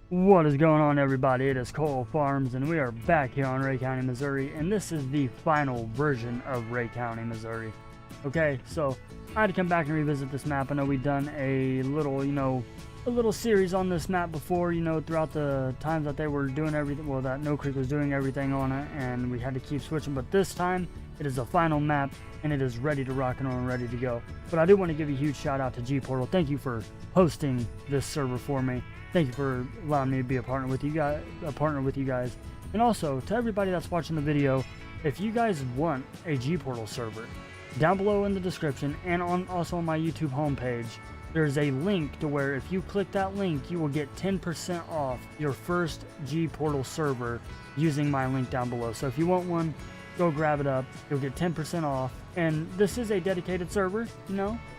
What is going on, everybody? It is Cole Farms, and we are back here on Ray County, Missouri, and this is the final version of Ray County, Missouri. Okay, so I had to come back and revisit this map. I know we've done a little, a little series on this map before, throughout the times that they were doing everything, well, that No Creek was doing everything on it, and we had to keep switching, but this time, it is the final map, and it is ready to rock and roll and ready to go. But I do want to give a huge shout out to G-Portal. Thank you for hosting this server for me. Thank you for allowing me to be a partner with you guys. And also, to everybody that's watching the video, if you guys want a G-Portal server, down below in the description and also on my YouTube homepage, there's a link to where if you click that link, you will get 10% off your first G-Portal server using my link down below. So if you want one, go grab it up. You'll get 10% off. And this is a dedicated server,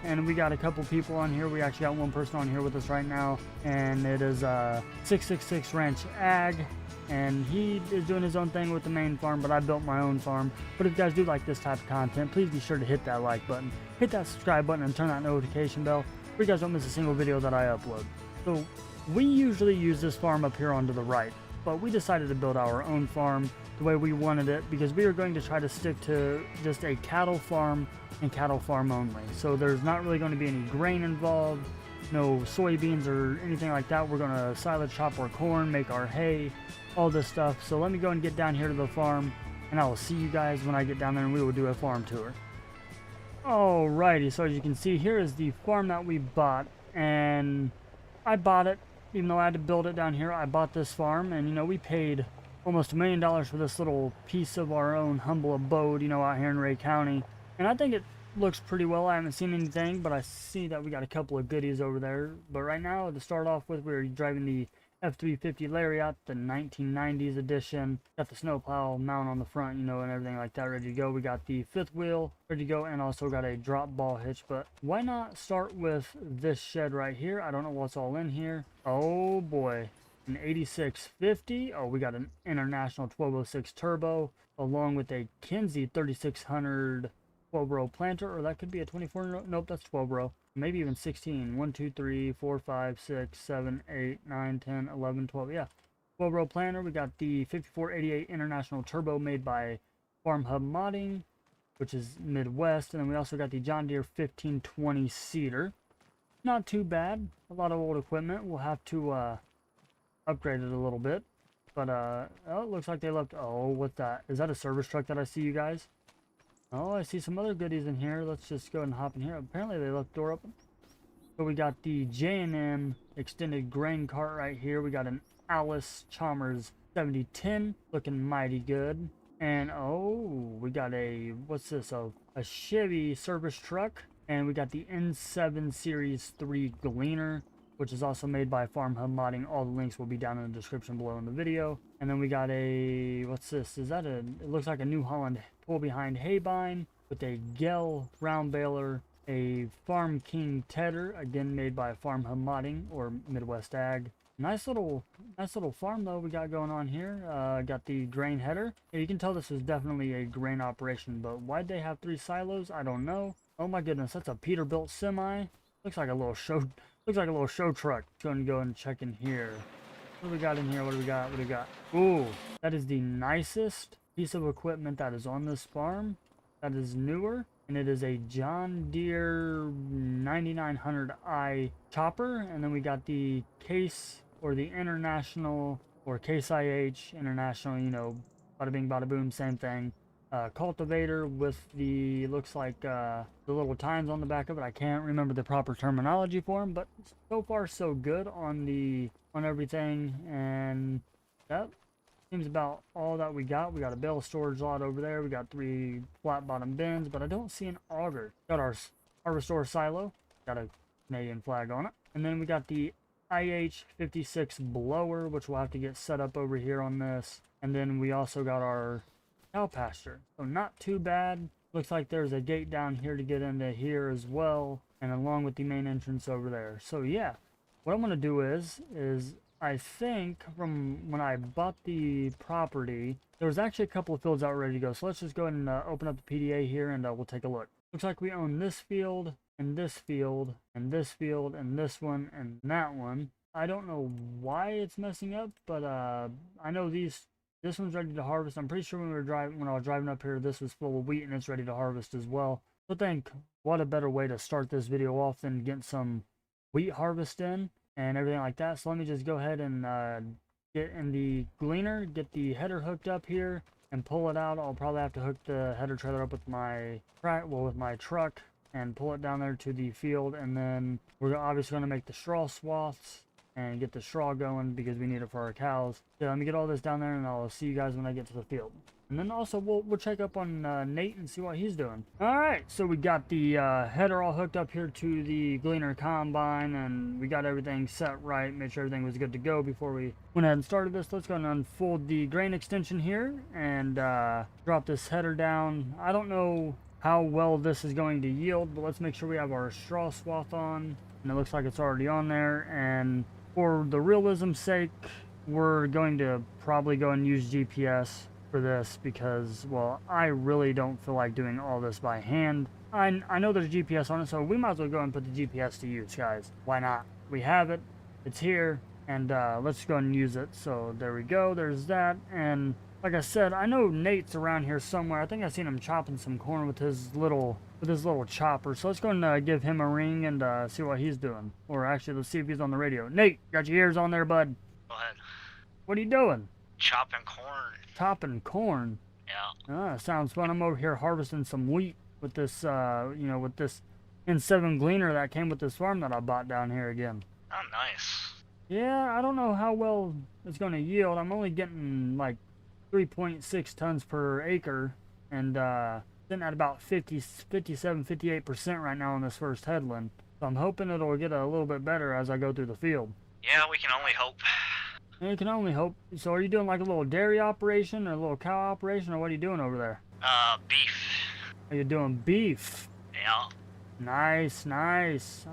and we got a couple people on here. We actually got one person on here with us right now, and it is 666 Ranch Ag, and he is doing his own thing with the main farm, but I built my own farm. But if you guys do like this type of content, please be sure to hit that like button, hit that subscribe button, and turn that notification bell so you guys don't miss a single video that I upload. So we usually use this farm up here on to the right, but we decided to build our own farm the way we wanted it, because we are going to try to stick to just a cattle farm and cattle farm only. So there's not really going to be any grain involved, no soybeans or anything like that. We're going to silage chop our corn, make our hay, all this stuff. So let me go and get down here to the farm, and I will see you guys when I get down there, and we will do a farm tour. Alrighty, so as you can see, here is the farm that we bought, and I bought it, even though I had to build it down here. I bought this farm, and we paid almost $1 million for this little piece of our own humble abode, out here in Ray County. And I think it looks pretty well. I haven't seen anything, but I see that we got a couple of goodies over there. But right now, to start off with, we're driving the F350 Lariat, the 1990s edition. Got the snowplow mount on the front, and everything like that ready to go. We got the fifth wheel ready to go, and also got a drop ball hitch. But why not start with this shed right here? I don't know what's all in here. Oh boy. An 8650. Oh, we got an International 1206 turbo along with a Kinsey 3600 12 row planter, or that could be a 24. Nope, that's 12 row, maybe even 16. 1 2 3 4 5 6 7 8 9 10 11 12. Yeah, 12 row planter. We got the 5488 International turbo made by Farm Hub Modding, which is Midwest. And then we also got the John Deere 1520 seeder. Not too bad. A lot of old equipment. We'll have to upgraded a little bit, but oh, it looks like they left. Oh, what's that? Is that a service truck that I see, you guys? Oh, I see some other goodies in here. Let's just go ahead and hop in here. Apparently they left the door open. So we got the J&M extended grain cart right here. We got an Alice Chalmers 7010 looking mighty good. And oh, we got a, what's this? Oh, a Chevy service truck. And we got the N7 Series 3 Gleaner, which is also made by Farm Hub Modding. All the links will be down in the description below in the video. And then we got a, what's this? Is that a, it looks like a New Holland pull behind haybine with a Gell round baler, a Farm King tedder, again made by Farm Hub Modding or Midwest Ag. Nice little farm though we got going on here. Got the grain header. Yeah, you can tell this is definitely a grain operation, but why'd they have 3 silos? I don't know. Oh my goodness, that's a Peterbilt semi. Looks like a little show truck. Going to go and check in here. What do we got in here? What do we got? What do we got? Ooh, that is the nicest piece of equipment that is on this farm. That is newer, and it is a John Deere 9900i chopper. And then we got the Case, or the International, or Case IH International, bada bing bada boom, same thing. Cultivator with the, looks like the little tines on the back of it. I can't remember the proper terminology for them, but so far so good on everything. And that seems about all that we got. We got a bale storage lot over there. We got 3 flat bottom bins, but I don't see an auger. Got our Harvestor silo, got a Canadian flag on it. And then we got the IH56 blower, which we'll have to get set up over here on this. And then we also got our cow pasture. So not too bad. Looks like there's a gate down here to get into here as well, and along with the main entrance over there. So yeah, what I'm going to do is I think from when I bought the property, there was actually a couple of fields out ready to go. So let's just go ahead and open up the PDA here, and we'll take a look. Looks like we own this field, and this field, and this field, and this one, and that one. I don't know why it's messing up, but I know this one's ready to harvest. I'm pretty sure when I was driving up here, this was full of wheat and it's ready to harvest as well. So I think what a better way to start this video off than get some wheat harvest in and everything like that. So let me just go ahead and get in the gleaner, get the header hooked up here and pull it out. I'll probably have to hook the header trailer up with my truck and pull it down there to the field, and then we're obviously going to make the straw swaths and get the straw going because we need it for our cows. So let me get all this down there and I'll see you guys when I get to the field. And then also we'll check up on Nate and see what he's doing. All right, so we got the header all hooked up here to the gleaner combine, and we got everything set right, made sure everything was good to go before we went ahead and started this. Let's go and unfold the grain extension here and drop this header down. I don't know how well this is going to yield, but let's make sure we have our straw swath on, and it looks like it's already on there. And for the realism's sake, we're going to probably go and use GPS for this because, well, I really don't feel like doing all this by hand. I know there's GPS on it, so we might as well go and put the GPS to use, guys. Why not? We have it, it's here, and let's go and use it. So there we go, there's that. And like I said, I know Nate's around here somewhere. I think I seen him chopping some corn with his little chopper. So let's go and give him a ring and see what he's doing. Or actually, let's see if he's on the radio. Nate, got your ears on there, bud? Go ahead. What are you doing? Chopping corn. Chopping corn? Yeah. Sounds fun. I'm over here harvesting some wheat with this, with this N7 gleaner that came with this farm that I bought down here again. Oh, nice. Yeah, I don't know how well it's going to yield. I'm only getting like 3.6 tons per acre, and sitting at about 58% right now on this first headland. So I'm hoping it'll get a little bit better as I go through the field. Yeah, we can only hope. Yeah, you can only hope. So are you doing like a little dairy operation or a little cow operation, or what are you doing over there? Beef. Are you doing beef? Yeah. Nice, nice.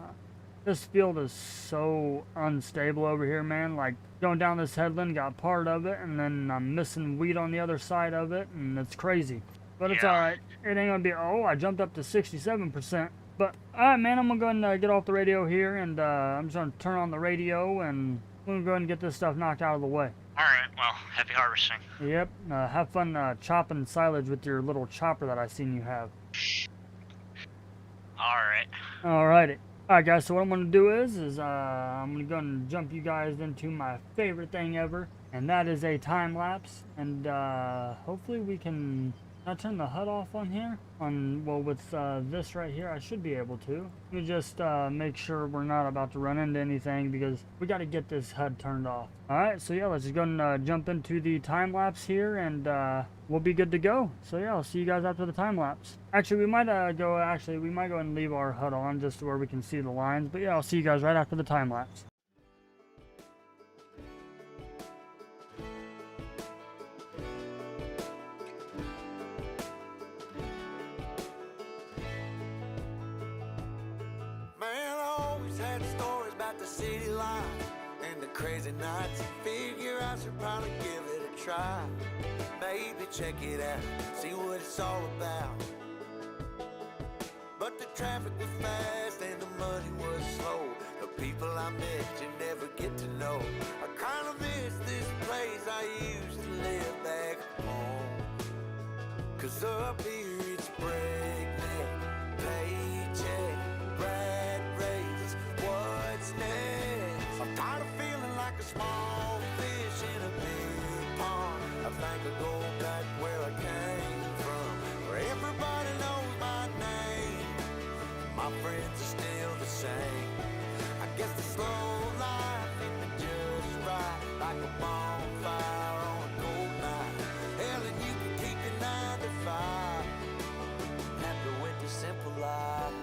This field is so unstable over here, man. Like, going down this headland, got part of it, and then I'm missing wheat on the other side of it, and it's crazy. But it's alright. It ain't gonna be, oh, I jumped up to 67%. But, alright, man, I'm gonna go ahead and get off the radio here, and I'm just gonna turn on the radio, and I'm gonna go ahead and get this stuff knocked out of the way. Alright, well, happy harvesting. Yep, have fun chopping silage with your little chopper that I seen you have. Alright. Alrighty. Alright guys, so what I'm going to do is I'm going to go and jump you guys into my favorite thing ever, and that is a time lapse. And hopefully we can turn the HUD off on here. With this right here, I should be able to. Let me just make sure we're not about to run into anything because we got to get this HUD turned off. Alright, so yeah, let's just go and jump into the time lapse here, and we'll be good to go. So yeah, I'll see you guys after the time lapse. Actually, we might go and leave our HUD on just where we can see the lines. But yeah, I'll see you guys right after the time lapse. City life and the crazy nights. Figure I should probably give it a try. Maybe check it out, see what it's all about. But the traffic was fast and the money was slow. The people I met you never get to know. I kinda miss this place I used to live back home. 'Cause up here it's breakneck, paycheck, rat race. What's next? I'm tired of feeling like a small fish in a big pond. I think I'll go back where I came from, where everybody knows my name. My friends are still the same. I guess the slow life hit me just right, like a bonfire on a cold night. Hell, and you can keep your 9 to 5, happy with the simple life.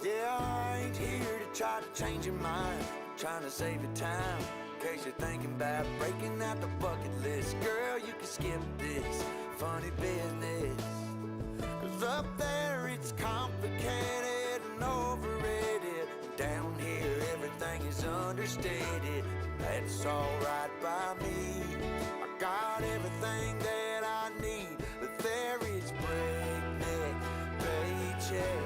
Yeah, I ain't here to try to change your mind, I'm trying to save your time, in case you're thinking about breaking out the bucket list. Girl, you can skip this funny business, 'cause up there it's complicated and overrated. Down here everything is understated. That's alright by me, I got everything that I need. But there is breakneck, paycheck,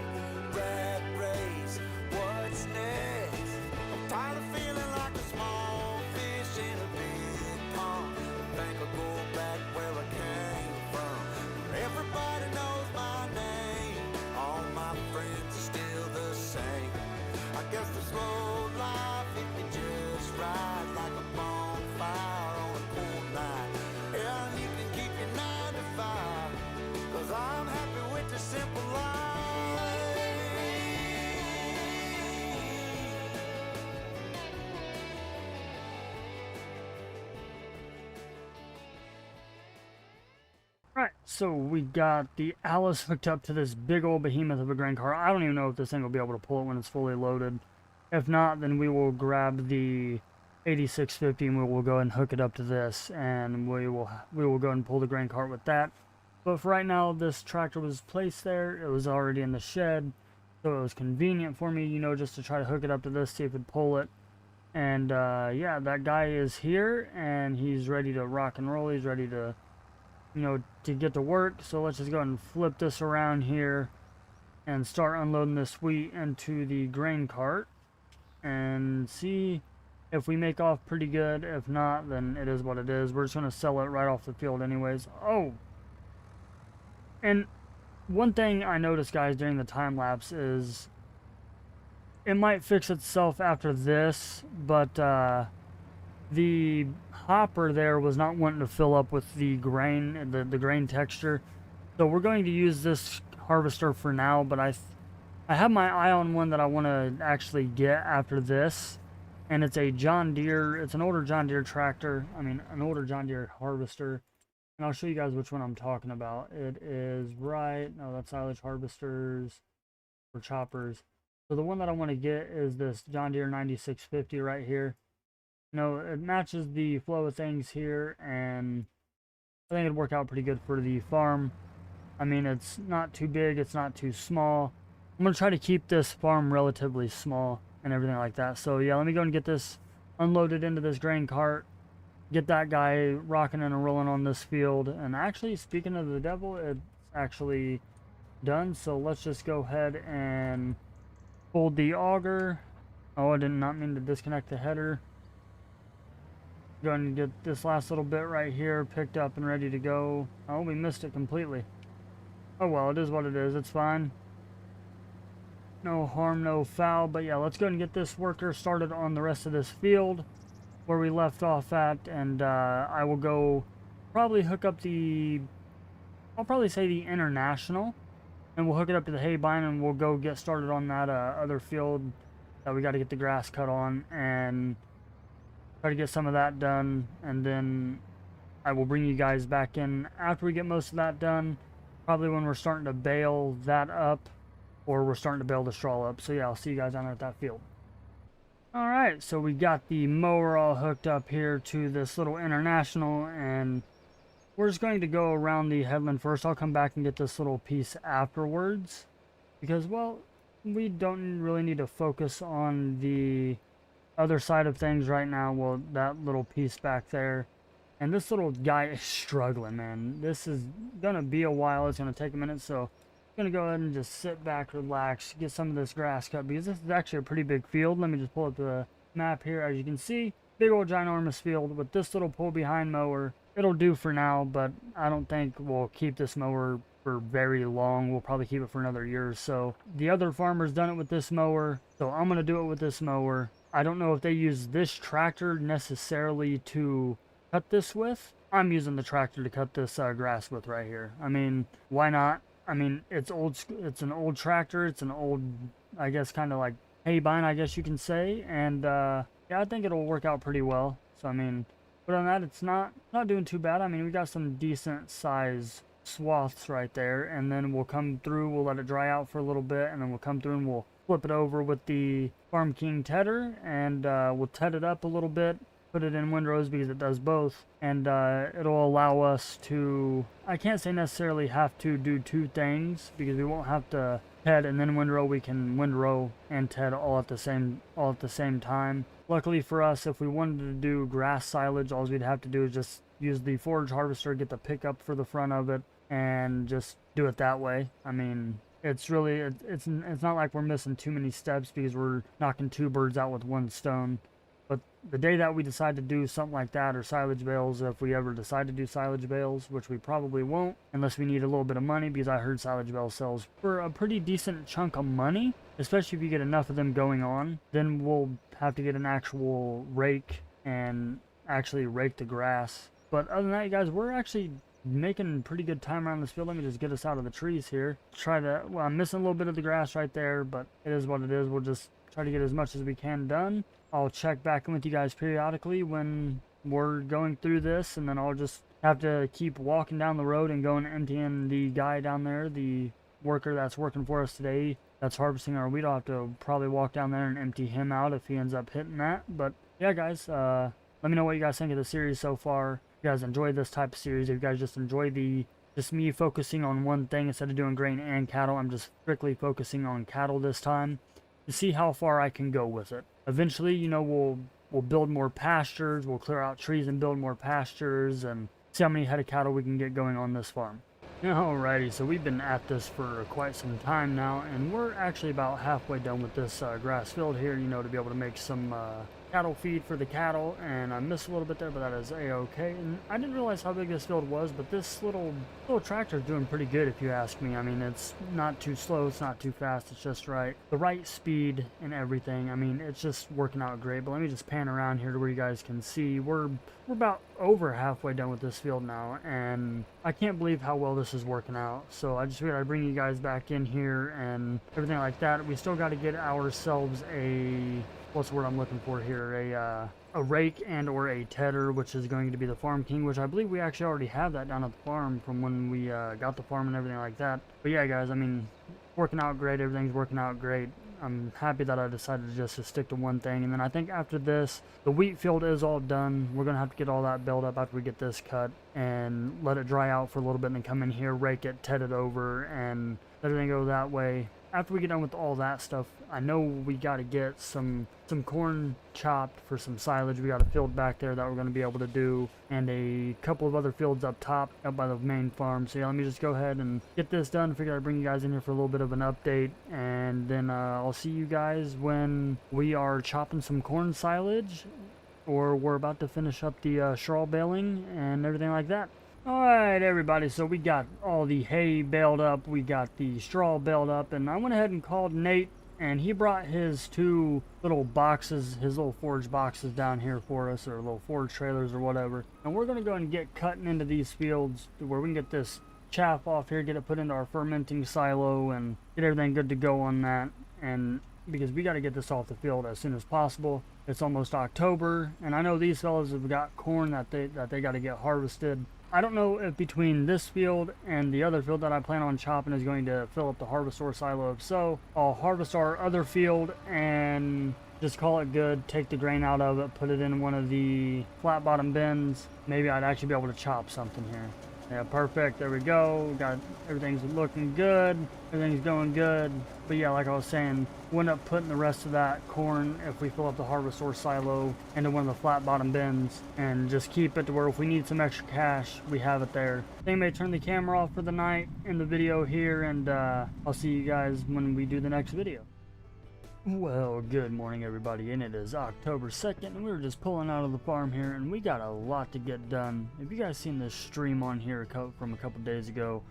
Right, so we got the Alice hooked up to this big old behemoth of a grain cart. I don't even know if this thing will be able to pull it when it's fully loaded. If not, then we will grab the 8650 and we will go and hook it up to this, and we will go and pull the grain cart with that. But for right now, this tractor was placed there. It was already in the shed, so it was convenient for me, you know, just to try to hook it up to this, see if it'd pull it. And yeah, that guy is here, and he's ready to rock and roll. He's ready to, you know, to get to work. So let's just go ahead and flip this around here and start unloading this wheat into the grain cart and see if we make off pretty good. If not, then it is what it is. We're just going to sell it right off the field anyways. Oh, and one thing I noticed, guys, during the time lapse is it might fix itself after this, but the hopper there was not wanting to fill up with the grain, the grain texture. So we're going to use this harvester for now, but I have my eye on one that I want to actually get after this. And it's a John Deere, it's an older John Deere tractor. I mean, an older John Deere harvester. And I'll show you guys which one I'm talking about. It is right, no, that's silage harvesters or choppers. So the one that I want to get is this John Deere 9650 right here. You know, it matches the flow of things here, and I think it'd work out pretty good for the farm. I mean, it's not too big, it's not too small. I'm going to try to keep this farm relatively small and everything like that. So yeah, let me go and get this unloaded into this grain cart. Get that guy rocking and rolling on this field. And actually, speaking of the devil, it's actually done. So let's just go ahead and pull the auger. Oh, I did not mean to disconnect the header. Go ahead and get this last little bit right here picked up and ready to go. Oh, we missed it completely. Oh well, it is what it is. It's fine. No harm, no foul. But yeah, let's go and get this worker started on the rest of this field where we left off at, and I will go probably hook up the, I'll probably say the International, and we'll hook it up to the hay bine, and we'll go get started on that other field that we got to get the grass cut on, and try to get some of that done. And then I will bring you guys back in after we get most of that done, probably when we're starting to bale that up, or we're starting to bale the straw up. So yeah, I'll see you guys down there at that field. Alright, so we got the mower all hooked up here to this little International, and we're just going to go around the headland first. I'll come back and get this little piece afterwards, because, well, we don't really need to focus on the other side of things right now. Well, that little piece back there, and this little guy is struggling, man. This is gonna be a while. It's gonna take a minute, so gonna go ahead and just sit back, relax, get some of this grass cut, because this is actually a pretty big field. Let me just pull up the map here. As you can see, big old ginormous field with this little pull behind mower. It'll do for now, but I don't think we'll keep this mower for very long. We'll probably keep it for another year or so. The other farmer's done it with this mower, so I'm gonna do it with this mower. I don't know if they use this tractor necessarily to cut this with. I'm using the tractor to cut this grass with right here. I mean, why not? I mean, it's old. It's an old tractor. It's an old, I guess, kind of like hay bine, I guess you can say. And yeah, I think it'll work out pretty well. So I mean, but on that, it's not doing too bad. I mean, we got some decent size swaths right there, and then we'll come through. We'll let it dry out for a little bit, and then we'll come through and we'll flip it over with the Farm King tedder, and we'll ted it up a little bit. Put it in windrows because it does both, and it'll allow us to, I can't say necessarily have to do two things, because we won't have to ted and then windrow. We can windrow and ted all at the same time. Luckily for us, if we wanted to do grass silage, all we'd have to do is just use the forage harvester, get the pickup for the front of it, and just do it that way. I mean, it's really, it's not like we're missing too many steps, because we're knocking two birds out with one stone. But the day that we decide to do something like that, or silage bales, if we ever decide to do silage bales, which we probably won't, unless we need a little bit of money, because I heard silage bale sells for a pretty decent chunk of money, especially if you get enough of them going on, then we'll have to get an actual rake and actually rake the grass. But other than that, you guys, we're actually making pretty good time around this field. Let me just get us out of the trees here. Try to, well, I'm missing a little bit of the grass right there, but it is what it is. We'll just try to get as much as we can done. I'll check back in with you guys periodically when we're going through this, and then I'll just have to keep walking down the road and going emptying the guy down there, the worker that's working for us today, that's harvesting our wheat. I'll have to probably walk down there and empty him out if he ends up hitting that. But yeah, guys, let me know what you guys think of the series so far. If you guys enjoy this type of series, if you guys just enjoy just me focusing on one thing instead of doing grain and cattle, I'm just strictly focusing on cattle this time to see how far I can go with it. Eventually, you know, we'll build more pastures, we'll clear out trees and build more pastures, and see how many head of cattle we can get going on this farm. Alrighty, so we've been at this for quite some time now, and we're actually about halfway done with this grass field here, you know, to be able to make some cattle feed for the cattle. And I missed a little bit there, but that is a-okay. And I didn't realize how big this field was, but this little tractor is doing pretty good if you ask me. I mean, it's not too slow, it's not too fast, it's just right, the right speed and everything. I mean, it's just working out great. But let me just pan around here to where you guys can see we're about over halfway done with this field now, and I can't believe how well this is working out. So I just figured I'd bring you guys back in here and everything like that. We still got to get ourselves a, what's the word I'm looking for here, a rake and or a tedder, which is going to be the Farm King, which I believe we actually already have that down at the farm from when we got the farm and everything like that. But yeah, guys, I mean, working out great, everything's working out great. I'm happy that I decided just to stick to one thing. And then I think after this, the wheat field is all done. We're going to have to get all that built up after we get this cut and let it dry out for a little bit and then come in here, rake it, ted it over, and let everything go that way. After we get done with all that stuff, I know we got to get some corn chopped for some silage. We got a field back there that we're going to be able to do, and a couple of other fields up top, up by the main farm. So yeah, let me just go ahead and get this done. Figure I'd bring you guys in here for a little bit of an update, and then I'll see you guys when we are chopping some corn silage, or we're about to finish up the straw baling and everything like that. Alright everybody, so we got all the hay baled up, we got the straw baled up, and I went ahead and called Nate, and he brought his two little boxes, his little forage boxes down here for us, or little forage trailers or whatever. And we're going to go and get cutting into these fields to where we can get this chaff off here, get it put into our fermenting silo, and get everything good to go on that. And because we got to get this off the field as soon as possible. It's almost October, and I know these fellas have got corn that they got to get harvested. I don't know if between this field and the other field that I plan on chopping is going to fill up the harvestor silo. If so, I'll harvest our other field and just call it good, take the grain out of it, put it in one of the flat bottom bins. Maybe I'd actually be able to chop something here. Yeah, perfect. There we go. Got everything's looking good. Everything's going good. But yeah, like I was saying, we'll end up putting the rest of that corn, if we fill up the harvestor silo, into one of the flat bottom bins and just keep it to where if we need some extra cash, we have it there. They may turn the camera off for the night in the video here, and I'll see you guys when we do the next video. Well, good morning everybody, and it is October 2nd, and we were just pulling out of the farm here, and we got a lot to get done. If you guys seen this stream on here from a couple days ago,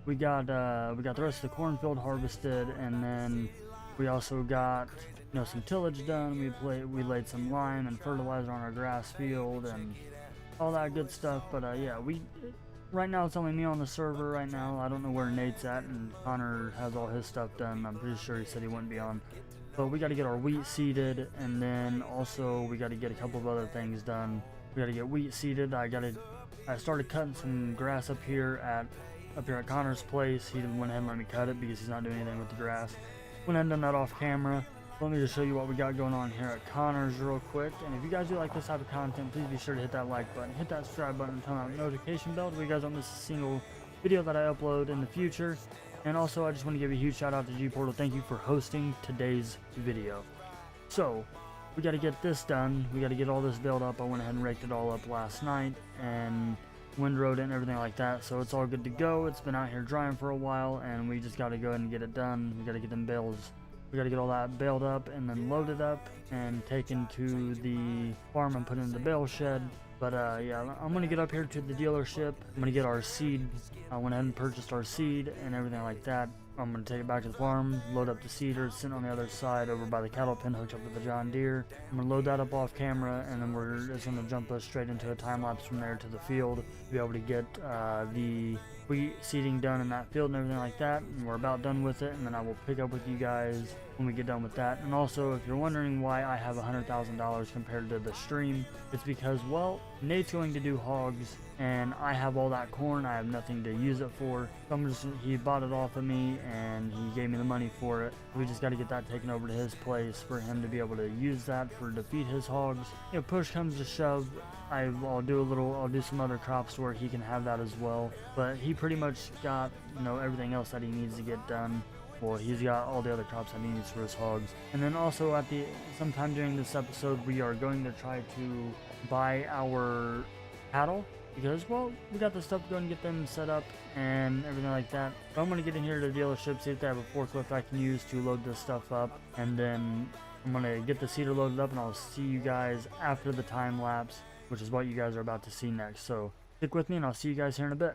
we got the rest of the cornfield harvested, and then we also got, you know, some tillage done. We laid some lime and fertilizer on our grass field and all that good stuff. But yeah, right now it's only me on the server right now. I don't know where Nate's at, and Connor has all his stuff done. I'm pretty sure he said he wouldn't be on. But we got to get our wheat seeded, and then also we got to get a couple of other things done. We got to get wheat seeded. I started cutting some grass up here at Connor's place. He went ahead and let me cut it because he's not doing anything with the grass. Went ahead and done that off camera. Let me just show you what we got going on here at Connor's real quick. And if you guys do like this type of content, please be sure to hit that like button, hit that subscribe button, and turn on the notification bell so you guys don't miss a single video that I upload in the future. And also, I just want to give a huge shout out to G-Portal. Thank you for hosting today's video. So, we got to get this done. We got to get all this built up. I went ahead and raked it all up last night and windrowed it and everything like that. So it's all good to go. It's been out here drying for a while, and we just got to go ahead and get it done. We got to get them bales. We got to get all that baled up and then loaded up and taken to the farm and put in the bale shed. But yeah, I'm going to get up here to the dealership. I'm going to get our seed. I went ahead and purchased our seed and everything like that. I'm going to take it back to the farm, load up the seeder, sitting on the other side over by the cattle pen hooked up with the John Deere. I'm going to load that up off camera, and then we're just going to jump us straight into a time lapse from there to the field to be able to get the wheat seeding done in that field and everything like that. And we're about done with it, and then I will pick up with you guys when we get done with that. And also, if you're wondering why I have $100,000 compared to the stream, it's because, well, Nate's going to do hogs and I have all that corn. I have nothing to use it for. He bought it off of me and he gave me the money for it. We just got to get that taken over to his place for him to be able to use that to feed his hogs. If push comes to shove, I'll do some other crops where he can have that as well. But he pretty much got, everything else that he needs to get done. Well, he's got all the other crops that he needs for his hogs. And then also sometime during this episode, we are going to try to buy our cattle because, well, we got the stuff to go and get them set up and everything like that. But I'm going to get in here to the dealership, see if they have a forklift I can use to load this stuff up. And then I'm going to get the seeder loaded up and I'll see you guys after the time lapse, which is what you guys are about to see next. So stick with me and I'll see you guys here in a bit.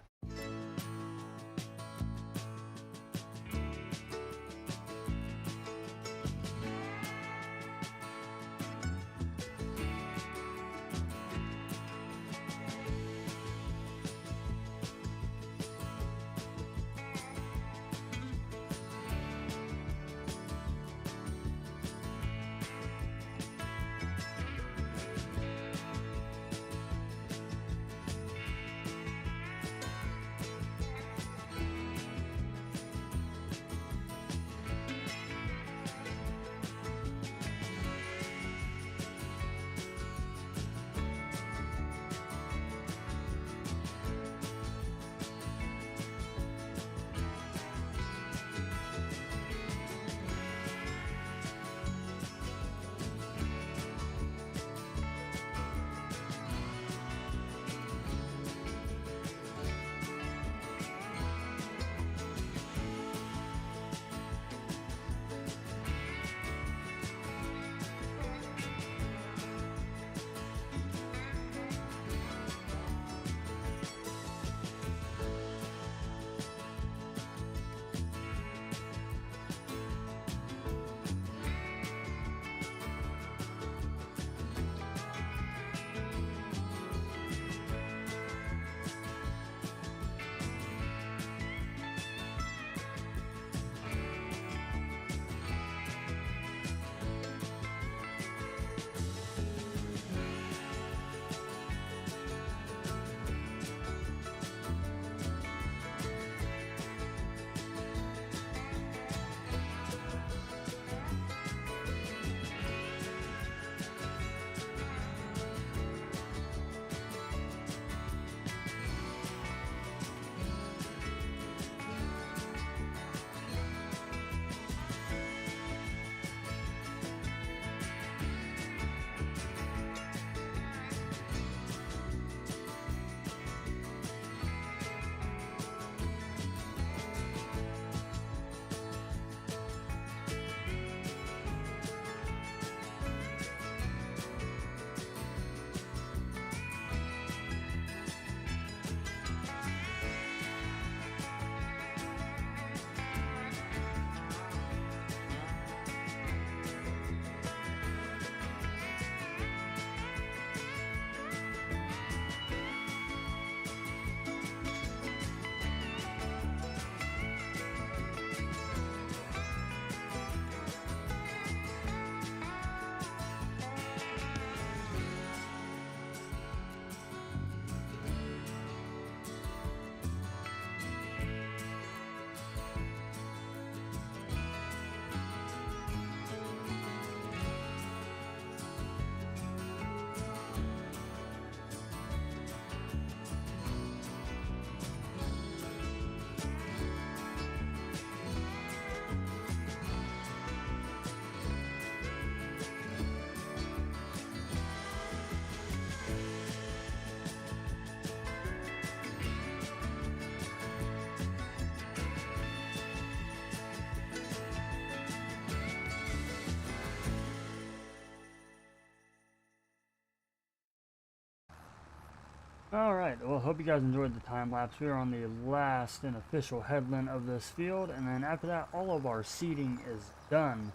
Alright, well, hope you guys enjoyed the time lapse. We are on the last and official headland of this field, and then after that, all of our seeding is done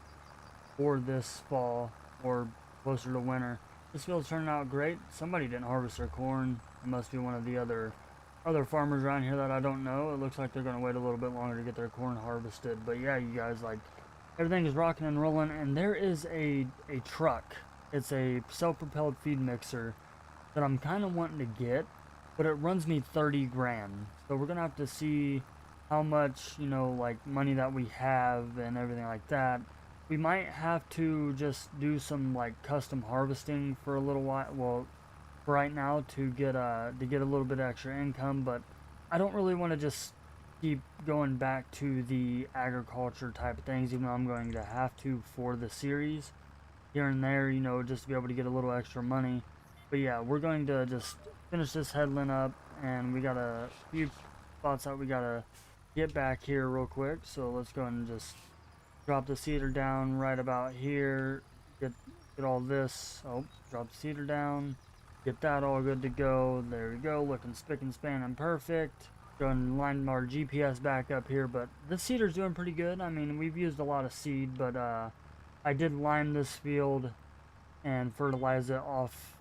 for this fall, or closer to winter. This field's turning out great. Somebody didn't harvest their corn. It must be one of the other farmers around here that I don't know. It looks like they're going to wait a little bit longer to get their corn harvested. But yeah, you guys, like, everything is rocking and rolling, and there is a truck. It's a self-propelled feed mixer that I'm kind of wanting to get, but it runs me 30 grand. So we're gonna have to see how much, you know, like money that we have and everything like that. We might have to just do some like custom harvesting for a little while, well, for right now, to get a little bit extra income, but I don't really want to just keep going back to the agriculture type of things, even though I'm going to have to for the series here and there, you know, just to be able to get a little extra money. But yeah, we're going to just finish this headland up, and we got a few spots that we gotta get back here real quick. So let's go ahead and just drop the cedar down right about here. Get all this. Oh, drop the cedar down. Get that all good to go. There we go, looking spick and span and perfect. Go ahead and line our GPS back up here, but the cedar's doing pretty good. I mean, we've used a lot of seed, but I did lime this field and fertilize it off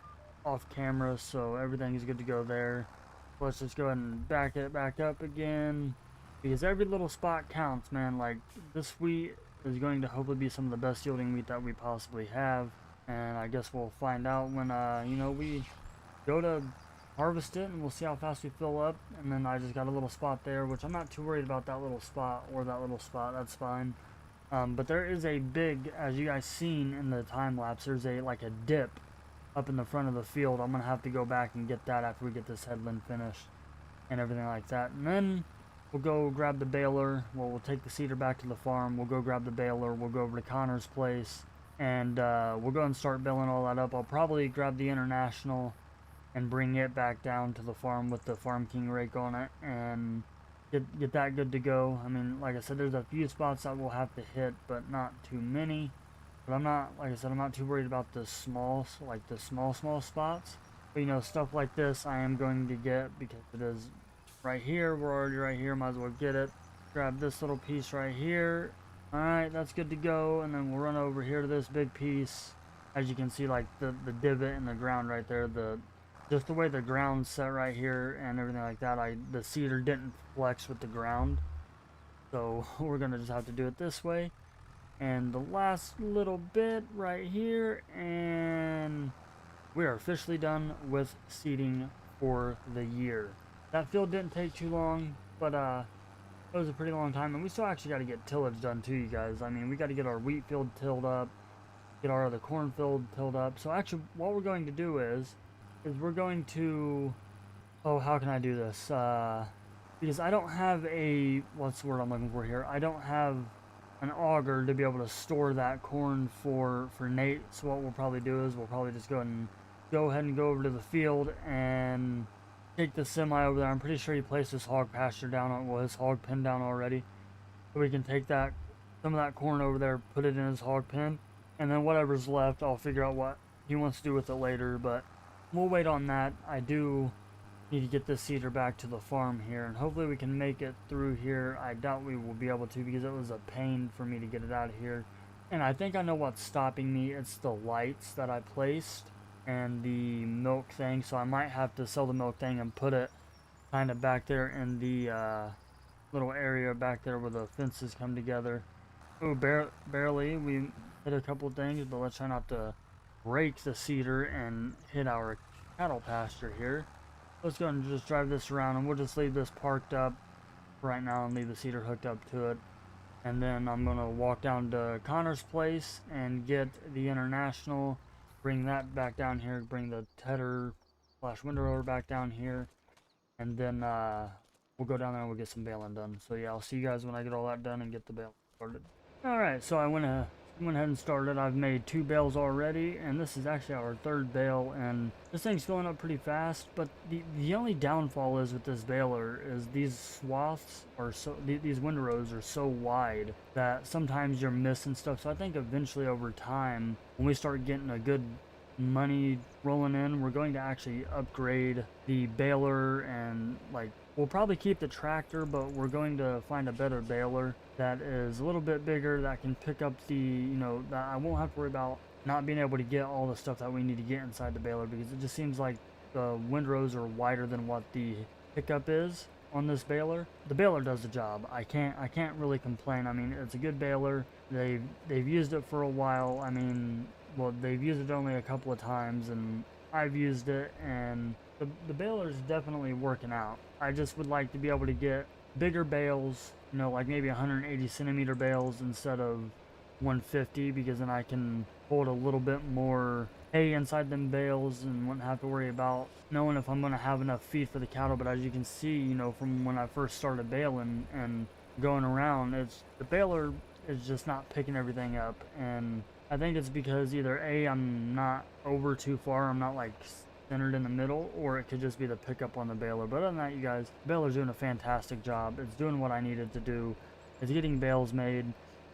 camera, so everything is good to go there. Let's just go ahead and back it back up again, because every little spot counts, man. Like, this wheat is going to hopefully be some of the best yielding wheat that we possibly have, and I guess we'll find out when you know, we go to harvest it, and we'll see how fast we fill up. And then I just got a little spot there, which I'm not too worried about that little spot, or that little spot, that's fine. But there is a big, as you guys seen in the time lapse, there's a like a dip up in the front of the field. I'm gonna have to go back and get that after we get this headland finished and everything like that, and then we'll go grab the baler. Well, we'll take the cedar back to the farm, we'll go grab the baler, we'll go over to Connor's place, and we'll go and start baling all that up. I'll probably grab the International and bring it back down to the farm with the Farm King rake on it, and get that good to go. I mean, like I said, there's a few spots that we'll have to hit, but not too many. But I'm not, like I said, I'm not too worried about the small, like the small spots. But, you know, stuff like this I am going to get, because it is right here. We're already right here, might as well get it. Grab this little piece right here. Alright, that's good to go. And then we'll run over here to this big piece. As you can see, like the divot in the ground right there, just the way the ground's set right here and everything like that, the cedar didn't flex with the ground. So we're gonna just have to do it this way. And the last little bit right here, and we are officially done with seeding for the year. That field didn't take too long, but it was a pretty long time, and we still actually got to get tillage done too, you guys. I mean, we got to get our wheat field tilled up, get our other corn field tilled up. So actually, what we're going to do is we're going to, oh, how can I do this? Because I don't have a, what's the word I'm looking for here? I don't have an auger to be able to store that corn for Nate. So what we'll probably do is we'll probably just go ahead and go over to the field and take the semi over there. I'm pretty sure he placed his hog pasture down on, well, his hog pen down already. So we can take that, some of that corn over there, put it in his hog pen, and then whatever's left, I'll figure out what he wants to do with it later. But we'll wait on that. I do need to get this cedar back to the farm here, and hopefully we can make it through here. I doubt we will be able to, because it was a pain for me to get it out of here. And I think I know what's stopping me. It's the lights that I placed and the milk thing. So I might have to sell the milk thing and put it kind of back there in the little area back there where the fences come together. Oh, barely. We hit a couple things, but let's try not to break the cedar and hit our cattle pasture here. Let's go and just drive this around, and we'll just leave this parked up right now and leave the cedar hooked up to it. And then I'm going to walk down to Connor's place and get the International, bring that back down here, bring the tedder / windrower back down here, and then we'll go down there and we'll get some baling done. So yeah, I'll see you guys when I get all that done and get the bale started. Alright, so I went ahead and started. I've made 2 bales already, and this is actually our 3rd bale, and this thing's filling up pretty fast. But the only downfall is with this baler is these swaths are so, these windrows are so wide that sometimes you're missing stuff. So I think eventually over time, when we start getting a good money rolling in, we're going to actually upgrade the baler, and like, we'll probably keep the tractor, but we're going to find a better baler that is a little bit bigger, that can pick up the, you know, that I won't have to worry about not being able to get all the stuff that we need to get inside the baler, because it just seems like the windrows are wider than what the pickup is on this baler. The baler does the job. I can't really complain. I mean, it's a good baler. They've used it for a while. I mean, well, they've used it only a couple of times, and I've used it, and the baler is definitely working out. I just would like to be able to get bigger bales, you know, like maybe 180 centimeter bales instead of 150, because then I can hold a little bit more hay inside them bales and wouldn't have to worry about knowing if I'm going to have enough feed for the cattle. But as you can see, you know, from when I first started baling and going around, the baler is just not picking everything up, and I think it's because either A, I'm not over too far, I'm not like centered in the middle, or it could just be the pickup on the baler. But other than that, you guys, the baler's doing a fantastic job. It's doing what I needed to do. It's getting bales made.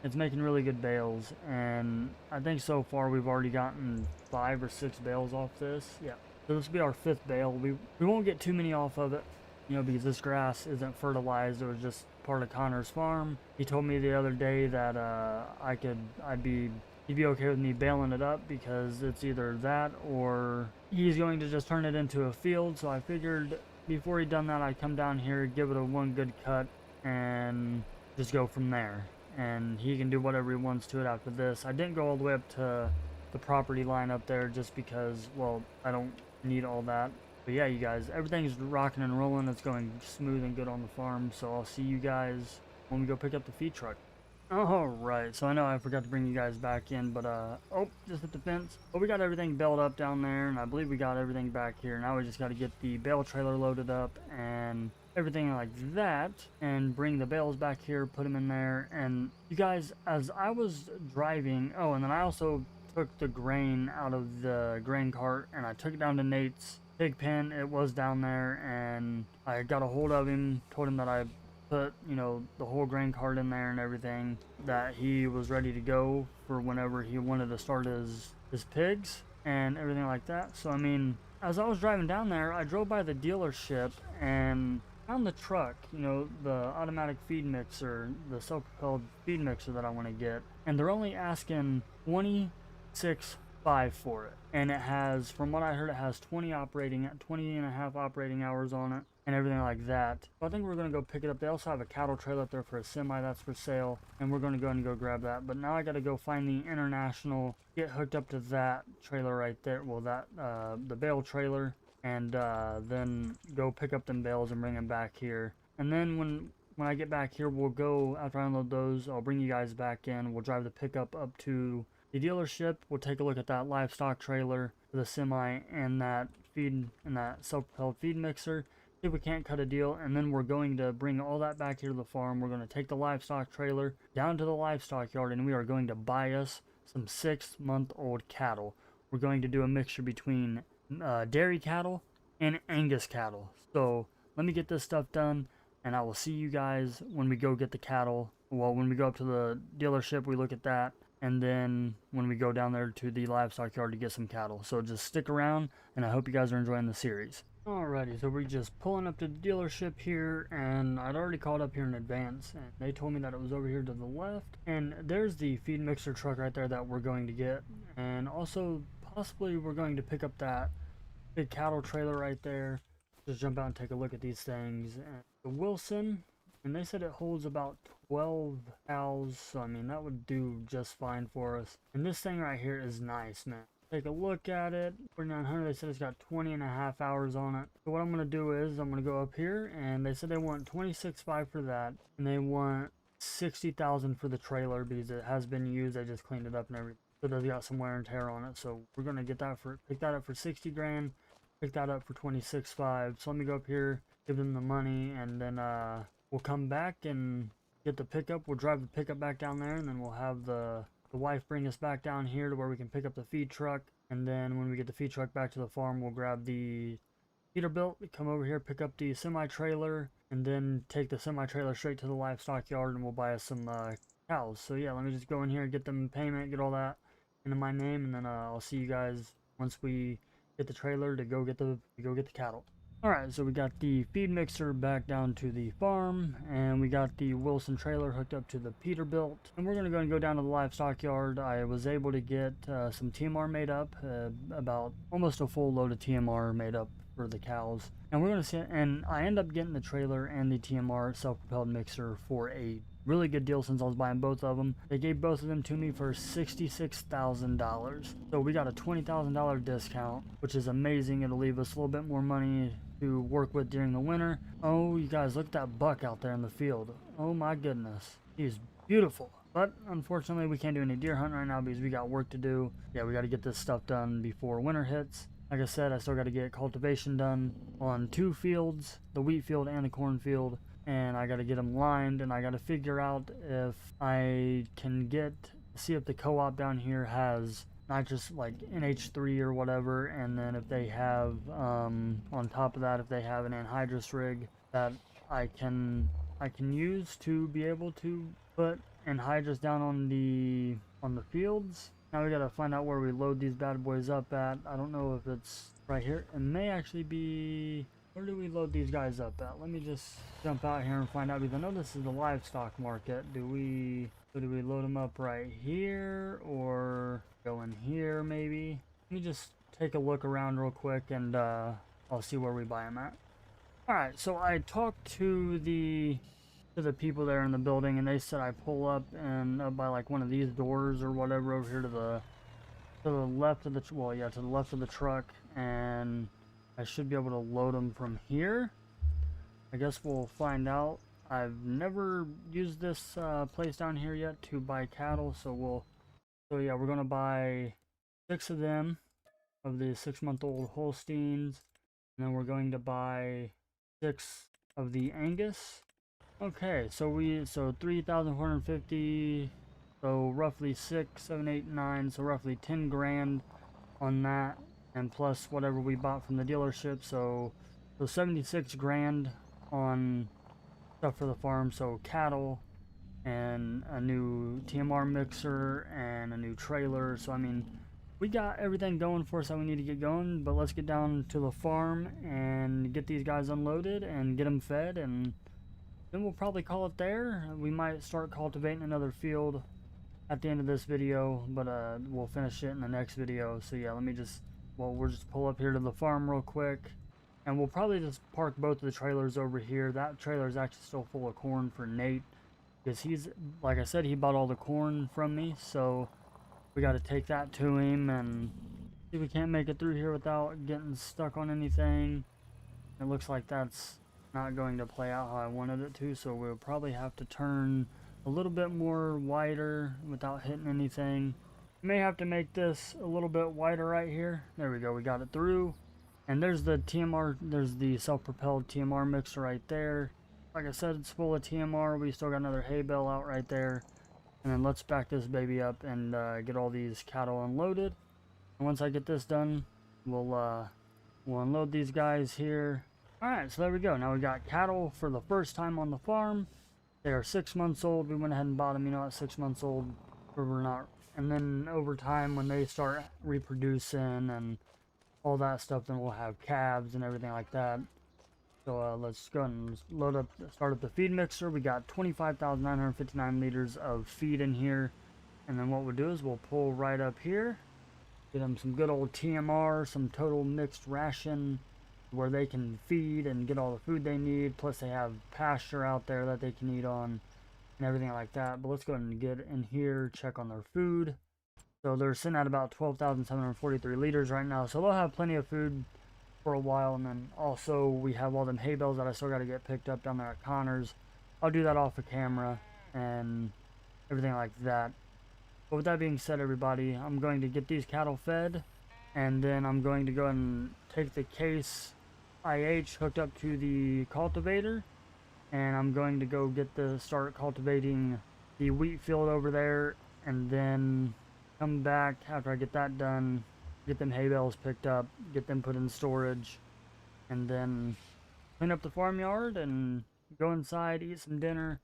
It's making really good bales, and I think so far we've already gotten 5 or 6 bales off this. Yeah, so this will be our 5th bale. We won't get too many off of it, you know, because this grass isn't fertilized. It was just part of Connor's farm. He told me the other day that he'd be okay with me baling it up, because it's either that or he's going to just turn it into a field. So I figured before he'd done that, I'd come down here, give it a one good cut, and just go from there. And he can do whatever he wants to it after this. I didn't go all the way up to the property line up there just because, well, I don't need all that. But yeah, you guys, everything's rocking and rolling. It's going smooth and good on the farm. So I'll see you guys when we go pick up the feed truck. Alright, so I know I forgot to bring you guys back in, but oh, just hit the fence. But we got everything baled up down there, and I believe we got everything back here. Now we just got to get the bale trailer loaded up and everything like that, and bring the bales back here, put them in there. And you guys, as I was driving, oh, and then I also took the grain out of the grain cart, and I took it down to Nate's pig pen. It was down there, and I got a hold of him, told him that I put, you know, the whole grain cart in there and everything, that he was ready to go for whenever he wanted to start his pigs and everything like that. So I mean, as I was driving down there, I drove by the dealership and found the truck, you know, the automatic feed mixer, the self-propelled feed mixer that I want to get, and they're only asking $26,500 for it. And it has, from what I heard, it has 20 and a half operating hours on it and everything like that. So I think we're going to go pick it up. They also have a cattle trailer up there for a semi that's for sale, and we're going to go and go grab that. But now I got to go find the International, get hooked up to that trailer right there, well, that the bale trailer, and then go pick up them bales and bring them back here. And then when I get back here, we'll go, after I unload those, I'll bring you guys back in. We'll drive the pickup up to the dealership. We'll take a look at that livestock trailer, the semi, and that feed, and that self-propelled feed mixer. See if we can't cut a deal, and then we're going to bring all that back here to the farm. We're going to take the livestock trailer down to the livestock yard, and we are going to buy us some 6-month-old cattle. We're going to do a mixture between dairy cattle and Angus cattle. So let me get this stuff done, and I will see you guys when we go get the cattle. Well, when we go up to the dealership, we look at that, and then when we go down there to the livestock yard to get some cattle. So just stick around, and I hope you guys are enjoying the series. Alrighty, so we're just pulling up to the dealership here, and I'd already called up here in advance, and they told me that it was over here to the left. And there's the feed mixer truck right there that we're going to get, and also possibly we're going to pick up that big cattle trailer right there. Just jump out and take a look at these things. And the Wilson, and they said it holds about 12 cows, so I mean that would do just fine for us. And this thing right here is nice, man. Take a look at it. 4900, they said it's got 20 and a half hours on it. So what I'm going to do is I'm going to go up here, and they said they want $26,500 for that, and they want $60,000 for the trailer because it has been used. I just cleaned it up and everything. So it does got some wear and tear on it. So we're going to get that pick that up for 60 grand, pick that up for 26,500. So let me go up here, give them the money, and then we'll come back and get the pickup. We'll drive the pickup back down there, and then we'll have the wife bring us back down here to where we can pick up the feed truck. And then when we get the feed truck back to the farm, we'll grab the Peterbilt, come over here, pick up the semi-trailer, and then take the semi-trailer straight to the livestock yard, and we'll buy us some cows. So yeah, let me just go in here, get them payment, get all that into my name, and then I'll see you guys once we get the trailer to go get the cattle. Alright, so we got the feed mixer back down to the farm, and we got the Wilson trailer hooked up to the Peterbilt, and we're going to go down to the livestock yard. I was able to get some TMR made up, about almost a full load of TMR made up for the cows, and we're going to see, and I end up getting the trailer and the TMR self-propelled mixer for a really good deal since I was buying both of them. They gave both of them to me for $66,000, so we got a $20,000 discount, which is amazing. It'll leave us a little bit more money to work with during the winter. Oh, you guys, look at that buck out there in the field. Oh my goodness, he's beautiful. But unfortunately we can't do any deer hunting right now because we got work to do. Yeah, we got to get this stuff done before winter hits. Like I said, I still got to get cultivation done on 2 fields, the wheat field and the corn field, and I got to get them lined, and I got to figure out if I can see if the co-op down here has not just like NH3 or whatever, and then if they have on top of that, if they have an anhydrous rig that I can use to be able to put anhydrous down on the fields. Now we gotta find out where we load these bad boys up at. I don't know if it's right here. It may actually be, where do we load these guys up at? Let me just jump out here and find out, because I know this is the livestock market. Do we load them up right here, or go in here maybe? Let me just take a look around real quick, and I'll see where we buy them at. Alright, so I talked to the people there in the building, and they said I pull up and by like one of these doors or whatever over here to the left of the, well, yeah, to the left of the truck, and I should be able to load them from here. I guess we'll find out. I've never used this place down here yet to buy cattle, so yeah, we're gonna buy 6 of them, of the 6-month-old Holsteins, and then we're going to buy 6 of the Angus. Okay, so 3,450, so roughly 6, 7, 8, 9, so roughly 10 grand on that, and plus whatever we bought from the dealership, so 76 grand on stuff for the farm, so cattle and a new TMR mixer and a new trailer. So I mean, we got everything going for us that we need to get going, but let's get down to the farm and get these guys unloaded and get them fed, and then we'll probably call it there. We might start cultivating another field at the end of this video, but we'll finish it in the next video. So yeah, we'll just pull up here to the farm real quick, and we'll probably just park both of the trailers over here. That trailer is actually still full of corn for Nate, because he's, like I said, he bought all the corn from me, so we got to take that to him and see if we can't make it through here without getting stuck on anything. It looks like that's not going to play out how I wanted it to, so we'll probably have to turn a little bit more wider without hitting anything. May have to make this a little bit wider right here. There we go, we got it through. And there's the TMR, there's the self-propelled TMR mixer right there. Like I said, it's full of TMR. We still got another hay bale out right there. And then let's back this baby up and get all these cattle unloaded. And once I get this done, we'll unload these guys here. Alright, so there we go. Now we got cattle for the first time on the farm. They are 6 months old. We went ahead and bought them, you know, at 6 months old. We're not. And then over time, when they start reproducing and all that stuff, then we'll have calves and everything like that. So let's go ahead and start up the feed mixer. We got 25,959 liters of feed in here. And then what we'll do is we'll pull right up here. Get them some good old TMR, some total mixed ration, where they can feed and get all the food they need. Plus they have pasture out there that they can eat on and everything like that. But let's go ahead and get in here, check on their food. So they're sitting at about 12,743 liters right now. So they'll have plenty of food for a while. And then also we have all them hay bales that I still got to get picked up down there at Connor's. I'll do that off of camera and everything like that. But with that being said, everybody, I'm going to get these cattle fed, and then I'm going to go and take the case IH hooked up to the cultivator, and I'm going to go start cultivating the wheat field over there, and then come back after I get that done, get them hay bales picked up, get them put in storage, and then clean up the farmyard and go inside, eat some dinner,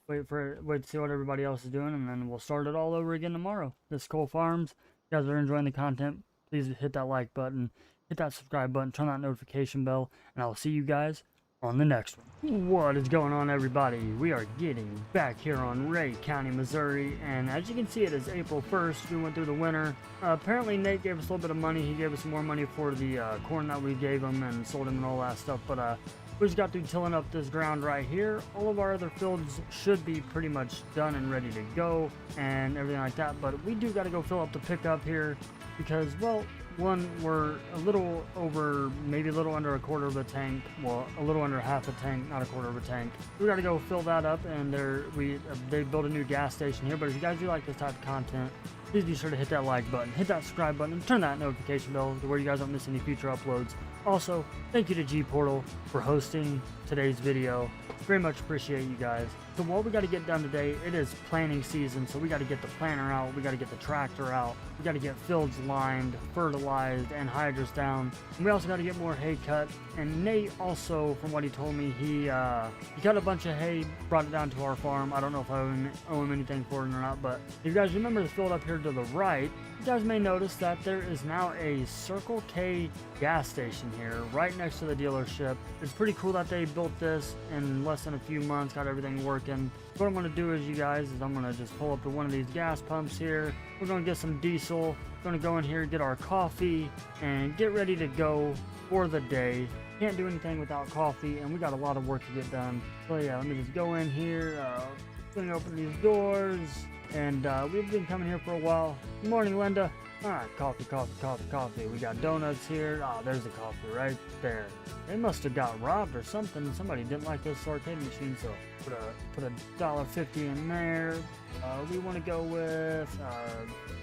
wait to see what everybody else is doing, and then we'll start it all over again tomorrow. This is Cole Farms. If you guys are enjoying the content, please hit that like button, hit that subscribe button, turn that notification bell, and I'll see you guys on the next one. What is going on, everybody? We are getting back here on Ray County, Missouri, and as you can see, it is April 1st. We went through the winter. Apparently Nate gave us a little bit of money. He gave us more money for the corn that we gave him and sold him and all that stuff, but we just got through tilling up this ground right here. All of our other fields should be pretty much done and ready to go and everything like that, but we do got to go fill up the pickup here because, well, one, we're a little over, maybe a little under a quarter of a tank. Well, a little under half a tank, not a quarter of a tank. We got to go fill that up, and they built a new gas station here. But if you guys do like this type of content, please be sure to hit that like button, hit that subscribe button, and turn that notification bell to where you guys don't miss any future uploads. Also, thank you to G Portal for hosting today's video. Very much appreciate you guys. So what we got to get done today, it is planting season, so we got to get the planter out, we got to get the tractor out, we got to get fields lined, fertilized, and hydrous down. And we also got to get more hay cut. And Nate also, from what he told me, he cut a bunch of hay, brought it down to our farm. I don't know if I owe him anything for it or not, but if you guys remember the field up here to the right, you guys may notice that there is now a Circle K gas station here right next to the dealership. It's pretty cool that they built this in less than a few months, got everything working. What I'm going to do is, you guys, is I'm going to just pull up to one of these gas pumps here. We're going to get some diesel. We're going to go in here, get our coffee, and get ready to go for the day. Can't do anything without coffee, and we got a lot of work to get done. So yeah, let me just go in here, swing open these doors, and we've been coming here for a while. Good morning, Linda. All right, coffee, coffee, coffee, coffee. We got donuts here. Oh, there's the coffee right there. They must have got robbed or something. Somebody didn't like this arcade machine, so put a $1.50 in there. We want to go with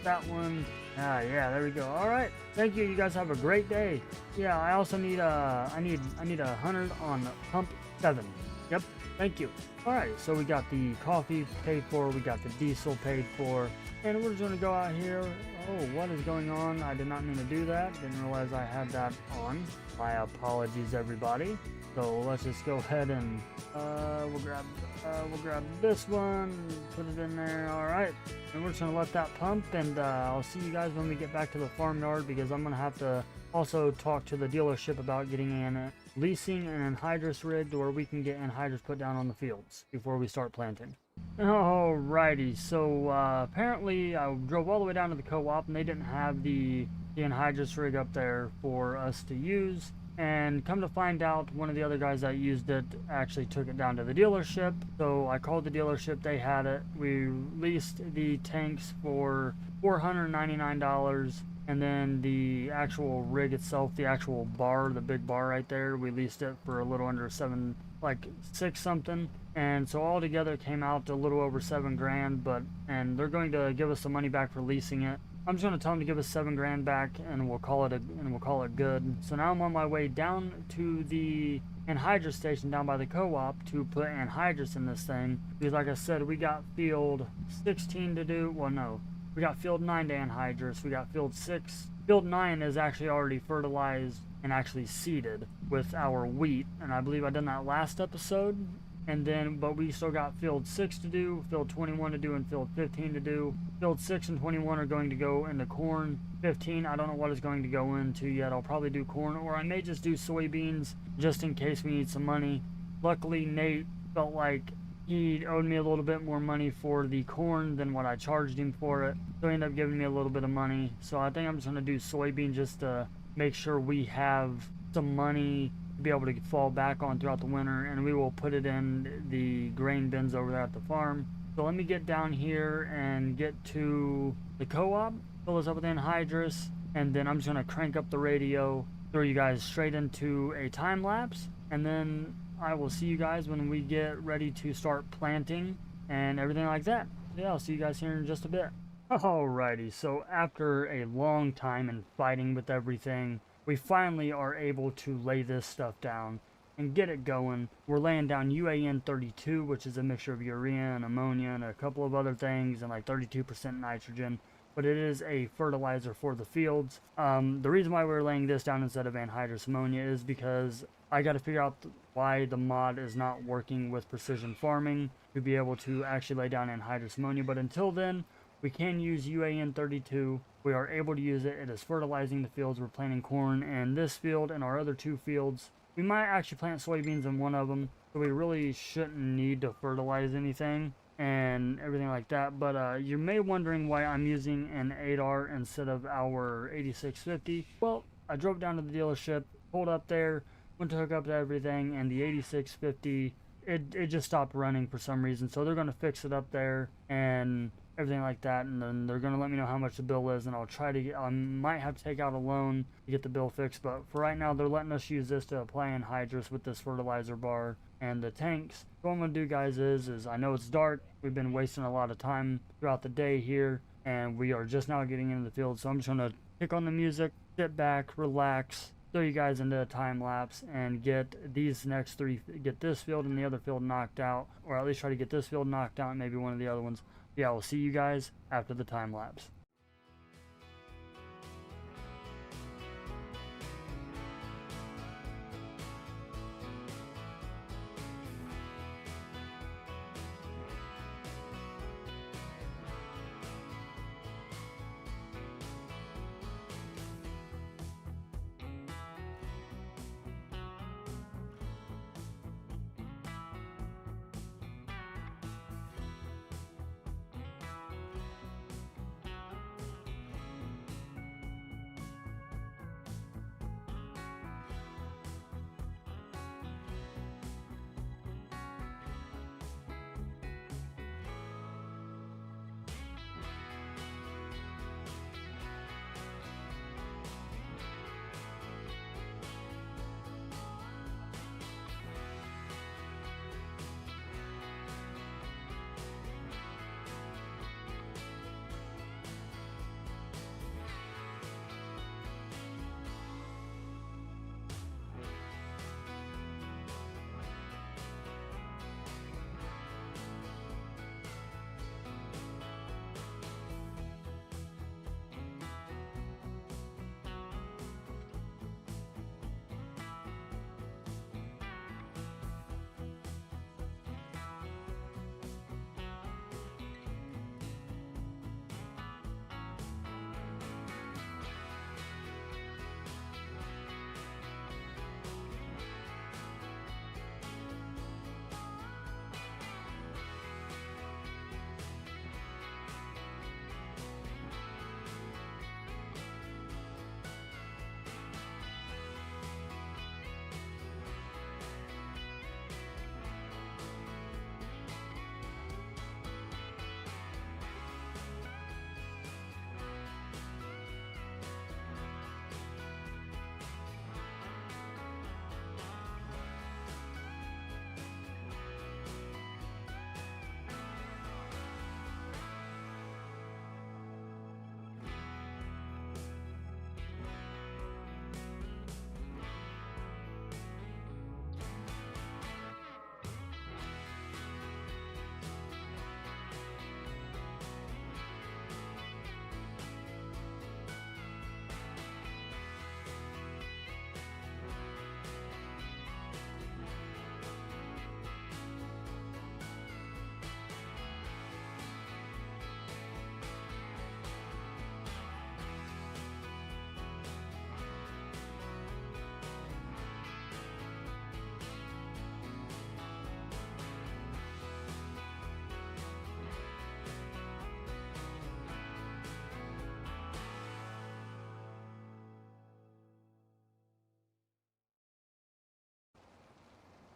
that one. Ah, yeah, there we go. All right, thank you. You guys have a great day. Yeah, I also need I need 100 on pump 7. Yep, thank you. All right, so we got the coffee paid for, we got the diesel paid for, and we're just gonna go out here. Oh, what is going on? I did not mean to do that. Didn't realize I had that on. My apologies, everybody. So let's just go ahead and we'll grab this one, put it in there. All right, and we're just gonna let that pump, and I'll see you guys when we get back to the farmyard, because I'm gonna have to also talk to the dealership about getting leasing an anhydrous rig where we can get anhydrous put down on the fields before we start planting. Alrighty, so apparently I drove all the way down to the co-op, and they didn't have the anhydrous rig up there for us to use. And come to find out, one of the other guys that used it actually took it down to the dealership. So I called the dealership, they had it. We leased the tanks for $499. And then the actual rig itself, the actual bar, the big bar right there, we leased it for a little under $6 something. And so all together it came out to a little over $7 grand, and they're going to give us the money back for leasing it. I'm just going to tell them to give us $7 grand back, and we'll call it good. So now I'm on my way down to the anhydrous station down by the co-op to put anhydrous in this thing, because like I said, we got field 16 to do. Well, no, we got field 9 to anhydrous. We got field 6. Field 9 is actually already fertilized and actually seeded with our wheat, and I believe I done that last episode. And then, but we still got field 6 to do, field 21 to do, and field 15 to do. Field 6 and 21 are going to go into corn. 15, I don't know what it's going to go into yet. I'll probably do corn, or I may just do soybeans just in case we need some money. Luckily, Nate felt like he owed me a little bit more money for the corn than what I charged him for it. So he ended up giving me a little bit of money. So I think I'm just going to do soybean just to make sure we have some money be able to fall back on throughout the winter, and we will put it in the grain bins over there at the farm. So let me get down here and get to the co-op, fill this up with anhydrous, and then I'm just going to crank up the radio, throw you guys straight into a time lapse, and then I will see you guys when we get ready to start planting and everything like that. Yeah, I'll see you guys here in just a bit. Alrighty, so after a long time and fighting with everything, we finally are able to lay this stuff down and get it going. We're laying down UAN 32, which is a mixture of urea and ammonia and a couple of other things, and like 32% nitrogen. But it is a fertilizer for the fields. The reason why we're laying this down instead of anhydrous ammonia is because I got to figure out why the mod is not working with precision farming to be able to actually lay down anhydrous ammonia. But until then, We can use UAN32. We are able to use it. It is fertilizing the fields. We're planting corn in this field and our other 2 fields. We might actually plant soybeans in one of them, so we really shouldn't need to fertilize anything and everything like that. But you may wondering why I'm using an 8R instead of our 8650. Well, I drove down to the dealership, pulled up there, went to hook up to everything, and the 8650, it just stopped running for some reason. So they're going to fix it up there and everything like that, and then they're going to let me know how much the bill is, and I'll try to get, I might have to take out a loan to get the bill fixed, but for right now they're letting us use this to apply anhydrous with this fertilizer bar and the tanks. So what I'm going to do, guys, is I know it's dark, we've been wasting a lot of time throughout the day here, and we are just now getting into the field, so I'm just going to kick on the music, sit back, relax, throw you guys into a time lapse, and get these next 3, get this field and the other field knocked out, or at least try to get this field knocked out and maybe one of the other ones. Yeah, we'll see you guys after the time lapse.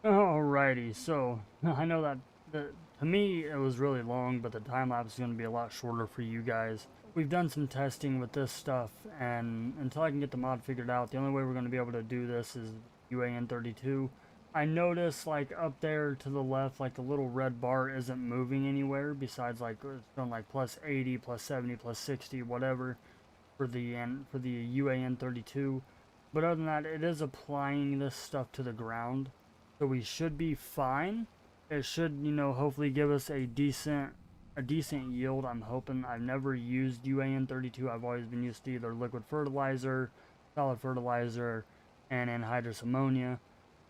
Alrighty, so I know that to me it was really long, but the time lapse is going to be a lot shorter for you guys. We've done some testing with this stuff, and until I can get the mod figured out, the only way we're going to be able to do this is UAN32. I noticed, like, up there to the left, like, the little red bar isn't moving anywhere, besides, like, it's going, like, plus 80, plus 70, plus 60, whatever, for the UAN32. But other than that, it is applying this stuff to the ground, so we should be fine. It should, you know, hopefully give us a decent yield, I'm hoping. I've never used UAN32. I've always been used to either liquid fertilizer, solid fertilizer, and anhydrous ammonia.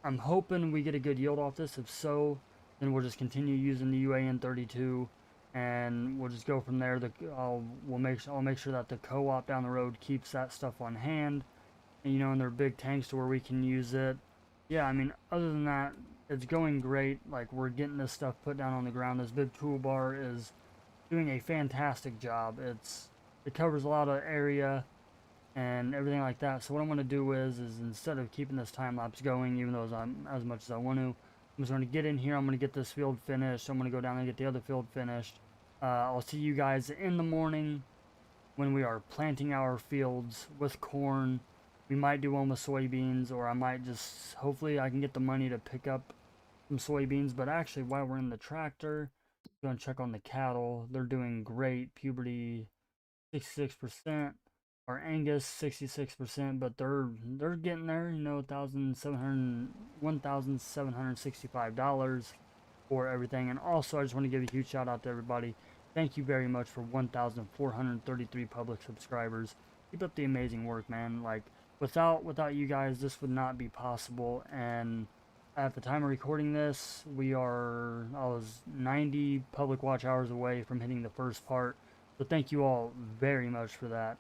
I'm hoping we get a good yield off this. If so, then we'll just continue using the UAN32 and we'll just go from there. I'll make sure that the co-op down the road keeps that stuff on hand, and, you know, in their big tanks to where we can use it. Yeah, I mean, other than that, it's going great. Like, we're getting this stuff put down on the ground. This big toolbar is doing a fantastic job. It covers a lot of area and everything like that. So what I'm going to do is instead of keeping this time lapse going, even though as much as I want to, I'm just going to get in here. I'm going to get this field finished. I'm going to go down and get the other field finished. I'll see you guys in the morning when we are planting our fields with corn. We might do one with soybeans, or I might just, hopefully I can get the money to pick up some soybeans. But actually, while we're in the tractor, I'm going to check on the cattle. They're doing great. Puberty 66%. Our Angus 66%, but they're getting there, you know, $1,765 for everything. And also, I just want to give a huge shout out to everybody. Thank you very much for 1,433 public subscribers. Keep up the amazing work, man. Like, without you guys, this would not be possible. And at the time of recording this, I was 90 public watch hours away from hitting the first part. So thank you all very much for that.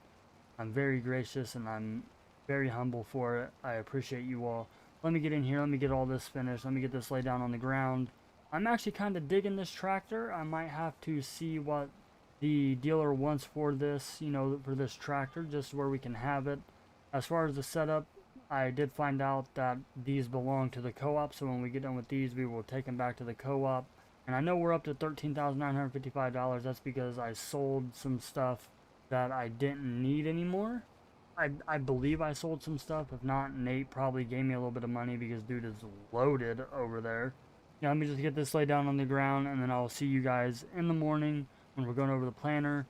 I'm very gracious and I'm very humble for it. I appreciate you all. Let me get in here. Let me get all this finished. Let me get this laid down on the ground. I'm actually kind of digging this tractor. I might have to see what the dealer wants for this, you know, for this tractor, just where we can have it. As far as the setup, I did find out that these belong to the co-op. So when we get done with these, we will take them back to the co-op. And I know we're up to $13,955. That's because I sold some stuff that I didn't need anymore. I believe I sold some stuff. If not, Nate probably gave me a little bit of money because dude is loaded over there. Now let me just get this laid down on the ground, and then I'll see you guys in the morning when we're going over the planter,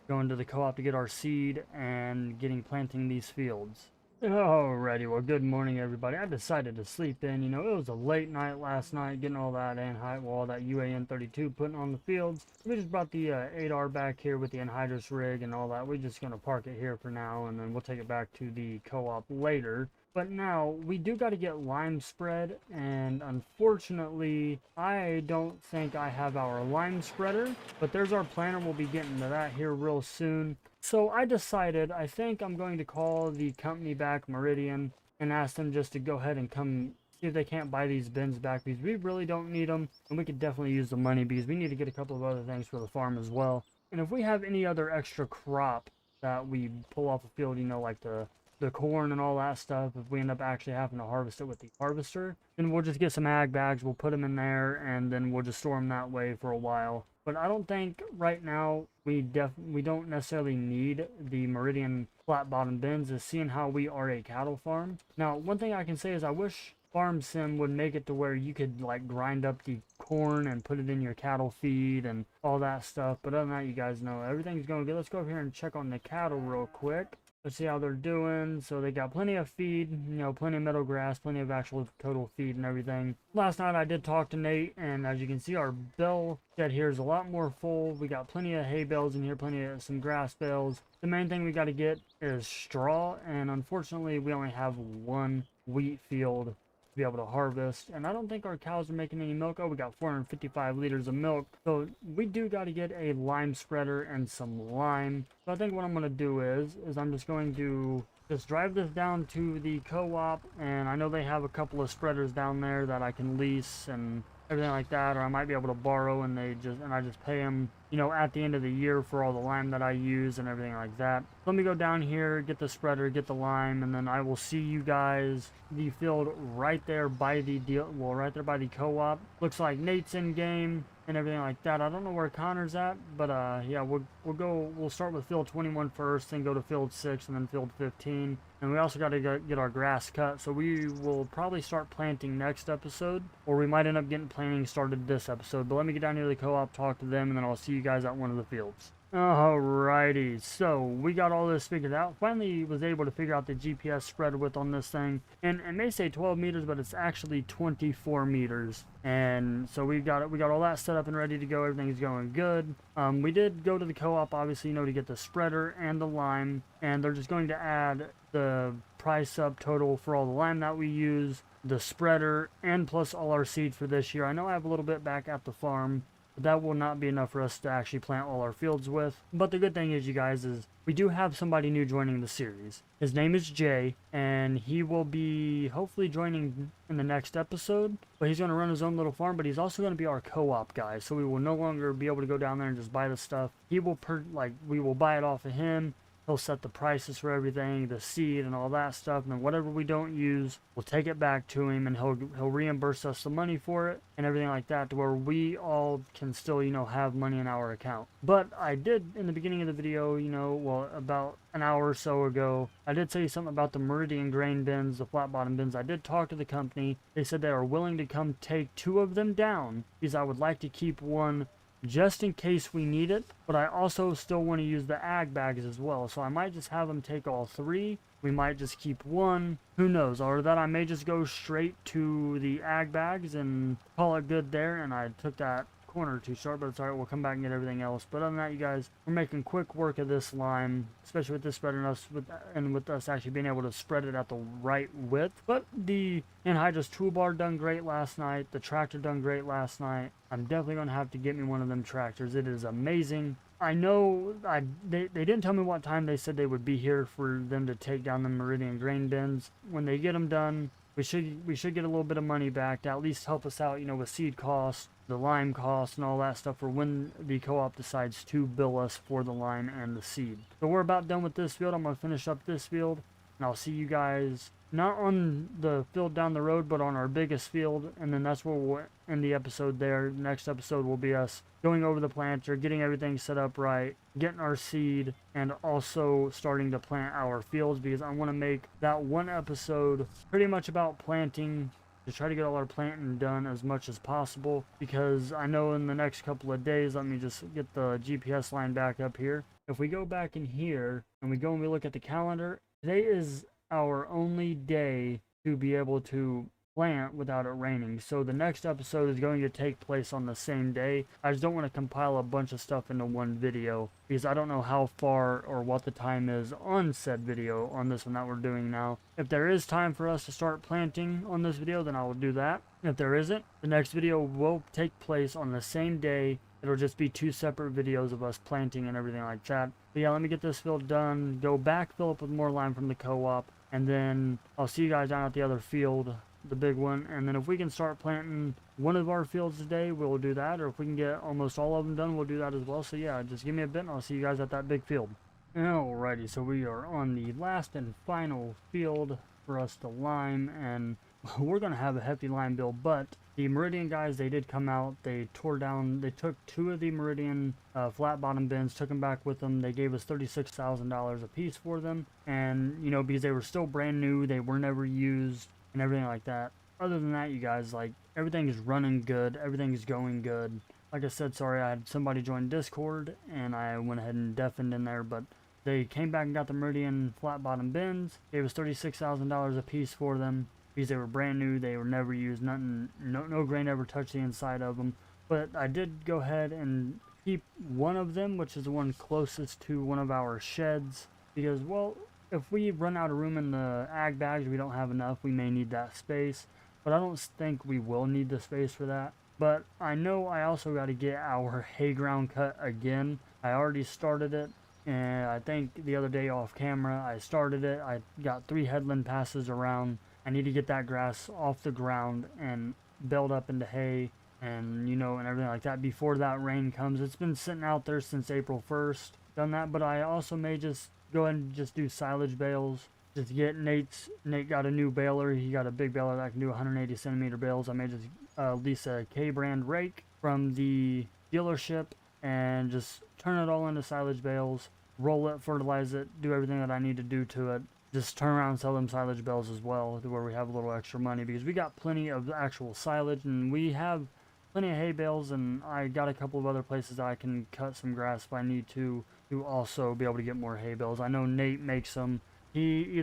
going to the co-op to get our seed, and planting these fields. Alrighty, well, good morning, everybody. I decided to sleep in. You know, it was a late night last night, getting all that that UAN 32 putting on the fields. We just brought the 8R back here with the anhydrous rig and all that. We're just going to park it here for now, and then we'll take it back to the co-op later. But now, we do got to get lime spread, and unfortunately, I don't think I have our lime spreader, but there's our planter. We'll be getting to that here real soon. So I decided, I think I'm going to call the company back, Meridian, and ask them just to go ahead and come see if they can't buy these bins back, because we really don't need them, and we could definitely use the money because we need to get a couple of other things for the farm as well. And if we have any other extra crop that we pull off the field, you know, like the corn and all that stuff, if we end up actually having to harvest it with the harvester, then we'll just get some ag bags, we'll put them in there, and then we'll just store them that way for a while. But I don't think right now we don't necessarily need the Meridian flat bottom bins, is seeing how we are a cattle farm. Now, one thing I can say is I wish Farm Sim would make it to where you could like grind up the corn and put it in your cattle feed and all that stuff. But other than that, you guys know everything's going good. Let's go over here and check on the cattle real quick. Let's see how they're doing. So they got plenty of feed, you know, plenty of meadow grass, plenty of actual total feed and everything. Last night I did talk to Nate, and as you can see, our bale shed here is a lot more full. We got plenty of hay bales in here, plenty of some grass bales. The main thing we got to get is straw, and unfortunately we only have one wheat field to be able to harvest, and I don't think our cows are making any milk. Oh, we got 455 liters of milk, so we do got to get a lime spreader and some lime. So I think what I'm going to do is I'm just going to just drive this down to the co-op, and I know they have a couple of spreaders down there that I can lease and everything like that, or I might be able to borrow, and I just pay them, you know, at the end of the year for all the lime that I use and everything like that. Let me go down here, get the spreader, get the lime, and then I will see you guys the field right there by the right there by the co-op. Looks like Nate's in game and everything like that. I don't know where Connor's at, but yeah, we'll start with field 21 first, then go to field 6 and then field 15. And we also got to get our grass cut, so we will probably start planting next episode, or we might end up getting planting started this episode. But let me get down here to the co-op, talk to them, and then I'll see you guys at one of the fields. Alrighty, so we got all this figured out. Finally was able to figure out the GPS spread width on this thing, and it may say 12 meters, but it's actually 24 meters. And so we got all that set up and ready to go. Everything's going good. We did go to the co-op, obviously, you know, to get the spreader and the lime, and they're just going to add the price up total for all the lime that we use, the spreader, and plus all our seed for this year. I know I have a little bit back at the farm but that will not be enough for us to actually plant all our fields with. But the good thing is, you guys, is we do have somebody new joining the series. His name is Jay, and he will be hopefully joining in the next episode. But he's going to run his own little farm, but he's also going to be our co-op guy. So we will no longer be able to go down there and just buy the stuff. He will we will buy it off of him. He'll set the prices for everything, the seed and all that stuff, and then whatever we don't use, we'll take it back to him, and he'll reimburse us the money for it and everything like that, to where we all can still, you know, have money in our account. But I did, in the beginning of the video, you know, well, about an hour or so ago, I did say something about the Meridian grain bins, the flat bottom bins. I did talk to the company. They said they are willing to come take 2 of them down, because I would like to keep one just in case we need it, but I also still want to use the ag bags as well, so I might just have them take all 3. We might just keep 1, who knows, or that I may just go straight to the ag bags and call it good there. And I took that corner too short, but it's alright, we'll come back and get everything else. But other than that, you guys, we're making quick work of this lime, especially with this spreading us with us actually being able to spread it at the right width. But the anhydrous toolbar done great last night, the tractor done great last night. I'm definitely gonna have to get me one of them tractors. It is amazing. I know they didn't tell me what time they said they would be here for them to take down the Meridian grain bins. When they get them done, we should get a little bit of money back to at least help us out, you know, with seed costs, the lime costs, and all that stuff for when the co-op decides to bill us for the lime and the seed. So we're about done with this field. I'm going to finish up this field, and I'll see you guys not on the field down the road, but on our biggest field, and then that's where we'll end the episode there. The next episode will be us going over the planter, getting everything set up right, getting our seed, and also starting to plant our fields, because I want to make that one episode pretty much about planting, to try to get all our planting done as much as possible, because I know in the next couple of days, let me just get the GPS line back up here. If we go back in here and we go and we look at the calendar, today is our only day to be able to plant without it raining. So the next episode is going to take place on the same day. I just don't want to compile a bunch of stuff into one video, because I don't know how far or what the time is on said video on this one that we're doing now. If there is time for us to start planting on this video, then I will do that. If there isn't, the next video will take place on the same day. It'll just be 2 separate videos of us planting and everything like that. But yeah, let me get this field done, go back, fill up with more lime from the co-op, and then I'll see you guys down at the other field, the big one. And then if we can start planting one of our fields today, we'll do that. Or if we can get almost all of them done, we'll do that as well. So yeah, just give me a bit and I'll see you guys at that big field. Alrighty, so we are on the last and final field for us to lime, and we're going to have a hefty lime bill. But the Meridian guys, they did come out, they tore down, they took 2 of the Meridian flat bottom bins, took them back with them. They gave us $36,000 a piece for them, and you know, because they were still brand new, they were never used and everything like that. Other than that, you guys, like, everything is running good, everything is going good. Like I said, sorry, I had somebody join Discord and I went ahead and deafened in there, but they came back and got the Meridian flat bottom bins, gave us $36,000 a piece for them, because they were brand new, they were never used, nothing, no grain ever touched the inside of them. But I did go ahead and keep one of them, which is the one closest to one of our sheds, because, well, if we run out of room in the ag bags, we don't have enough, we may need that space, but I don't think we will need the space for that. But I know I also got to get our hay ground cut again. I already started it, and I think the other day off camera I started it. I got 3 headland passes around. I need to get that grass off the ground and baled up into hay, and you know, and everything like that before that rain comes. It's been sitting out there since April 1st. Done that, but I also may just go ahead and just do silage bales. Just get Nate got a new baler. He got a big baler that can do 180 centimeter bales. I may just lease a K-brand rake from the dealership and just turn it all into silage bales, roll it, fertilize it, do everything that I need to do to it. Just turn around and sell them silage bales as well, to where we have a little extra money, because we got plenty of actual silage and we have plenty of hay bales, and I got a couple of other places that I can cut some grass if I need to also be able to get more hay bales. I know Nate makes them. He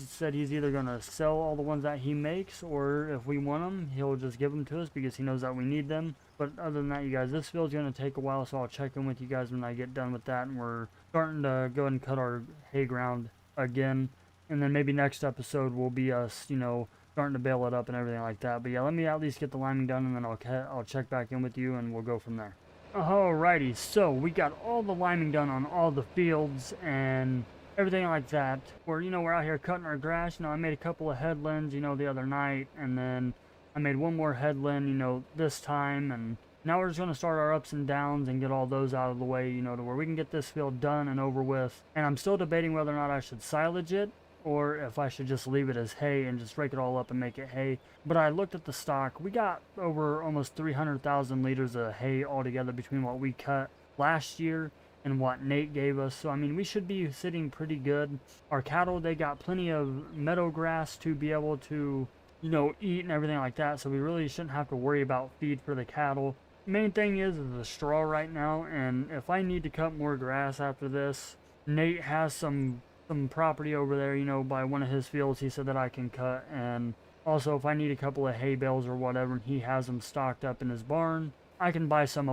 said he's either going to sell all the ones that he makes, or if we want them, he'll just give them to us because he knows that we need them. But other than that, you guys, this field's going to take a while, so I'll check in with you guys when I get done with that, and we're starting to go ahead and cut our hay ground again. And then maybe next episode will be us, you know, starting to bale it up and everything like that. But yeah, let me at least get the liming done, and then I'll check back in with you and we'll go from there. Alrighty, so we got all the liming done on all the fields and everything like that. We're out here cutting our grass. I made a couple of headlands, the other night, and then I made one more headland, this time, and now we're just going to start our ups and downs and get all those out of the way, to where we can get this field done and over with. And I'm still debating whether or not I should silage it, or if I should just leave it as hay and just rake it all up and make it hay. But I looked at the stock. We got over almost 300,000 liters of hay altogether between what we cut last year and what Nate gave us. So, I mean, we should be sitting pretty good. Our cattle, they got plenty of meadow grass to be able to, eat and everything like that. So we really shouldn't have to worry about feed for the cattle. Main thing is the straw right now, and if I need to cut more grass after this, Nate has some property over there, by one of his fields he said that I can cut. And also if I need a couple of hay bales or whatever and he has them stocked up in his barn, I can buy some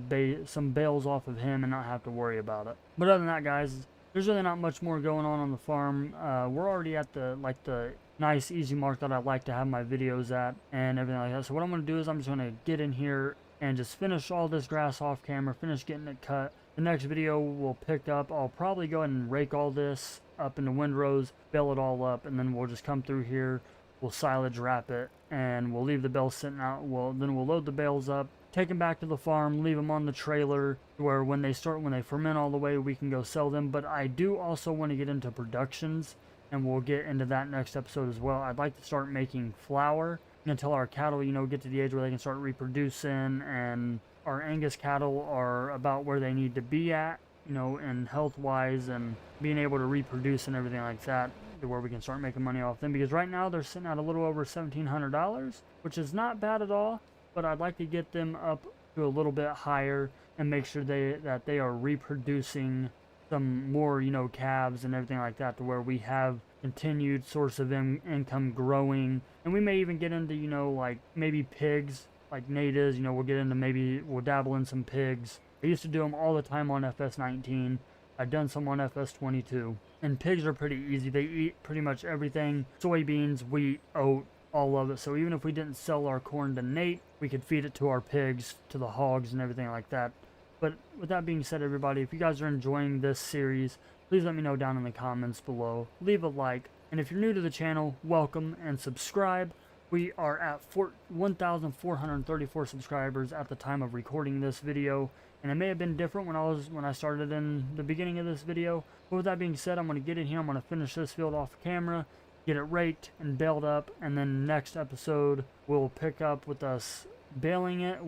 bales off of him and not have to worry about it. But other than that, guys, there's really not much more going on the farm. We're already at the nice easy mark that I like to have my videos at and everything like that. So what I'm going to do is I'm just going to get in here and just finish all this grass off camera, finish getting it cut. The next video will pick up. I'll probably go ahead and rake all this up into windrows, bale it all up, and then we'll just come through here, we'll silage wrap it, and we'll leave the bales sitting out. Then we'll load the bales up, take them back to the farm, leave them on the trailer where when they ferment all the way, we can go sell them. But I do also want to get into productions, and we'll get into that next episode as well. I'd like to start making flour until our cattle, get to the age where they can start reproducing, and our Angus cattle are about where they need to be at, and health-wise and being able to reproduce and everything like that, to where we can start making money off them. Because right now they're sitting at a little over $1,700, which is not bad at all, but I'd like to get them up to a little bit higher and make sure that they are reproducing some more, calves and everything like that, to where we have continued source of income growing. And we may even get into, maybe pigs, like Nate is, we'll dabble in some pigs. I used to do them all the time on FS19. I've done some on FS22. And pigs are pretty easy. They eat pretty much everything. Soybeans, wheat, oat, all of it. So even if we didn't sell our corn to Nate, we could feed it to our pigs, to the hogs and everything like that. But with that being said, everybody, if you guys are enjoying this series, please let me know down in the comments below. Leave a like. And if you're new to the channel, welcome and subscribe. We are at 1,434 subscribers at the time of recording this video, and it may have been different when I started in the beginning of this video. But with that being said, I'm going to get in here, I'm going to finish this field off camera, get it raked and baled up, and then next episode we'll pick up with us baling it,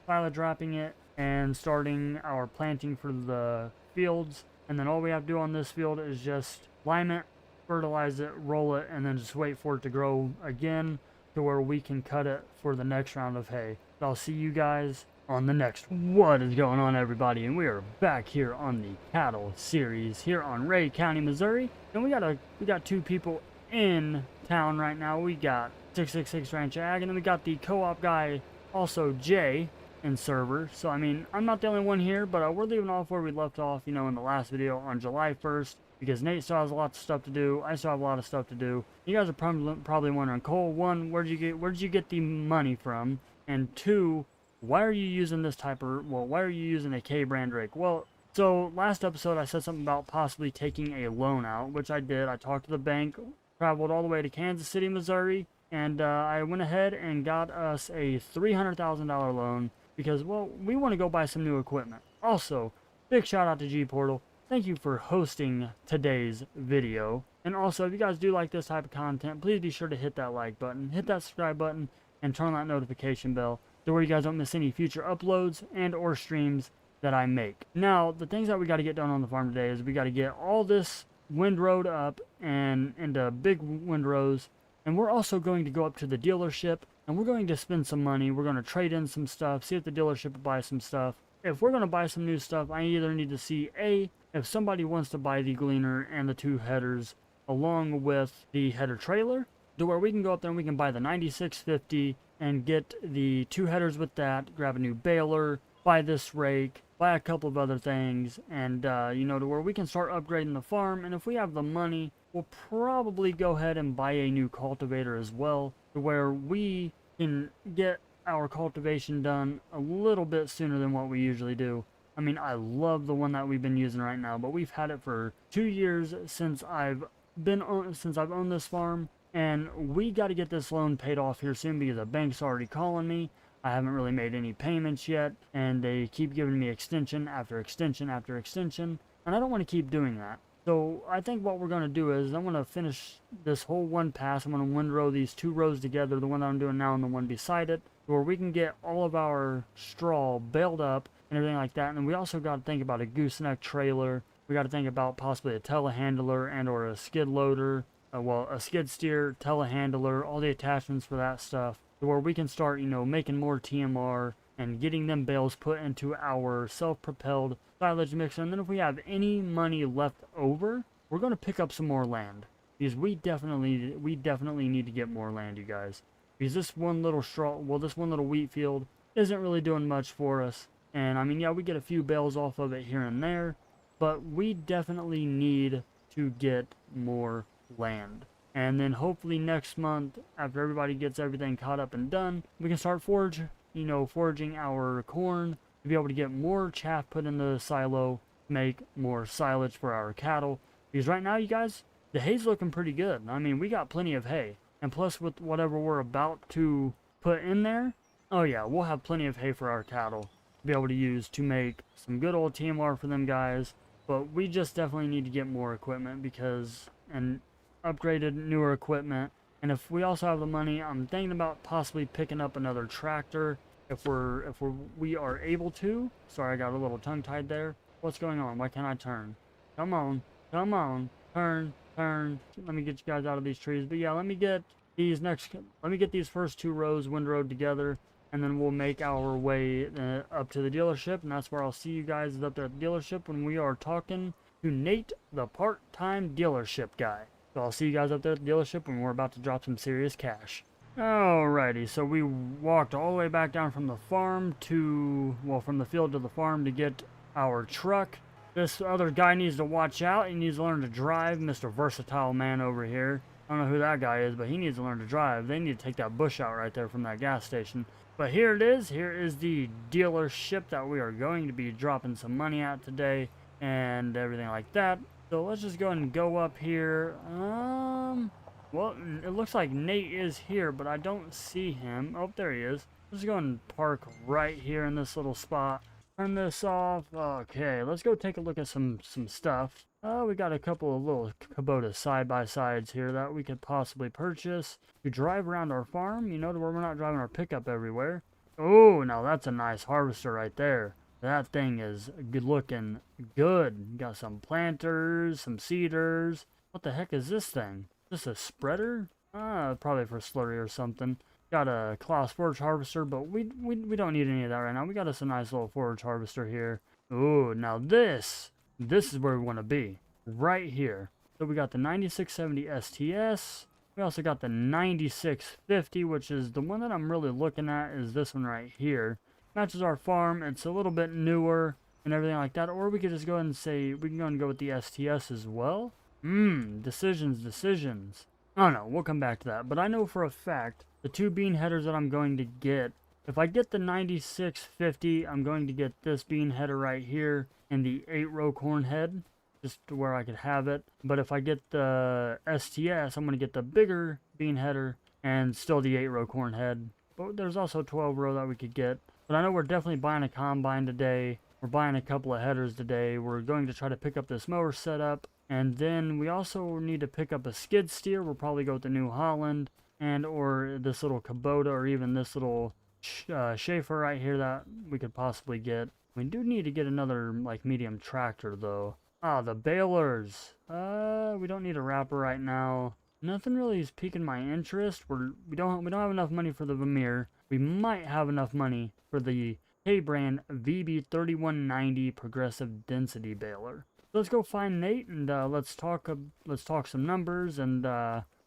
silage wrapping it, and starting our planting for the fields. And then all we have to do on this field is just lime it, fertilize it, roll it, and then just wait for it to grow again, to where we can cut it for the next round of hay. So I'll see you guys on the next. What is going on, everybody? And we are back here on the cattle series here on Ray County, Missouri. And we got two people in town right now. We got 666 Ranch Ag, and then we got the co-op guy, also Jay, in server. So I mean, I'm not the only one here, but we're leaving off where we left off, in the last video on July 1st. Because Nate still has lots of stuff to do. I still have a lot of stuff to do. You guys are probably wondering, Cole, one, where'd you get the money from? And two, why are you using why are you using a K-brand rake? Well, so last episode I said something about possibly taking a loan out, which I did. I talked to the bank, traveled all the way to Kansas City, Missouri, and I went ahead and got us a $300,000 loan because, we want to go buy some new equipment. Also, big shout out to G-Portal. Thank you for hosting today's video. And also, if you guys do like this type of content, please be sure to hit that like button, hit that subscribe button, and turn on that notification bell to where you guys don't miss any future uploads and or streams that I make. Now, the things that we got to get done on the farm today is we got to get all this windrowed up and into big windrows. And we're also going to go up to the dealership, and we're going to spend some money. We're going to trade in some stuff, see if the dealership will buy some stuff. If we're going to buy some new stuff, I either need to see if somebody wants to buy the gleaner and the two headers along with the header trailer, to where we can go up there and we can buy the 9650 and get the two headers with that, grab a new baler, buy this rake, buy a couple of other things, and to where we can start upgrading the farm. And if we have the money, we'll probably go ahead and buy a new cultivator as well, to where we can get our cultivation done a little bit sooner than what we usually do. I mean, I love the one that we've been using right now, but we've had it for 2 years since I've owned this farm, and we got to get this loan paid off here soon because the bank's already calling me. I haven't really made any payments yet, and they keep giving me extension after extension after extension, and I don't want to keep doing that. So I think what we're going to do is I'm going to finish this whole one pass. I'm going to windrow these 2 rows together, the one that I'm doing now and the one beside it, where we can get all of our straw baled up and everything like that. And then we also got to think about a gooseneck trailer. We got to think about possibly a telehandler and or a skid loader, a skid steer, telehandler, all the attachments for that stuff, to where we can start, you know, making more TMR and getting them bales put into our self-propelled silage mixer. And then if we have any money left over, we're going to pick up some more land, because we definitely need to get more land, you guys, because this one little wheat field isn't really doing much for us. And I mean, yeah, we get a few bales off of it here and there, but we definitely need to get more land. And then hopefully next month, after everybody gets everything caught up and done, we can start foraging our corn to be able to get more chaff put in the silo, make more silage for our cattle. Because right now, you guys, the hay's looking pretty good. I mean, we got plenty of hay. And plus with whatever we're about to put in there, oh yeah, we'll have plenty of hay for our cattle to be able to use to make some good old TMR for them guys. But we just definitely need to get more equipment and upgraded newer equipment. And if we also have the money, I'm thinking about possibly picking up another tractor if we are able to. Sorry, I got a little tongue-tied there. What's going on? Why can't I turn? Come on, turn. Let me get you guys out of these trees. But yeah, let me get these first 2 rows windrowed together, and then we'll make our way up to the dealership, and that's where I'll see you guys up there at the dealership when we are talking to Nate, the part-time dealership guy. So I'll see you guys up there at the dealership when we're about to drop some serious cash. Alrighty, so we walked all the way back down from the farm from the field to the farm to get our truck. This other guy needs to watch out. He needs to learn to drive, Mr. Versatile Man over here. I don't know who that guy is, but he needs to learn to drive. They need to take that bush out right there from that gas station. But here it is. Here is the dealership that we are going to be dropping some money at today and everything like that. So let's just go ahead and go up here. Well, it looks like Nate is here, but I don't see him. Oh, there he is. Let's go and park right here in this little spot. Turn this off. Okay, let's go take a look at some stuff. We got a couple of little Kubota side-by-sides here that we could possibly purchase to drive around our farm, you know, to where we're not driving our pickup everywhere. Oh, now that's a nice harvester right there. That thing is good looking good. Got some planters, some seeders. What the heck is this thing? Is this a spreader? Probably for slurry or something. Got a Claas forage harvester, but we don't need any of that right now. We got us a nice little forage harvester here. Ooh, now this is where we want to be. Right here. So we got the 9670 STS. We also got the 9650, which is the one that I'm really looking at, is this one right here. Matches our farm. It's a little bit newer and everything like that. Or we could just go ahead and say, we can go and go with the STS as well. Decisions. Oh no, we'll come back to that. But I know for a fact, the 2 bean headers that I'm going to get, if I get the 9650, I'm going to get this bean header right here and the 8-row corn head, just to where I could have it. But if I get the STS, I'm going to get the bigger bean header and still the 8-row corn head. But there's also 12-row that we could get. But I know we're definitely buying a combine today. We're buying a couple of headers today. We're going to try to pick up this mower setup. And then we also need to pick up a skid steer. We'll probably go with the New Holland and or this little Kubota, or even this little Schaefer right here that we could possibly get. We do need to get another like medium tractor though. The balers. We don't need a wrapper right now. Nothing really is piquing my interest. We don't have enough money for the Vermeer. We might have enough money for the K-brand VB3190 progressive density baler. Let's go find Nate and let's talk some numbers, and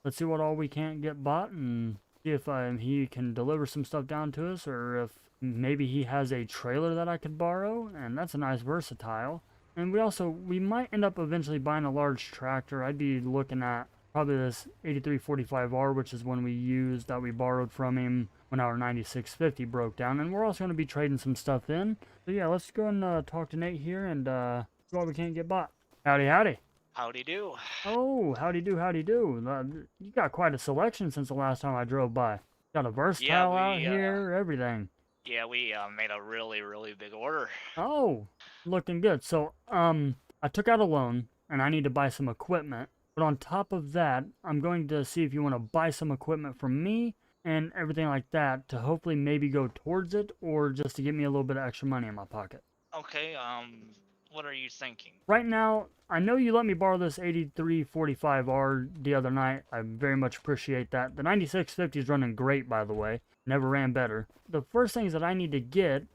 let's see what all we can't get bought, and see if he can deliver some stuff down to us, or if maybe he has a trailer that I could borrow. And that's a nice versatile. And we might end up eventually buying a large tractor. I'd be looking at probably this 8345R, which is one we used that we borrowed from him when our 9650 broke down, and we're also going to be trading some stuff in. So yeah, let's go and talk to Nate here and see why we can't get bought. Howdy, howdy. Howdy do. Oh, howdy do, howdy do. You got quite a selection since the last time I drove by. Got a versatile out here, everything. Yeah, we made a really, really big order. Oh, looking good. So, I took out a loan, and I need to buy some equipment. But on top of that, I'm going to see if you want to buy some equipment from me and everything like that to hopefully maybe go towards it or just to get me a little bit of extra money in my pocket. Okay, what are you thinking? Right now, I know you let me borrow this 8345R the other night. I very much appreciate that. The 9650 is running great, by the way. Never ran better. The first things that I need to get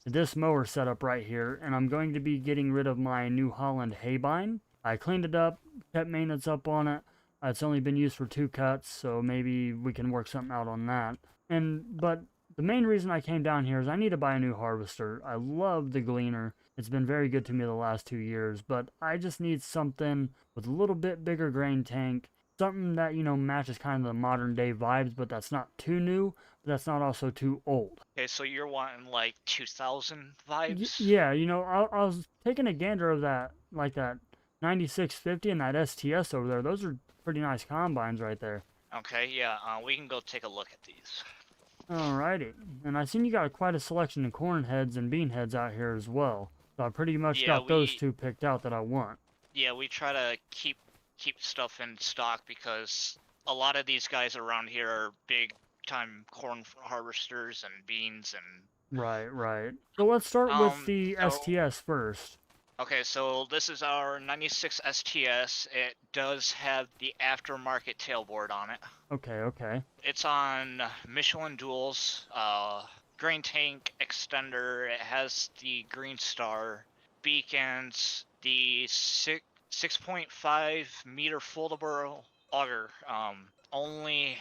this mower set up right here, and I'm going to be getting rid of my New Holland hay bind. I cleaned it up, kept maintenance up on it. It's only been used for 2 cuts, so maybe we can work something out on that. But the main reason I came down here is I need to buy a new harvester. I love the Gleaner. It's been very good to me the last 2 years, but I just need something with a little bit bigger grain tank. Something that, you know, matches kind of the modern day vibes, but that's not too new, but that's not also too old. Okay, so you're wanting like 2000 vibes? Yeah, you know, I was taking a gander of that, like that 9650 and that STS over there. Those are pretty nice combines right there. Okay, yeah, we can go take a look at these. Alrighty, and I seen you got quite a selection of corn heads and bean heads out here as well. So I pretty much got those 2 picked out that I want. Yeah, we try to keep stuff in stock because a lot of these guys around here are big time corn harvesters and beans and Right. So let's start with the STS first. Okay, so this is our 96 STS. It does have the aftermarket tailboard on it. Okay. It's on Michelin duals, grain tank extender. It has the Green Star beacons, the 6.5 meter foldable auger. Only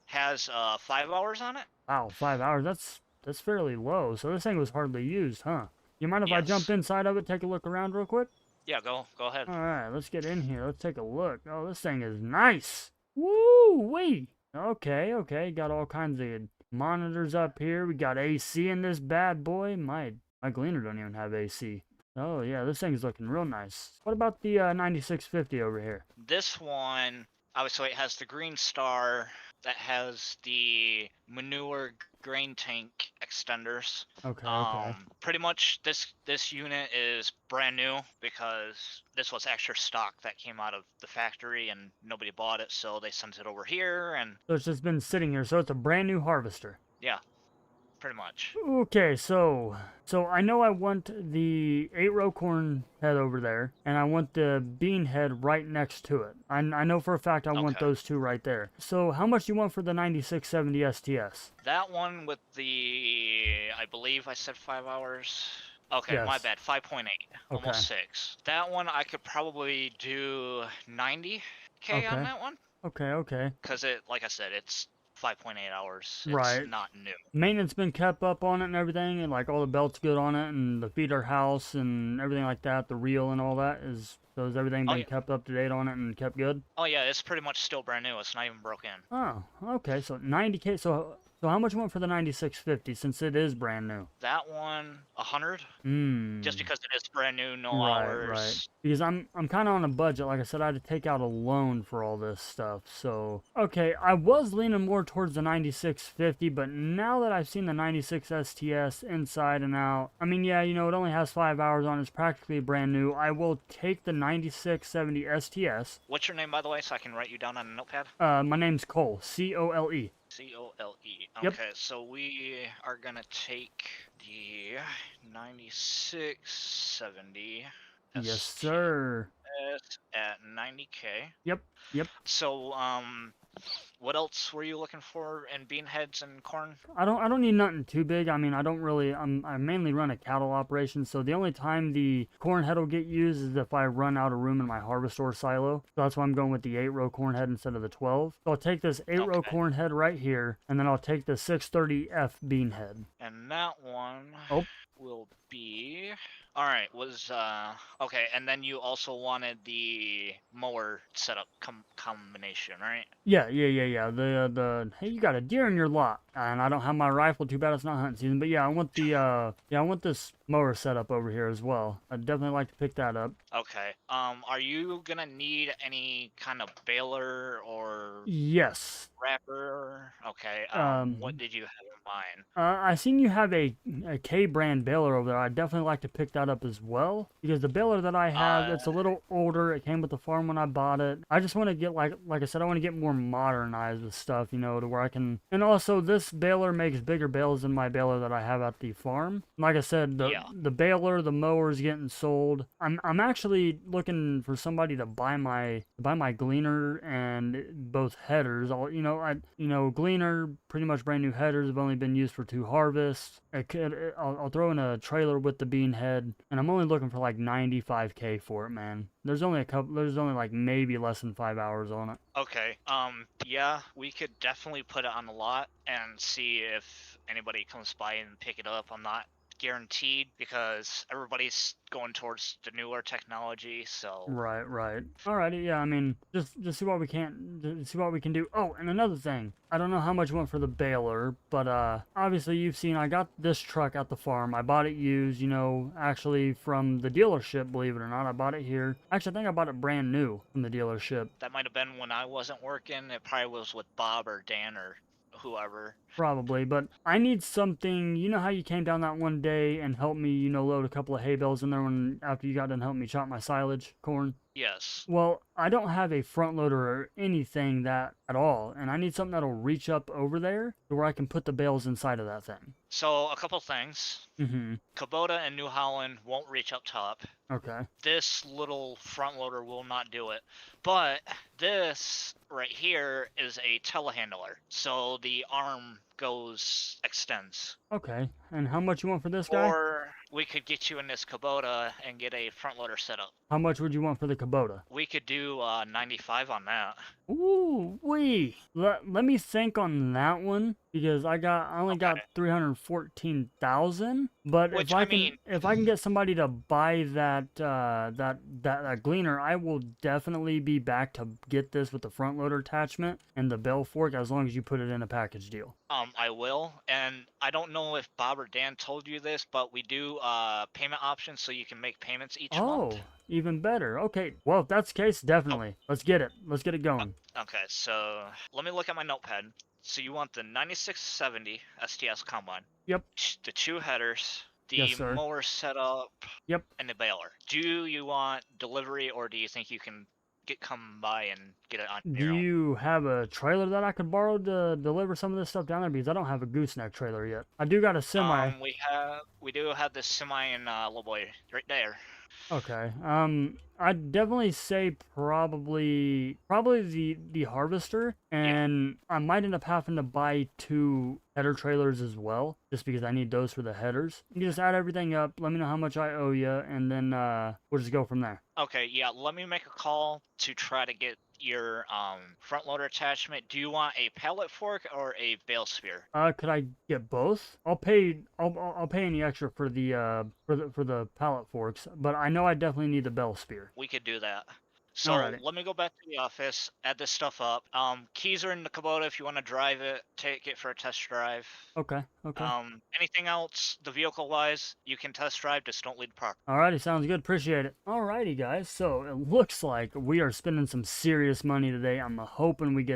has 5 hours on it. Wow, 5 hours. That's fairly low. So this thing was hardly used, huh? You mind if I jump inside of it, take a look around real quick? Yeah, go ahead. All right, let's get in here. Let's take a look. Oh, this thing is nice. Woo-wee. Okay. Got all kinds of monitors up here. We got AC in this bad boy. My Gleaner don't even have AC. Oh, yeah, this thing's looking real nice. What about the 9650 over here? This one, obviously, it has the Green Star that has the manure grain tank extenders. Okay. Pretty much this unit is brand new because this was extra stock that came out of the factory and nobody bought it, so they sent it over here. And so it's just been sitting here, so it's a brand new harvester. Yeah, pretty much. Okay, so I know I want the 8-row corn head over there, and I want the bean head right next to it. I know for a fact I want those 2 right there. So how much do you want for the 9670 STS? That one with the, I believe I said 5 hours. Okay, yes. My bad, 5.8, almost 6. That one I could probably do 90K on that one. Okay. Because it, like I said, it's 5.8 hours. It's right. Not new. Maintenance been kept up on it and everything, and like all the belts good on it, and the feeder house and everything like that, the reel and all that is. So has everything been kept up to date on it and kept good? Oh yeah, it's pretty much still brand new. It's not even broken. Oh, okay. So 90K. So how much you want for the 9650 since it is brand new? That one, 100. Just because it is brand new, no hours. Right. Because I'm kind of on a budget. Like I said, I had to take out a loan for all this stuff. So okay, I was leaning more towards the 9650, but now that I've seen the 96 STS inside and out, I mean, yeah, you know, it only has 5 hours on it. It's practically brand new. I will take the 9670 STS. What's your name, by the way, so I can write you down on a notepad? My name's Cole. C-O-L-E. C-O-L-E. Yep. Okay, so we are gonna take the 9670. Yes, sir. At 90K. Yep. So, what else were you looking for in bean heads and corn? I don't need nothing too big. I mean, I mainly run a cattle operation, so the only time the corn head will get used is if I run out of room in my harvester silo. So that's why I'm going with the 8-row corn head instead of the 12. So I'll take this 8-row corn head right here, and then I'll take the 630F bean head. And that one will be All right, was okay, and then you also wanted the mower setup combination, right? Yeah. The hey, you got a deer in your lot, and I don't have my rifle. Too bad it's not hunting season. But yeah, I want the I want this mower setup over here as well. I'd definitely like to pick that up. Okay. Are you gonna need any kind of baler or Yes. wrapper? Okay. What did you have in mind? I seen you have a K brand baler over there. I'd definitely like to pick that up as well because the baler that I have, it's a little older. It came with the farm when I bought it. I just want to get like I said, I want to get more modernized with stuff, you know, to where I can. And also, this baler makes bigger bales than my baler that I have at the farm. Like I said, the baler, the mower is getting sold. I'm actually looking for somebody to buy my gleaner and both headers. Gleaner, pretty much brand new headers have only been used for 2 harvests. I'll throw in a trailer with the bean head, and I'm only looking for like 95K for it, man. There's only like maybe less than 5 hours on it. Okay. Yeah, we could definitely put it on the lot and see if anybody comes by and pick it up. I'm not guaranteed because everybody's going towards the newer technology, so right. Alrighty, yeah, I mean, just see what we can do. Oh, and another thing, I don't know how much went for the baler, but obviously you've seen I got this truck at the farm. I bought it used, you know, actually from the dealership, believe it or not. I bought it here. Actually, I think I bought it brand new from the dealership. That might have been when I wasn't working. It probably was with Bob or Dan or whoever. Probably, but I need something. You know how you came down that one day and helped me, you know, load a couple of hay bales in there after you got done helping me chop my silage corn? Yes. Well, I don't have a front loader or anything that at all, and I need something that'll reach up over there to where I can put the bales inside of that thing. So, a couple things. Mm-hmm. Kubota and New Holland won't reach up top. Okay. This little front loader will not do it. But this right here is a telehandler. So the arm extends. Okay. And how much you want for this guy? Or we could get you in this Kubota and get a front loader set up. How much would you want for the Kubota? We could do 95 on that. Ooh, wee. Let me think on that one because I only got 314,000. But if I can get somebody to buy that gleaner, I will definitely be back to get this with the front loader attachment and the bell fork as long as you put it in a package deal. I will, and I don't know if Bob or Dan told you this, but we do payment options so you can make payments each month. Oh, even better. Okay, well, if that's the case, definitely. Let's get it going. Okay, so let me look at my notepad. So you want the 9670 STS combine. Yep. The 2 headers, the yes, sir. mower setup, yep, and the baler. Do you want delivery, or do you think you can come by and get it on your own? Do you have a trailer that I could borrow to deliver some of this stuff down there? Because I don't have a gooseneck trailer yet. I do got a semi. We do have this semi and little boy right there. Okay. I'd definitely say probably the harvester, and I might end up having to buy 2 header trailers as well, just because I need those for the headers. You can just add everything up, let me know how much I owe you, and then we'll just go from there. Okay, yeah, let me make a call to try to get your front loader attachment. Do you want a pallet fork or a bale spear? Could I get both? I'll pay any extra for the pallet forks, but I know I definitely need the bale spear. We could do that. So let me go back to the office, add this stuff up. Keys are in the Kubota if you want to drive it, take it for a test drive. Okay. Anything else, the vehicle wise, you can test drive, just don't leave the park. Alrighty, sounds good. Appreciate it. Alrighty, guys. So it looks like we are spending some serious money today. I'm hoping we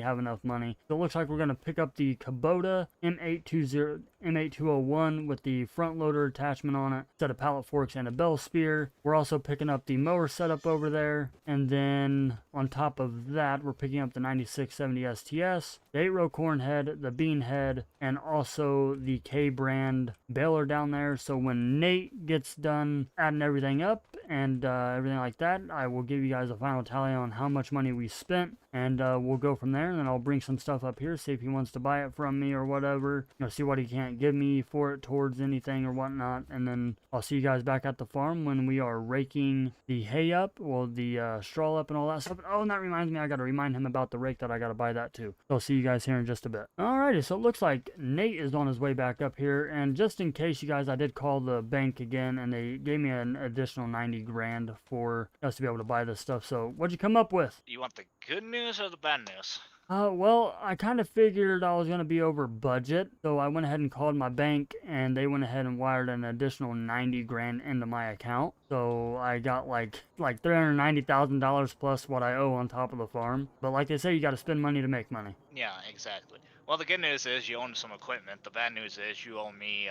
have enough money. So it looks like we're gonna pick up the Kubota M8201 with the front loader attachment on it, set of pallet forks and a bell spear. We're also picking up the mower setup over there, and then on top of that, we're picking up the 9670 STS, the 8-row corn head, the bean head, and also the K brand baler down there. So when Nate gets done adding everything up and everything like that. I will give you guys a final tally on how much money we spent, and we'll go from there. And then I'll bring some stuff up here, see if he wants to buy it from me or whatever, see what he can't give me for it towards anything or whatnot. And then I'll see you guys back at the farm when we are raking the hay up, well, the straw up and all that stuff. Oh, and that reminds me, I gotta remind him about the rake, that I gotta buy that too. So I'll see you guys here in just a bit. Alrighty, so it looks like Nate is on his way back up here, and just in case you guys, I did call the bank again, and they gave me an additional 90 grand for us to be able to buy this stuff. So what'd you come up with? You want the good news or the bad news? Well, I kind of figured I was going to be over budget, so I went ahead and called my bank, and they went ahead and wired an additional 90 grand into my account. So I got like $390,000 plus what I owe on top of the farm. But like they say, you got to spend money to make money. Yeah, exactly. Well, the good news is you own some equipment. The bad news is you owe me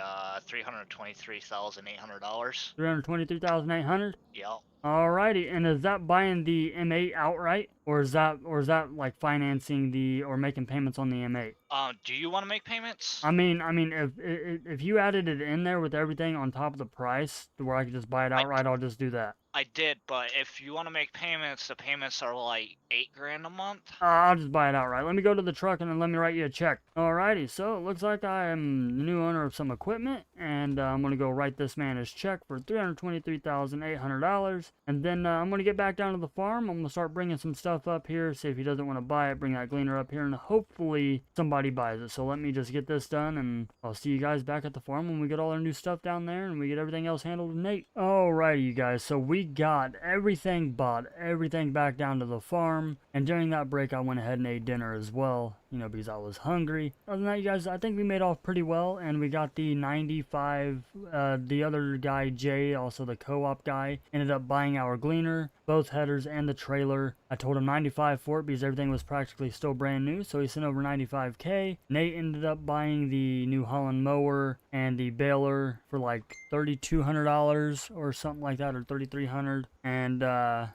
$323,800. $323,800? Yep. Alrighty, and is that buying the M8 outright, or is that like financing the, or making payments on the M8? Do you want to make payments? I mean, if you added it in there with everything on top of the price, to where I could just buy it outright, I'll just do that. I did, but if you want to make payments, the payments are like $8 grand a month. I'll just buy it outright. Let me go to the truck and then let me write you a check. Alrighty, so it looks like I am the new owner of some equipment, and I'm gonna go write this man his check for $323,800, and then I'm gonna get back down to the farm. I'm gonna start bringing some stuff up here, see if he doesn't want to buy it, bring that gleaner up here, and hopefully somebody buys it. So let me just get this done, and I'll see you guys back at the farm when we get all our new stuff down there and we get everything else handled with Nate. Alrighty, you guys, so we got everything bought, everything back down to the farm, and during that break I went ahead and ate dinner as well, because I was hungry. Other than that, you guys, I think we made off pretty well, and we got the 95, the other guy, Jay, also the co-op guy, ended up buying our gleaner, both headers and the trailer. I told him 95 for it because everything was practically still brand new, so he sent over 95K. Nate ended up buying the New Holland mower and the baler for like $3,200 or something like that, or $3,300. And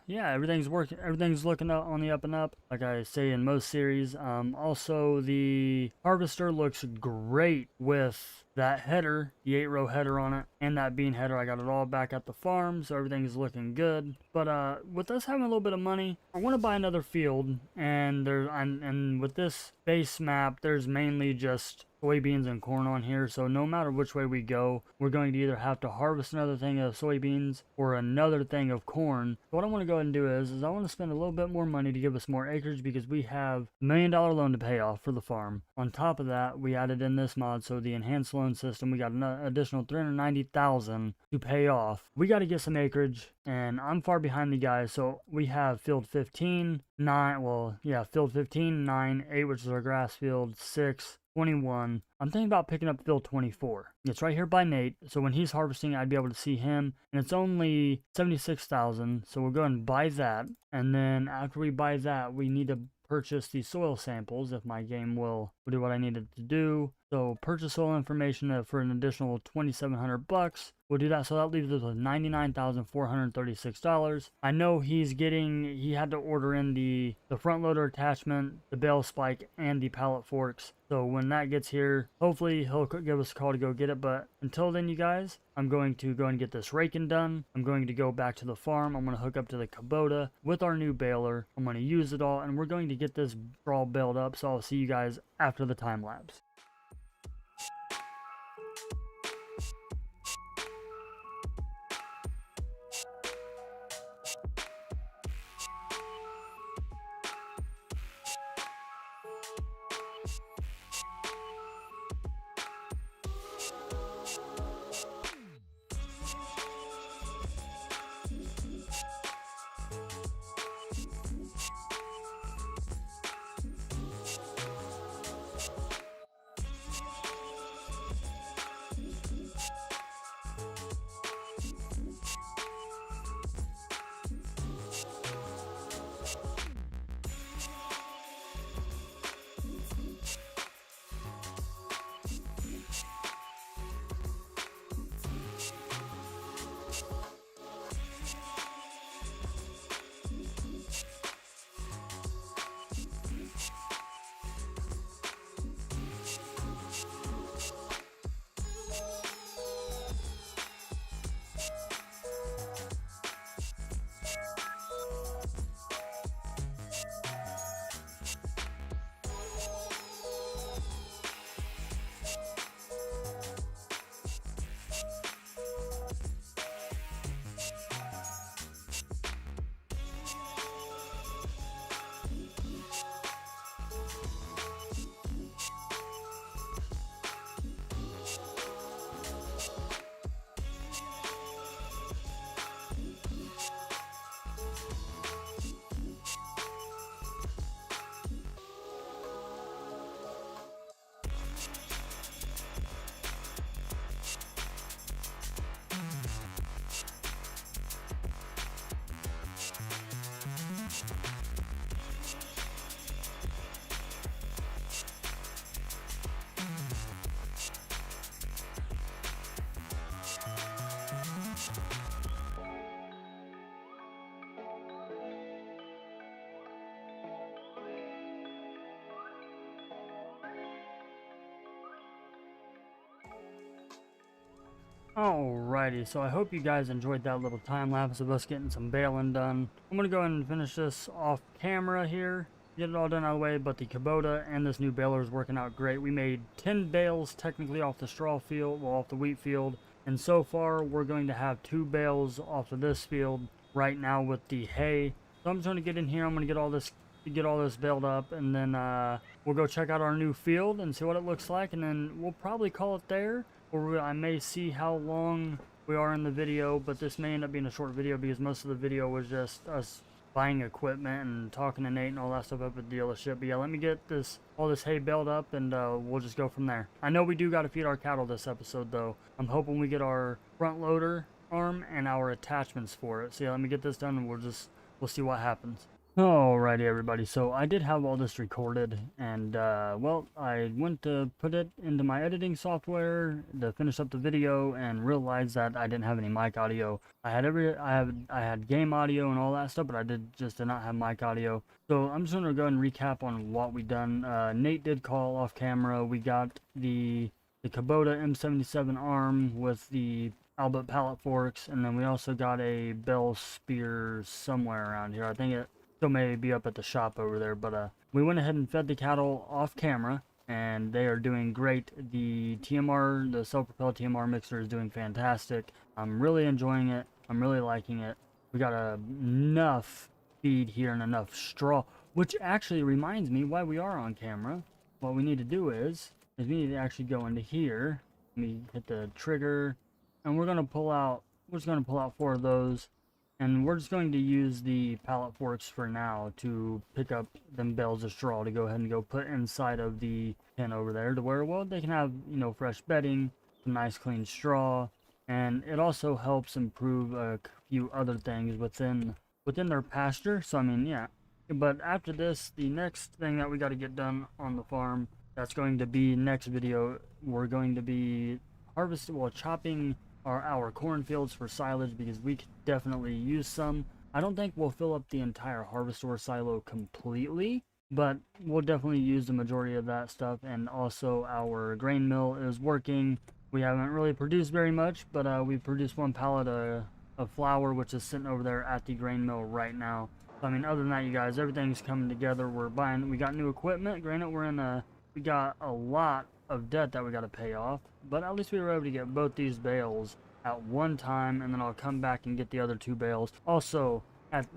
yeah, everything's working, everything's looking up on the up and up, like I say in most series. Also, the harvester looks great with that header, the 8-row header on it, and that bean header. I got it all back at the farm, so everything's looking good. But with us having a little bit of money, I want to buy another field, and and with this base map, there's mainly just soybeans and corn on here, so no matter which way we go, we're going to either have to harvest another thing of soybeans or another thing of corn. So what I want to go ahead and do is I want to spend a little bit more money to give us more acreage, because we have $1 million loan to pay off for the farm. On top of that, we added in this mod, so the enhanced loan system, we got an additional $390,000 to pay off. We got to get some acreage, and I'm far behind the guys, so we have field 15, 9, well, yeah, field 15, 9, 8, which is our grass field, 6, 21. I'm thinking about picking up field 24. It's right here by Nate, so when he's harvesting, I'd be able to see him, and it's only $76,000, so we'll go and buy that. And then after we buy that, we need to purchase the soil samples if my game will do what I needed to do. So purchase soil information for an additional $2,700. We'll do that, so that leaves us with $99,436. I know he had to order in the front loader attachment, the bale spike, and the pallet forks. So when that gets here, hopefully he'll give us a call to go get it. But until then, you guys, I'm going to go and get this raking done. I'm going to go back to the farm. I'm going to hook up to the Kubota with our new baler. I'm going to use it all, and we're going to get this all baled up. So I'll see you guys after the time lapse. Alrighty, so I hope you guys enjoyed that little time lapse of us getting some baling done. I'm gonna go ahead and finish this off camera here, get it all done out of the way, but the Kubota and this new baler is working out great. We made 10 bales technically off the straw field, well, off the wheat field, and so far we're going to have 2 bales off of this field right now with the hay. So I'm just gonna get in here, I'm gonna get all this baled up, and then we'll go check out our new field and see what it looks like, and then we'll probably call it there. Or I may see how long we are in the video, but this may end up being a short video because most of the video was just us buying equipment and talking to Nate and all that stuff up at the dealership. But yeah, let me get all this hay baled up, and we'll just go from there. I know we do got to feed our cattle this episode, though. I'm hoping we get our front loader arm and our attachments for it. So yeah, let me get this done, and we'll see what happens. Alrighty, everybody, so I did have all this recorded, and well, I went to put it into my editing software to finish up the video and realized that I didn't have any mic audio. I had game audio and all that stuff, but I did not have mic audio. So I'm just gonna go ahead and recap on what we done. Nate did call off camera. We got the Kubota M77 arm with the Albert pallet forks, and then we also got a bell spear somewhere around here. I think it still may be up at the shop over there, but we went ahead and fed the cattle off camera, and they are doing great. The TMR, the self-propelled TMR mixer, is doing fantastic. I'm really enjoying it. I'm really liking it. We got enough feed here and enough straw, which actually reminds me why we are on camera. What we need to do is we need to actually go into here. Let me hit the trigger, and we're just going to pull out 4 of those. And we're just going to use the pallet forks for now to pick up them bales of straw to go ahead and go put inside of the pen over there to where, well, they can have, you know, fresh bedding, some nice clean straw, and it also helps improve a few other things within their pasture. So I mean, yeah. But after this, the next thing that we got to get done on the farm, that's going to be next video, we're going to be chopping our cornfields for silage, because we could definitely use some. I don't think we'll fill up the entire harvester silo completely, but we'll definitely use the majority of that stuff. And also our grain mill is working. We haven't really produced very much, but we produced 1 pallet of flour, which is sitting over there at the grain mill right now. So, I mean, other than that, you guys, everything's coming together. We got new equipment. Granted, we got a lot of debt that we got to pay off, but at least we were able to get both these bales at one time, and then I'll come back and get the other 2 bales. Also,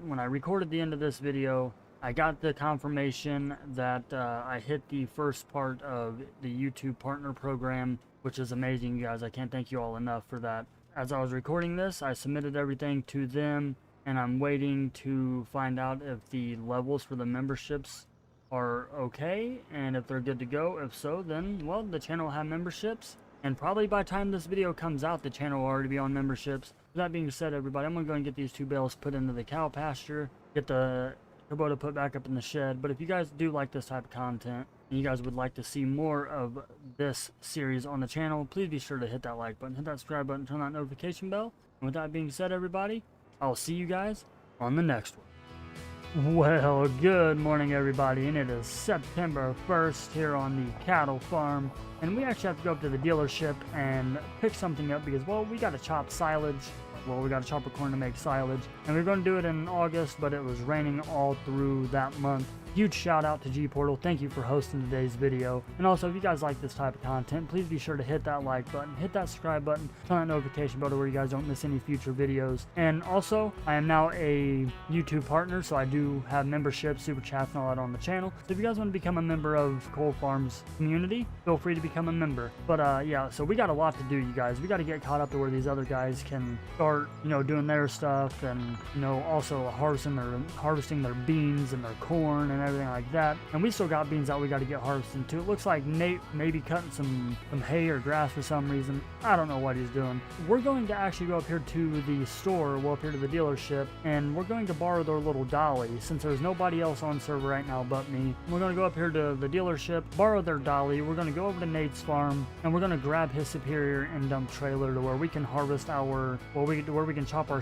when I recorded the end of this video, I got the confirmation that I hit the first part of the YouTube partner program, which is amazing, you guys. I can't thank you all enough for that. As I was recording this, I submitted everything to them, and I'm waiting to find out if the levels for the memberships are okay, and if they're good to go. If so, then, well, the channel will have memberships, and probably by the time this video comes out, the channel will already be on memberships. With that being said, everybody, I'm gonna go and get these 2 bales put into the cow pasture, get the Kubota put back up in the shed. But if you guys do like this type of content, and you guys would like to see more of this series on the channel, please be sure to hit that like button, hit that subscribe button, turn that notification bell. And with that being said, everybody, I'll see you guys on the next one. Well, good morning, everybody, and it is September 1st here on the cattle farm, and we actually have to go up to the dealership and pick something up because, well, we got to chop silage. Well, we got to chop a corn to make silage, and we are going to do it in August, but it was raining all through that month. Huge shout out to G-Portal. Thank you for hosting today's video. And also, if you guys like this type of content, please be sure to hit that like button, hit that subscribe button, turn that notification bell to where you guys don't miss any future videos. And also, I am now a YouTube partner, so I do have memberships, super chats, and all that on the channel. So if you guys want to become a member of Cole Farms community, feel free to become a member. But yeah, so we got a lot to do, you guys. We got to get caught up to where these other guys can start, you know, doing their stuff, and, you know, also harvesting their beans and their corn and everything like that. And we still got beans that we got to get harvested too. It looks like Nate may be cutting some hay or grass for some reason. I don't know what he's doing. We're going to actually go up here to the store, well, up here to the dealership, and we're going to borrow their little dolly since there's nobody else on server right now but me. We're going to go up here to the dealership, borrow their dolly. We're going to go over to Nate's farm, and we're going to grab his Superior and dump trailer to where we can harvest where we can chop our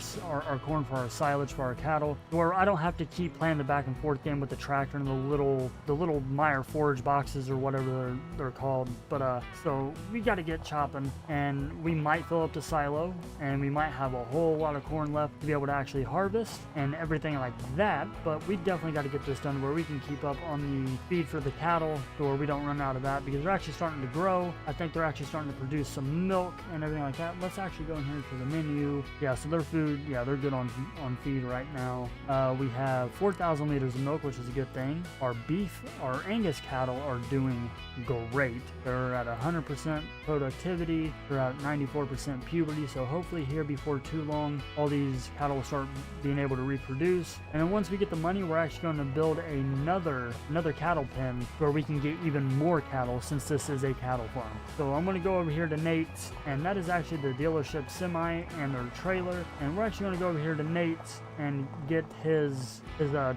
corn for our silage for our cattle, where I don't have to keep playing the back and forth game with the tractor back into the little Meyer forage boxes or whatever they're called. But so we got to get chopping, and we might fill up the silo, and we might have a whole lot of corn left to be able to actually harvest and everything like that. But we definitely got to get this done where we can keep up on the feed for the cattle, to where we don't run out of that, because they're actually starting to grow. I think they're actually starting to produce some milk and everything like that. Let's actually go in here to the menu. Yeah, so their food, yeah, they're good on feed right now. We have 4,000 liters of milk, which is a good thing. Our beef, our Angus cattle are doing great. They're at 100% productivity. They're at 94% puberty. So hopefully here before too long, all these cattle will start being able to reproduce. And then once we get the money, we're actually going to build another cattle pen where we can get even more cattle, since this is a cattle farm. So I'm going to go over here to Nate's, and that is actually the dealership semi and their trailer. And we're actually going to go over here to Nate's and get his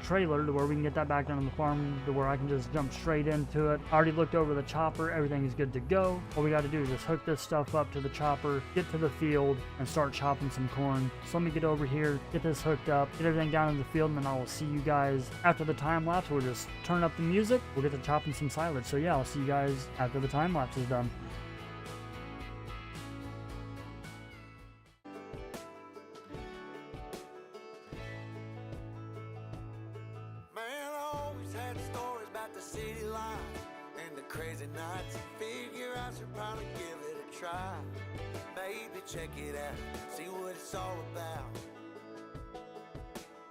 trailer, to where we can get that back down on the farm, to where I can just jump straight into it. I already looked over the chopper. Everything is good to go. All we got to do is just hook this stuff up to the chopper, get to the field, and start chopping some corn. So let me get over here, get this hooked up, get everything down in the field, and then I will see you guys after the time lapse. We'll just turn up the music. We'll get to chopping some silage. So yeah, I'll see you guys after the time lapse is done. City life and the crazy nights. Figure I should probably give it a try. Maybe check it out, see what it's all about.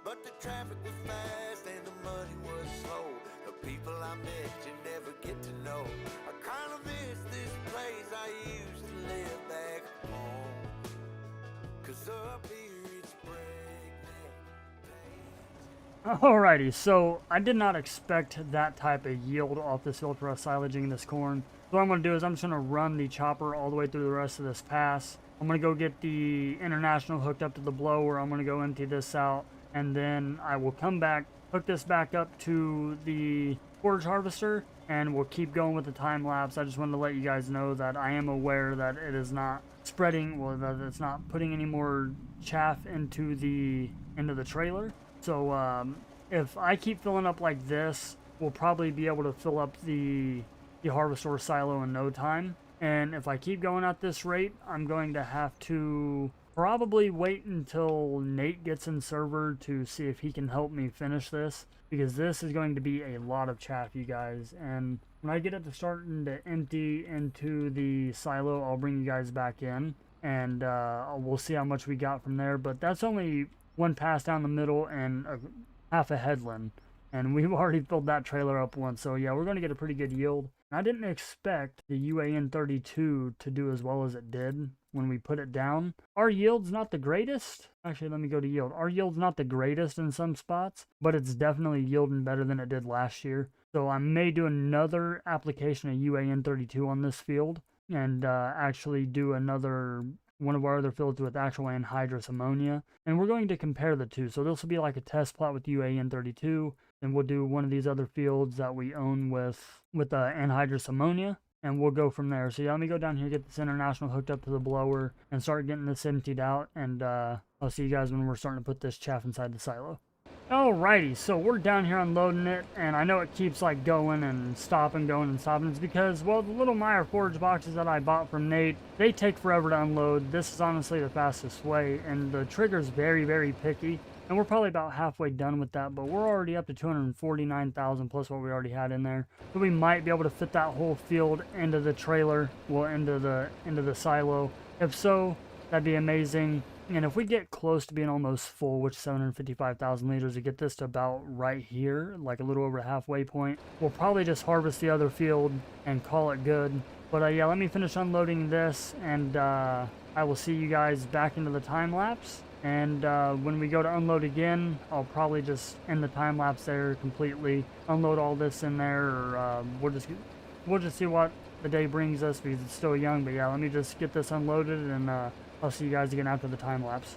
But the traffic was fast and the money was slow. The people I met you never get to know. I kinda miss this place I used to live back home. 'Cause up here it's Alrighty, so I did not expect that type of yield off this field for us silaging this corn. So what I'm going to do is I'm just going to run the chopper all the way through the rest of this pass. I'm going to go get the International hooked up to the blower. I'm going to go empty this out, and then I will come back, hook this back up to the forage harvester, and we'll keep going with the time lapse. I just wanted to let you guys know that I am aware that it is not spreading, well, that it's not putting any more chaff into the trailer. So if I keep filling up like this, we'll probably be able to fill up the harvester silo in no time. And if I keep going at this rate, I'm going to have to probably wait until Nate gets in server to see if he can help me finish this, because this is going to be a lot of chaff, you guys. And when I get it to starting to empty into the silo, I'll bring you guys back in, and we'll see how much we got from there. But that's only one pass down the middle and half a headland, and we've already filled that trailer up once. So yeah, we're going to get a pretty good yield. I didn't expect the UAN 32 to do as well as it did when we put it down. Our yield's not the greatest. Actually, let me go to yield. Our yield's not the greatest in some spots, but it's definitely yielding better than it did last year. So I may do another application of UAN 32 on this field, and actually do another one of our other fields with actual anhydrous ammonia, and we're going to compare the two. So this will be like a test plot with UAN 32, and we'll do one of these other fields that we own with anhydrous ammonia, and we'll go from there. So yeah, let me go down here, get this International hooked up to the blower, and start getting this emptied out, and I'll see you guys when we're starting to put this chaff inside the silo. Alrighty, so we're down here unloading it, and I know it keeps like going and stopping, going and stopping. It's because, well, the little Meyer forage boxes that I bought from Nate, they take forever to unload. This is honestly the fastest way, and the trigger's very, very picky. And we're probably about halfway done with that, but we're already up to 249,000 plus what we already had in there. So we might be able to fit that whole field into the trailer, well, into the silo. If so, that'd be amazing. And if we get close to being almost full, which is 755,000 liters, to get this to about right here, like a little over halfway point, we'll probably just harvest the other field and call it good. But yeah, let me finish unloading this, and I will see you guys back into the time lapse. And when we go to unload again, I'll probably just end the time lapse there completely, unload all this in there, or we'll just see what the day brings us, because it's still young. But yeah, let me just get this unloaded, and I'll see you guys again after the time lapse.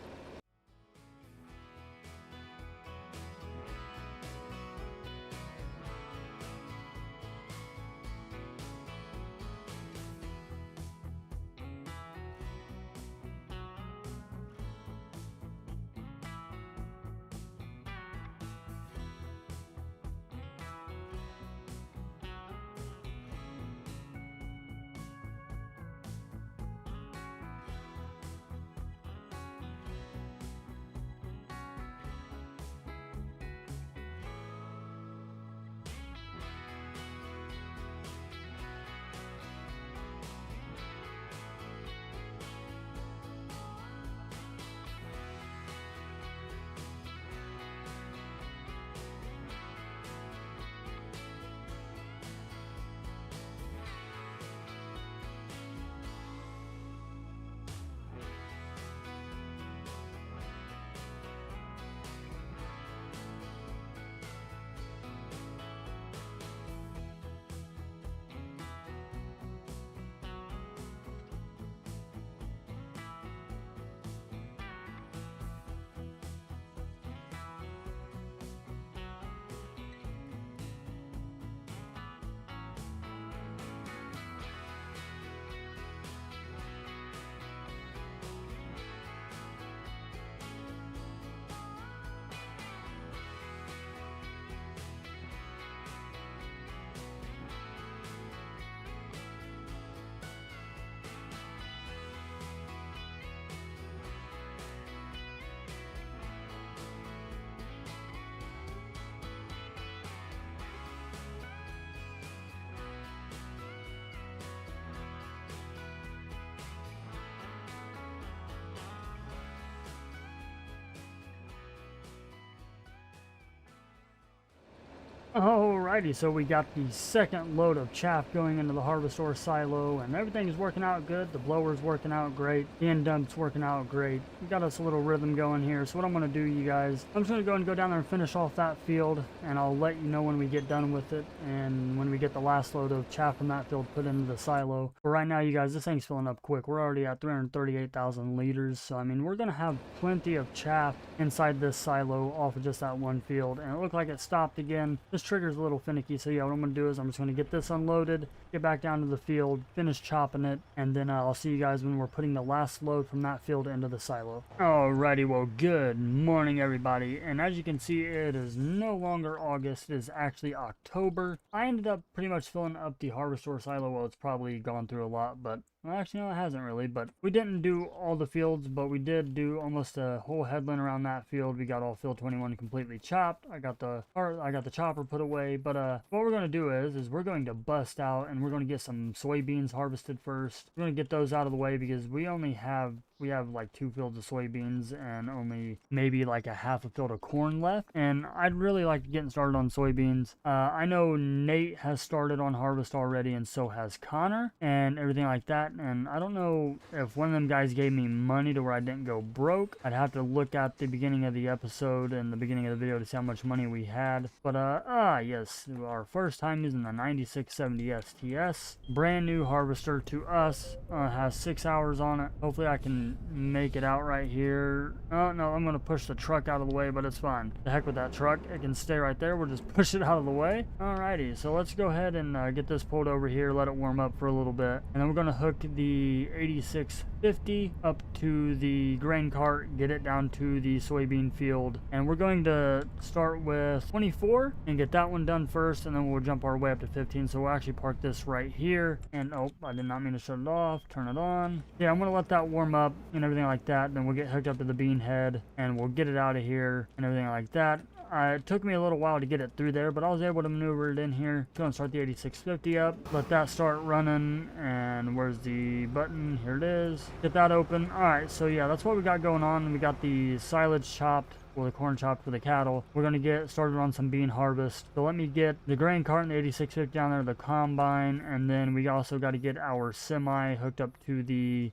Alrighty, so we got the second load of chaff going into the harvester silo, and everything is working out good. The blower's working out great. The end dump's working out great. We got us a little rhythm going here. So what I'm going to do, you guys, I'm just going to go down there and finish off that field, and I'll let you know when we get done with it and when we get the last load of chaff from that field put into the silo. But right now, you guys, this thing's filling up quick. We're already at 338,000 liters, so I mean, we're going to have plenty of chaff inside this silo off of just that one field, and it looked like it stopped again. This trigger's a little finicky, so yeah, what I'm going to do is I'm just going to get this unloaded, get back down to the field, finish chopping it, and then I'll see you guys when we're putting the last load from that field into the silo. Alrighty, well, good morning, everybody, and as you can see, it is no longer August, it is actually October. I ended up pretty much filling up the harvester silo. Well, it's probably gone through a lot, but well, actually, no, it hasn't really, but we didn't do all the fields, but we did do almost a whole headland around that field. We got all field 21 completely chopped. I got the chopper put away, but what we're going to do is we're going to bust out and we're going to get some soybeans harvested first. We're going to get those out of the way because we have like 2 fields of soybeans and only maybe like a half a field of corn left, and I'd really like to get started on soybeans. I know Nate has started on harvest already, and so has Connor and everything like that, and I don't know if one of them guys gave me money to where I didn't go broke. I'd have to look at the beginning of the episode and the beginning of the video to see how much money we had, but yes, our first time using the 9670 STS, brand new harvester to us, has 6 hours on it. Hopefully I can make it out right here. Oh no, I'm gonna push the truck out of the way, but it's fine. The heck with that truck, it can stay right there. We'll just push it out of the way. Alrighty, so let's go ahead and get this pulled over here, let it warm up for a little bit, and then we're gonna hook the 8650 up to the grain cart, get it down to the soybean field, and we're going to start with 24 and get that one done first, and then we'll jump our way up to 15. So we'll actually park this right here, and oh, I did not mean to shut it off. Turn it on. Yeah, I'm gonna let that warm up and everything like that, then we'll get hooked up to the bean head and we'll get it out of here and everything like that. It took me a little while to get it through there, but I was able to maneuver it in here. Go and start the 8650 up, let that start running, and where's the button? Here it is. Get that open. Alright, so yeah, that's what we got going on. We got the silage chopped, or the corn chopped for the cattle. We're going to get started on some bean harvest. So let me get the grain cart and the 8650 down there, the combine, and then we also got to get our semi hooked up to the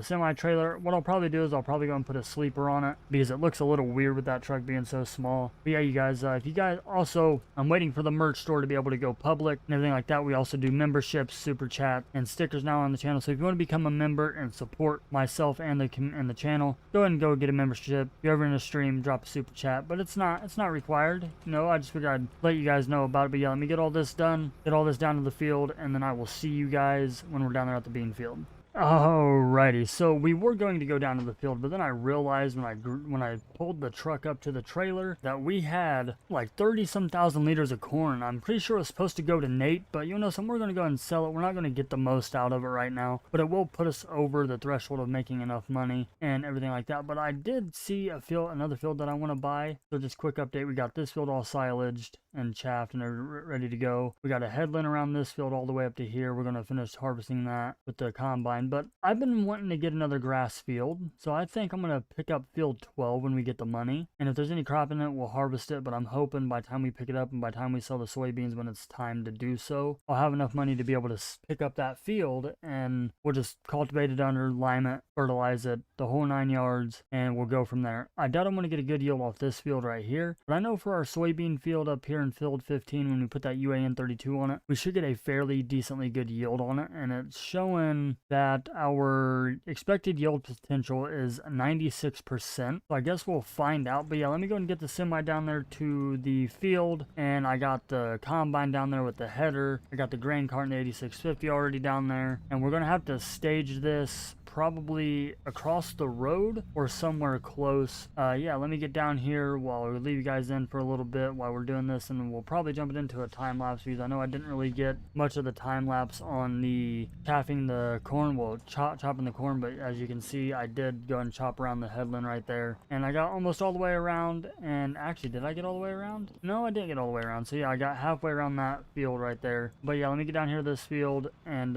semi trailer. What I'll probably do is I'll probably go and put a sleeper on it because it looks a little weird with that truck being so small. But yeah, you guys, if you guys also, I'm waiting for the merch store to be able to go public and everything like that. We also do memberships, super chat, and stickers now on the channel. So if you want to become a member and support myself and the channel, go ahead and go get a membership. If you're ever in a stream, drop a super chat, but it's not required. No, I just figured I'd let you guys know about it. But yeah, let me get all this done, get all this down to the field, and then I will see you guys when we're down there at the bean field. Alrighty, so we were going to go down to the field, but then I realized when I pulled the truck up to the trailer that we had like 30-some thousand liters of corn. I'm pretty sure it was supposed to go to Nate, but you know, so we're going to go and sell it. We're not going to get the most out of it right now, but it will put us over the threshold of making enough money and everything like that. But I did see another field that I want to buy. So just quick update, we got this field all silaged and chaffed and they're ready to go. We got a headland around this field all the way up to here. We're going to finish harvesting that with the combine. But I've been wanting to get another grass field, so I think I'm going to pick up field 12 when we get the money, and if there's any crop in it, we'll harvest it. But I'm hoping by the time we pick it up and by the time we sell the soybeans when it's time to do so, I'll have enough money to be able to pick up that field, and we'll just cultivate it under, lime it, fertilize it, the whole 9 yards, and we'll go from there. I doubt I'm going to get a good yield off this field right here, but I know for our soybean field up here in field 15, when we put that UAN 32 on it, we should get a fairly decently good yield on it, and it's showing that our expected yield potential is 96%. So I guess we'll find out. But yeah, let me go and get the semi down there to the field, and I got the combine down there with the header. I got the grain cart and the 8650 already down there, and we're gonna have to stage this probably across the road or somewhere close. Yeah, let me get down here while we leave you guys in for a little bit while we're doing this, and then we'll probably jump it into a time lapse because I know I didn't really get much of the time lapse on the chaffing the corn, well, chopping the corn, but as you can see, I did go and chop around the headland right there, and I got almost all the way around. And actually, did I get all the way around? No, I didn't get all the way around. So yeah, I got halfway around that field right there. But yeah, let me get down here to this field and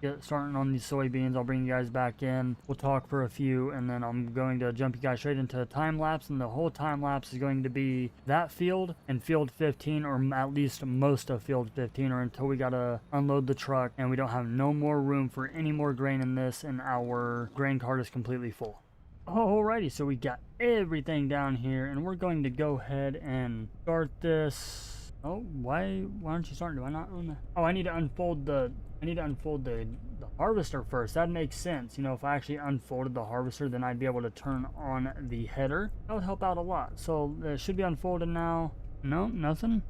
get starting on these soybeans. I'll bring you guys back back in. We'll talk for a few, and then I'm going to jump you guys straight into a time lapse, and the whole time lapse is going to be that field and field 15, or at least most of field 15, or until we gotta unload the truck and we don't have no more room for any more grain in this, and our grain cart is completely full. Alrighty, so we got everything down here, and we're going to go ahead and start this. Oh, why aren't you starting? Do I not own that? Oh, I need to unfold the harvester first. That makes sense. You know, if I actually unfolded the harvester, then I'd be able to turn on the header. That would help out a lot. So it should be unfolded now. No, nothing.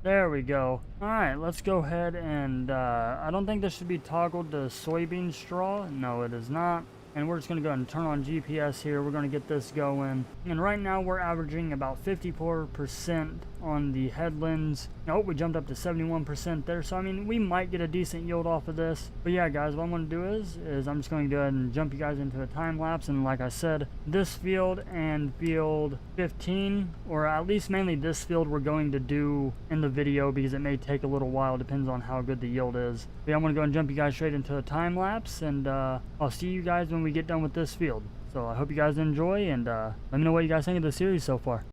There we go. Alright, let's go ahead and I don't think this should be toggled to soybean straw. No, it is not. And we're just going to go ahead and turn on GPS here. We're going to get this going. And right now we're averaging about 54% on the headlands. Oh, we jumped up to 71% there. So, I mean, we might get a decent yield off of this. But yeah, guys, what I'm going to do is I'm just going to go ahead and jump you guys into a time lapse. And like I said, this field and field 15, or at least mainly this field, we're going to do in the video because it may take a little while. Depends on how good the yield is. But yeah, I'm going to go and jump you guys straight into a time lapse. And I'll see you guys when we get done with this field. So I hope you guys enjoy, and let me know what you guys think of the series so far.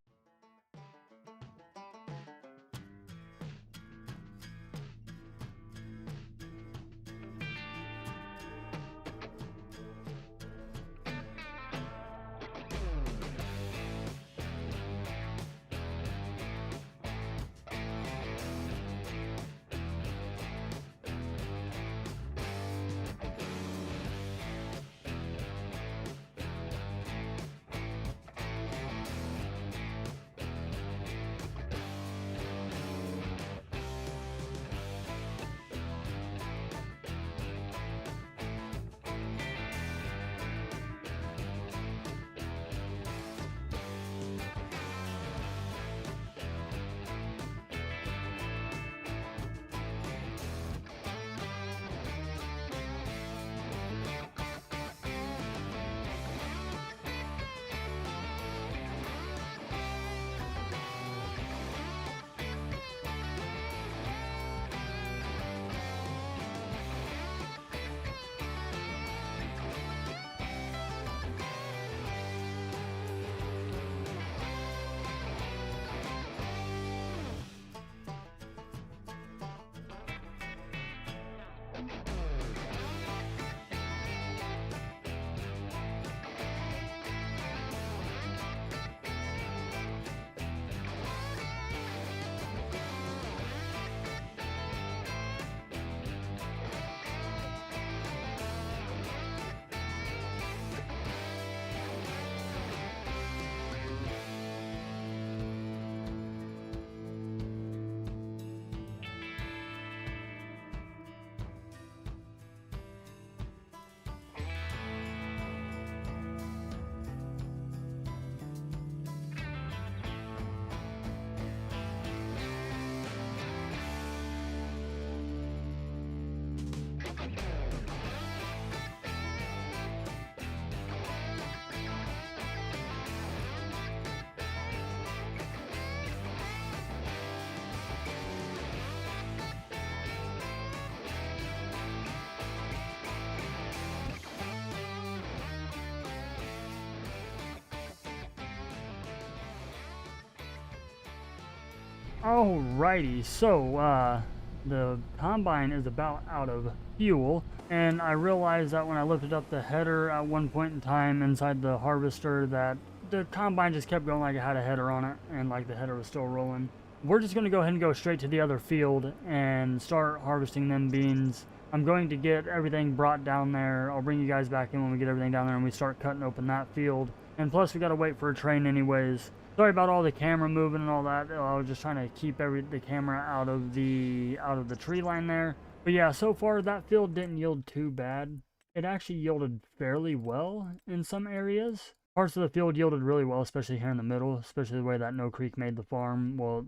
Alrighty, so the combine is about out of fuel, and I realized that when I lifted up the header at one point in time inside the harvester that the combine just kept going like it had a header on it, and like the header was still rolling. We're just going to go ahead and go straight to the other field and start harvesting them beans. I'm going to get everything brought down there. I'll bring you guys back in when we get everything down there and we start cutting open that field. And plus we got to wait for a train anyways. Sorry about all the camera moving and all that. I was just trying to keep the camera out of the tree line there. But yeah, so far that field didn't yield too bad. It actually yielded fairly well in some areas. Parts of the field yielded really well, especially here in the middle, especially the way that No Creek made the farm. Well,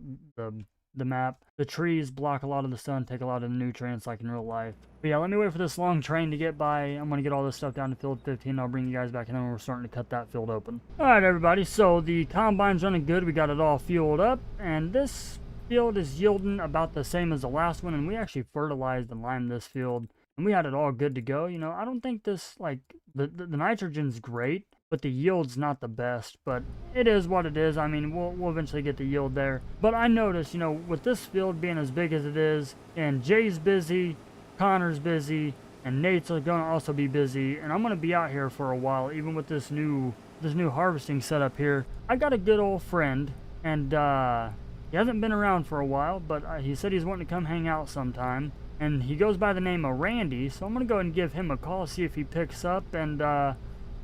the map. The trees block a lot of the sun, take a lot of the nutrients like in real life. But yeah, let me wait for this long train to get by. I'm going to get all this stuff down to field 15. I'll bring you guys back in when we're starting to cut that field open. Alright everybody, so the combine's running good. We got it all fueled up, and this field is yielding about the same as the last one, and we actually fertilized and limed this field and we had it all good to go. I don't think this, like, the nitrogen's great, but the yield's not the best, but it is what it is. I mean, we'll eventually get the yield there. But I noticed, with this field being as big as it is, and Jay's busy, Connor's busy, and Nate's going to also be busy, and I'm going to be out here for a while, even with this new harvesting setup here. I got a good old friend, and he hasn't been around for a while, but he said he's wanting to come hang out sometime, and he goes by the name of Randy, so I'm going to go ahead and give him a call, see if he picks up, and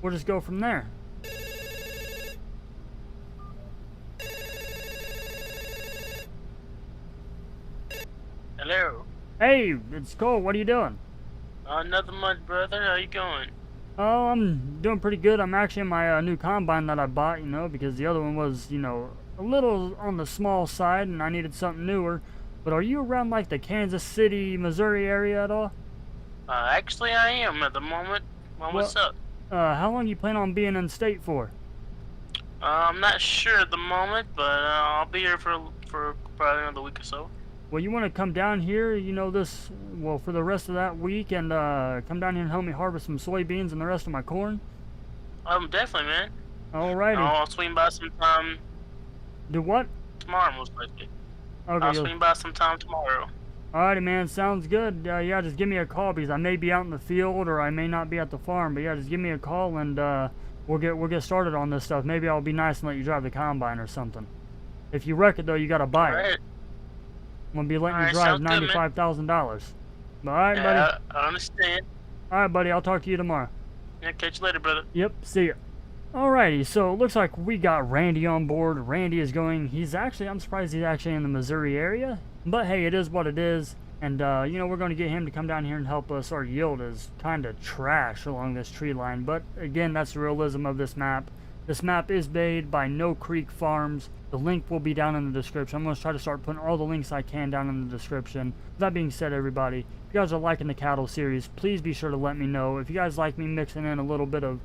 we'll just go from there. Hello. Hey, it's Cole. What are you doing? Nothing much, brother. How you going? Oh, I'm doing pretty good. I'm actually in my new combine that I bought, because the other one was, a little on the small side, and I needed something newer. But are you around, like, the Kansas City, Missouri area at all? Actually, I am at the moment. Well, what's up? How long you plan on being in state for? I'm not sure at the moment, but I'll be here for probably another week or so. Well, you want to come down here, for the rest of that week, and come down here and help me harvest some soybeans and the rest of my corn? Definitely, man. Alrighty. I'll swing by sometime. Do what? Tomorrow, most likely. Okay. I'll swing by sometime tomorrow. Alrighty, man. Sounds good. Yeah, just give me a call, because I may be out in the field or I may not be at the farm. But yeah, just give me a call, and we'll get started on this stuff. Maybe I'll be nice and let you drive the combine or something. If you wreck it, though, you gotta buy it. Alright. I'm gonna be letting you drive $95,000. Alright, Yeah, buddy. I understand. Alright, buddy. I'll talk to you tomorrow. Yeah, catch you later, brother. Yep, see ya. Alrighty, so it looks like we got Randy on board. Randy is going, I'm surprised he's actually in the Missouri area. But hey, it is what it is. And, we're going to get him to come down here and help us. Our yield is kind of trash along this tree line. But, again, that's the realism of this map. This map is made by No Creek Farms. The link will be down in the description. I'm going to try to start putting all the links I can down in the description. That being said, everybody, if you guys are liking the cattle series, please be sure to let me know. If you guys like me mixing in a little bit of,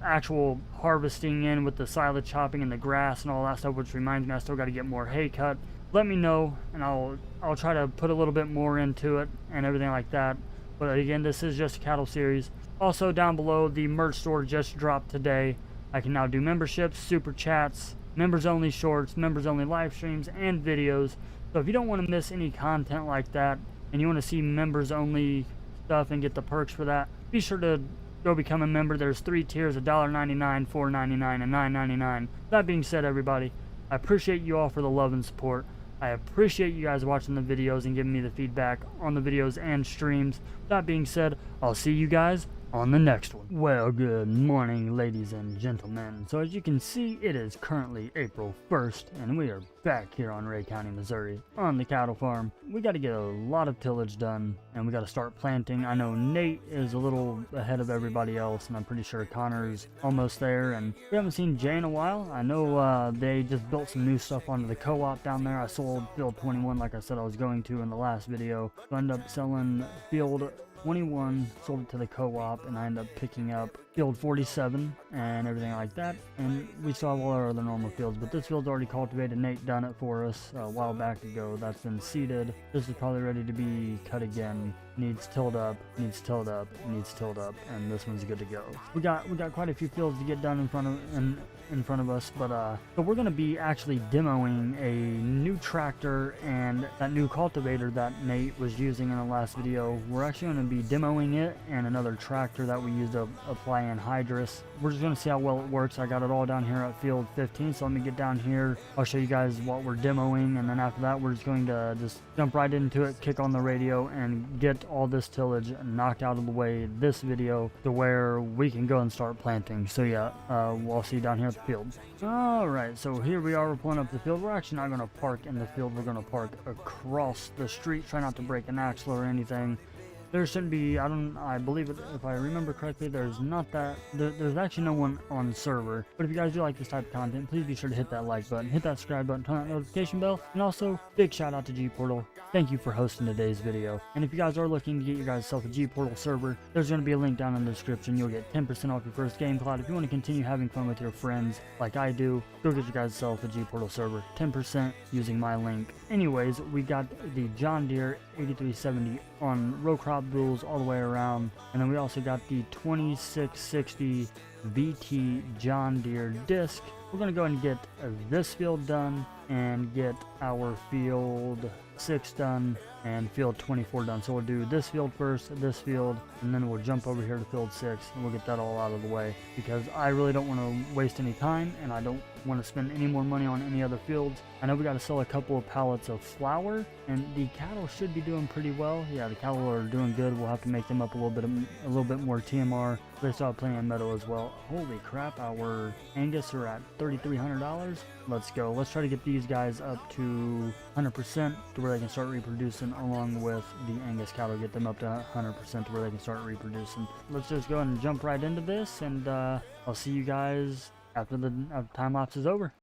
actual harvesting in with the silage chopping and the grass and all that stuff, which reminds me I still got to get more hay cut, let me know, and I'll try to put a little bit more into it and everything like that. But again, this is just a cattle series. Also, down below, the merch store just dropped today. I can now do memberships, super chats, members only shorts, members only live streams, and videos. So if you don't want to miss any content like that, and you want to see members only stuff and get the perks for that, be sure to go become a member. There's 3 tiers, $1.99, $4.99, and $9.99. That being said, everybody, I appreciate you all for the love and support. I appreciate you guys watching the videos and giving me the feedback on the videos and streams. That being said, I'll see you guys on the next one. Well, good morning, ladies and gentlemen. So as you can see, it is currently April 1st, and we are back here on Ray County, Missouri, on the cattle farm. We got to get a lot of tillage done, and we got to start planting. I know Nate is a little ahead of everybody else, and I'm pretty sure Connor's almost there, and we haven't seen Jay in a while. I know they just built some new stuff onto the co-op down there. I sold Field 21 like I said I was going to in the last video. So I ended up selling Field 21, sold it to the co-op, and I ended up picking up Field 47 and everything like that. And we still have all our other normal fields, but this field's already cultivated. Nate done it for us a while back ago. That's been seeded. This is probably ready to be cut again. Needs tilled up, needs tilled up, needs tilled up, and this one's good to go. We got quite a few fields to get done in front of us, but so we're gonna be actually demoing a new tractor and that new cultivator that Nate was using in the last video. We're actually gonna be demoing it and another tractor that we used to apply anhydrous. We're just gonna see how well it works. I got it all down here at Field 15, so let me get down here. I'll show you guys what we're demoing, and then after that we're just going to just jump right into it, kick on the radio, and get all this tillage knocked out of the way this video to where we can go and start planting. So yeah, we'll see you down here at the field. Alright, so here we are. We're pulling up the field. We're actually not going to park in the field. We're going to park across the street. Try not to break an axle or anything. There shouldn't be, I believe it, if I remember correctly, there's actually no one on the server. But if you guys do like this type of content, please be sure to hit that like button, hit that subscribe button, turn on that notification bell, and also, big shout out to G-Portal. Thank you for hosting today's video. And if you guys are looking to get yourself a G-Portal server, there's going to be a link down in the description. You'll get 10% off your first game cloud. If you want to continue having fun with your friends, like I do, go get yourself a G-Portal server. 10% using my link. Anyways, we got the John Deere 8370 on row crop top rules all the way around. And then we also got the 2660 VT John Deere disc. We're going to go ahead and get this field done and get our field 6 done and field 24 done. So we'll do this field first, this field, and then we'll jump over here to field 6 and we'll get that all out of the way, because I really don't want to waste any time and I don't want to spend any more money on any other fields. I know we got to sell a couple of pallets of flour, and the cattle should be doing pretty well. Yeah, the cattle are doing good. We'll have to make them up a little bit more TMR. They still have plenty of metal as well. Holy crap, our Angus are at $3,300. Let's go. Let's try to get these guys up to 100% to where they can start reproducing, along with the Angus cattle, get them up to 100% to where they can start reproducing. Let's just go ahead and jump right into this, and I'll see you guys after the time lapse is over.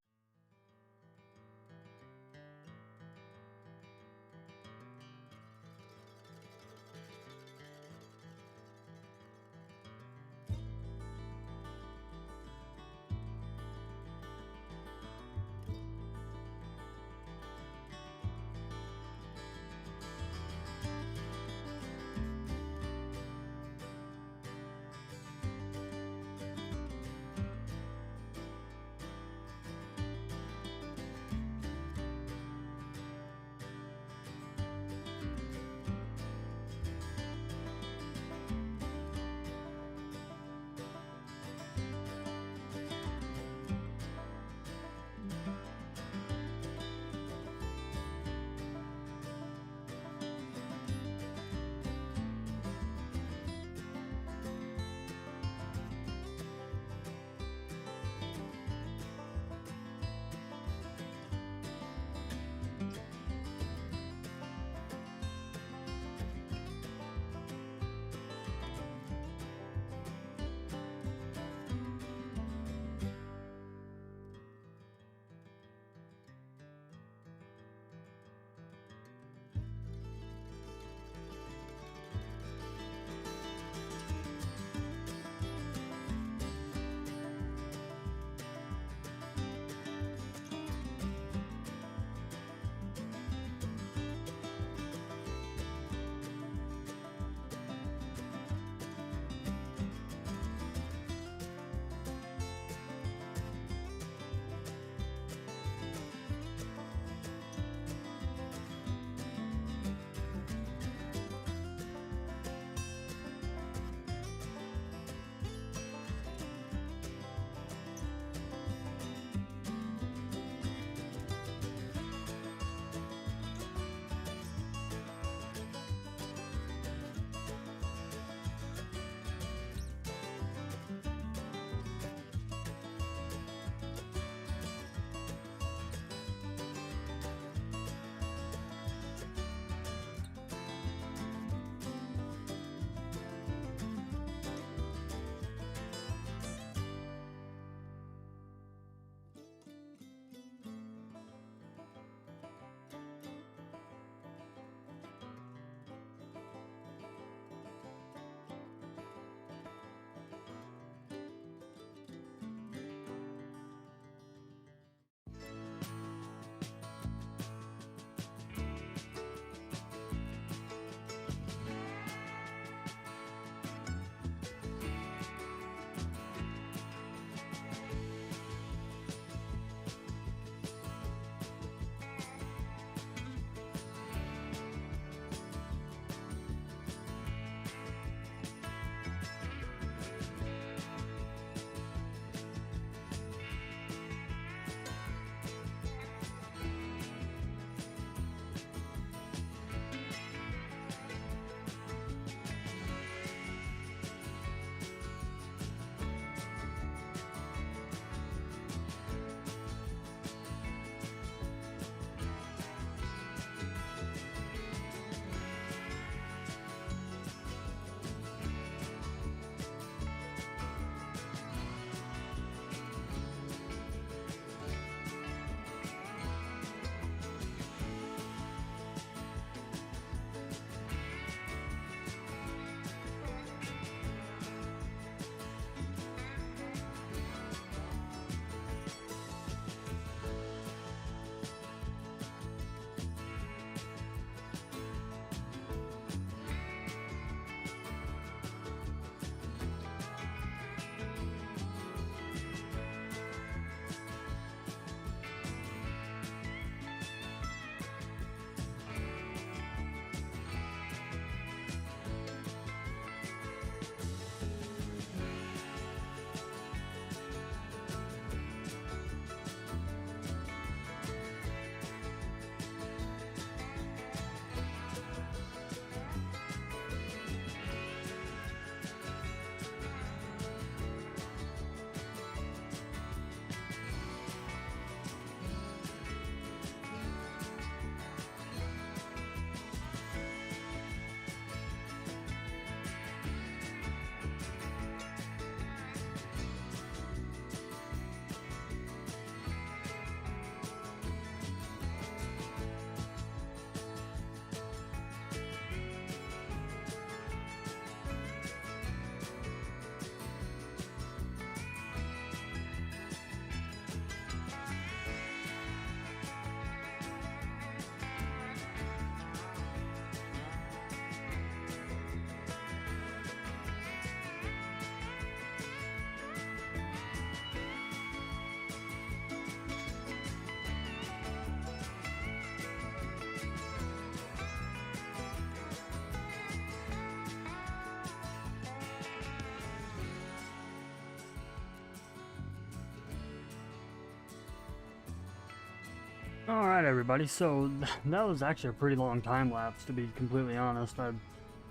Alright everybody, so that was actually a pretty long time lapse, to be completely honest. I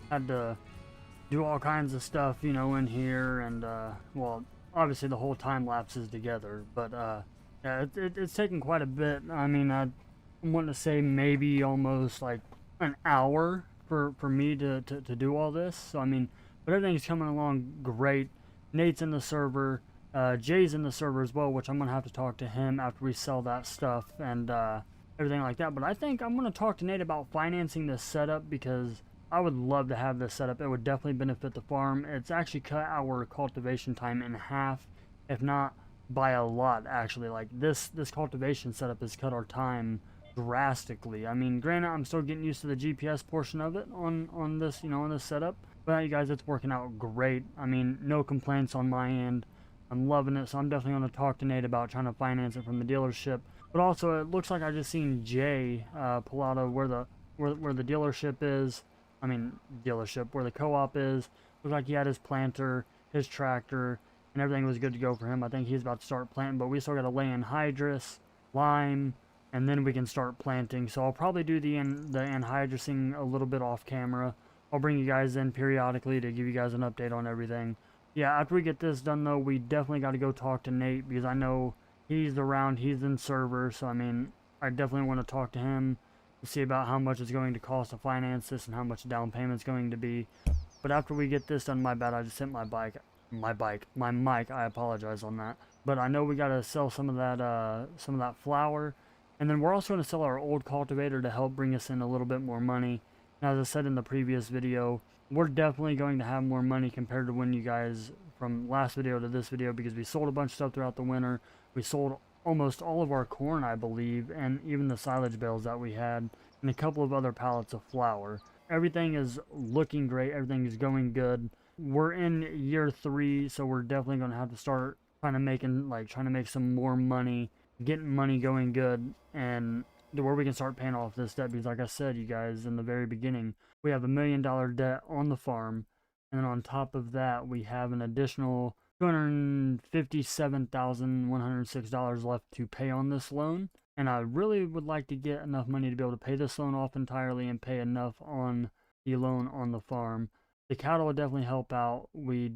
had to do all kinds of stuff, you know, in here, and well, obviously the whole time lapse is together, but yeah, it's taken quite a bit. I mean, I want to say maybe almost like an hour for me to do all this. So I mean, but everything's coming along great. Nate's in the server, Jay's in the server as well, which I'm gonna have to talk to him after we sell that stuff and everything like that. But I think I'm gonna talk to Nate about financing this setup, because I would love to have this setup. It would definitely benefit the farm. It's actually cut our cultivation time in half, if not by a lot, actually. Like this cultivation setup has cut our time drastically. I mean, granted, I'm still getting used to the GPS portion of it on this, you know, on this setup. But you guys, it's working out great. I mean, no complaints on my end. I'm loving it, so I'm definitely going to talk to Nate about trying to finance it from the dealership. But also, it looks like I just seen Jay pull out of where the dealership is. I mean, dealership, where the co-op is. Looked like he had his planter, his tractor, and everything was good to go for him. I think he's about to start planting, but we still got to lay anhydrous, lime, and then we can start planting. So I'll probably do the anhydrous a little bit off camera. I'll bring you guys in periodically to give you guys an update on everything. Yeah, after we get this done, though, we definitely got to go talk to Nate, because I know he's around, he's in server, so I mean, I definitely want to talk to him to see about how much it's going to cost to finance this and how much down payment's going to be. But after we get this done, my bad, I just hit my mic, I apologize on that. But I know we got to sell some of that flour, and then we're also going to sell our old cultivator to help bring us in a little bit more money. And as I said in the previous video, we're definitely going to have more money compared to when you guys, from last video to this video, because we sold a bunch of stuff throughout the winter. We sold almost all of our corn, I believe, and even the silage bales that we had, and a couple of other pallets of flour. Everything is looking great. Everything is going good. We're in year 3, so we're definitely going to have to start trying to make some more money, getting money going good, and to where we can start paying off this debt. Because like I said, you guys, in the very beginning, we have $1 million debt on the farm, and then on top of that, we have an additional $257,106 left to pay on this loan. And I really would like to get enough money to be able to pay this loan off entirely and pay enough on the loan on the farm. The cattle will definitely help out. We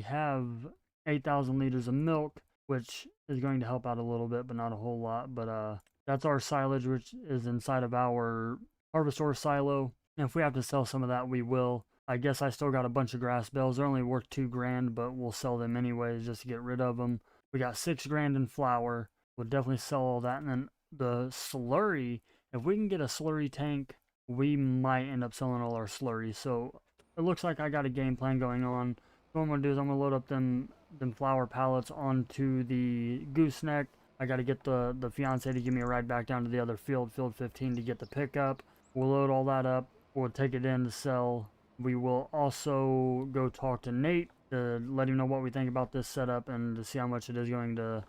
have 8,000 liters of milk, which is going to help out a little bit, but not a whole lot. But that's our silage, which is inside of our harvestor silo. And if we have to sell some of that, we will. I guess I still got a bunch of grass bales. They're only worth $2,000, but we'll sell them anyways just to get rid of them. We got $6,000 in flour. We'll definitely sell all that. And then the slurry, if we can get a slurry tank, we might end up selling all our slurry. So it looks like I got a game plan going on. So what I'm going to do is I'm going to load up them flour pallets onto the gooseneck. I got to get the fiance to give me a ride back down to the other field 15, to get the pickup. We'll load all that up. We'll take it in to sell. We will also go talk to Nate to let him know what we think about this setup, and to see how much it's going to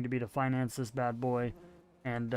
be to finance this bad boy. And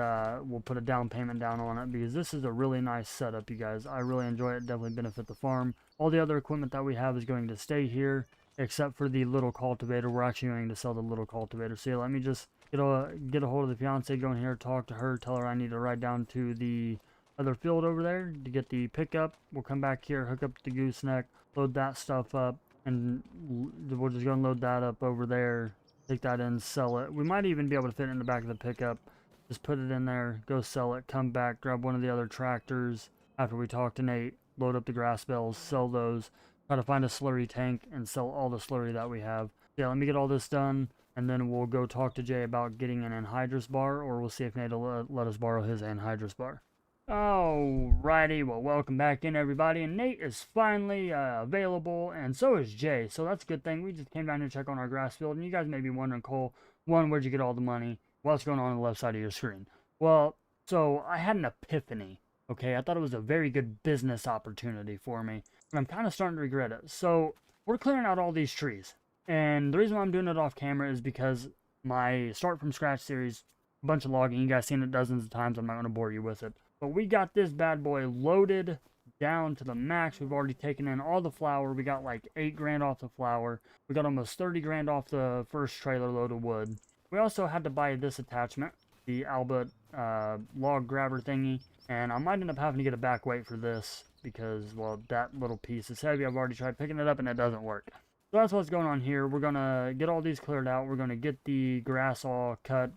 we'll put a down payment down on it, because this is a really nice setup, you guys. I really enjoy it. Definitely benefit the farm. All the other equipment that we have is going to stay here, except for the little cultivator. We're actually going to sell the little cultivator. So yeah, let me just get a hold of the fiance, go in here, talk to her, tell her I need to ride down to the other field over there to get the pickup. We'll come back here, hook up the gooseneck, load that stuff up, and we'll just go and load that up over there, take that in, sell it. We might even be able to fit it in the back of the pickup. Just put it in there, go sell it, come back, grab one of the other tractors after we talk to Nate, load up the grass bales, sell those, try to find a slurry tank, and sell all the slurry that we have. Yeah, let me get all this done, and then we'll go talk to Jay about getting an anhydrous bar, or we'll see if Nate will let us borrow his anhydrous bar. Alrighty, well, welcome back in, everybody, and Nate is finally available, and so is Jay, so that's a good thing. We just came down here to check on our grass field, and you guys may be wondering, Cole, one, where'd you get all the money? What's going on the left side of your screen? Well, so I had an epiphany, okay? I thought it was a very good business opportunity for me, and I'm kind of starting to regret it. So we're clearing out all these trees, and the reason why I'm doing it off camera is because my Start From Scratch series, a bunch of logging, you guys seen it dozens of times, I'm not going to bore you with it. But we got this bad boy loaded down to the max. We've already taken in all the flour. We got like $8,000 off the flour. We got almost $30,000 off the first trailer load of wood. We also had to buy this attachment, the Albert log grabber thingy, and I might end up having to get a back weight for this because, well, that little piece is heavy. I've already tried picking it up and it doesn't work. So that's what's going on here. We're going to get all these cleared out. We're going to get the grass all cut,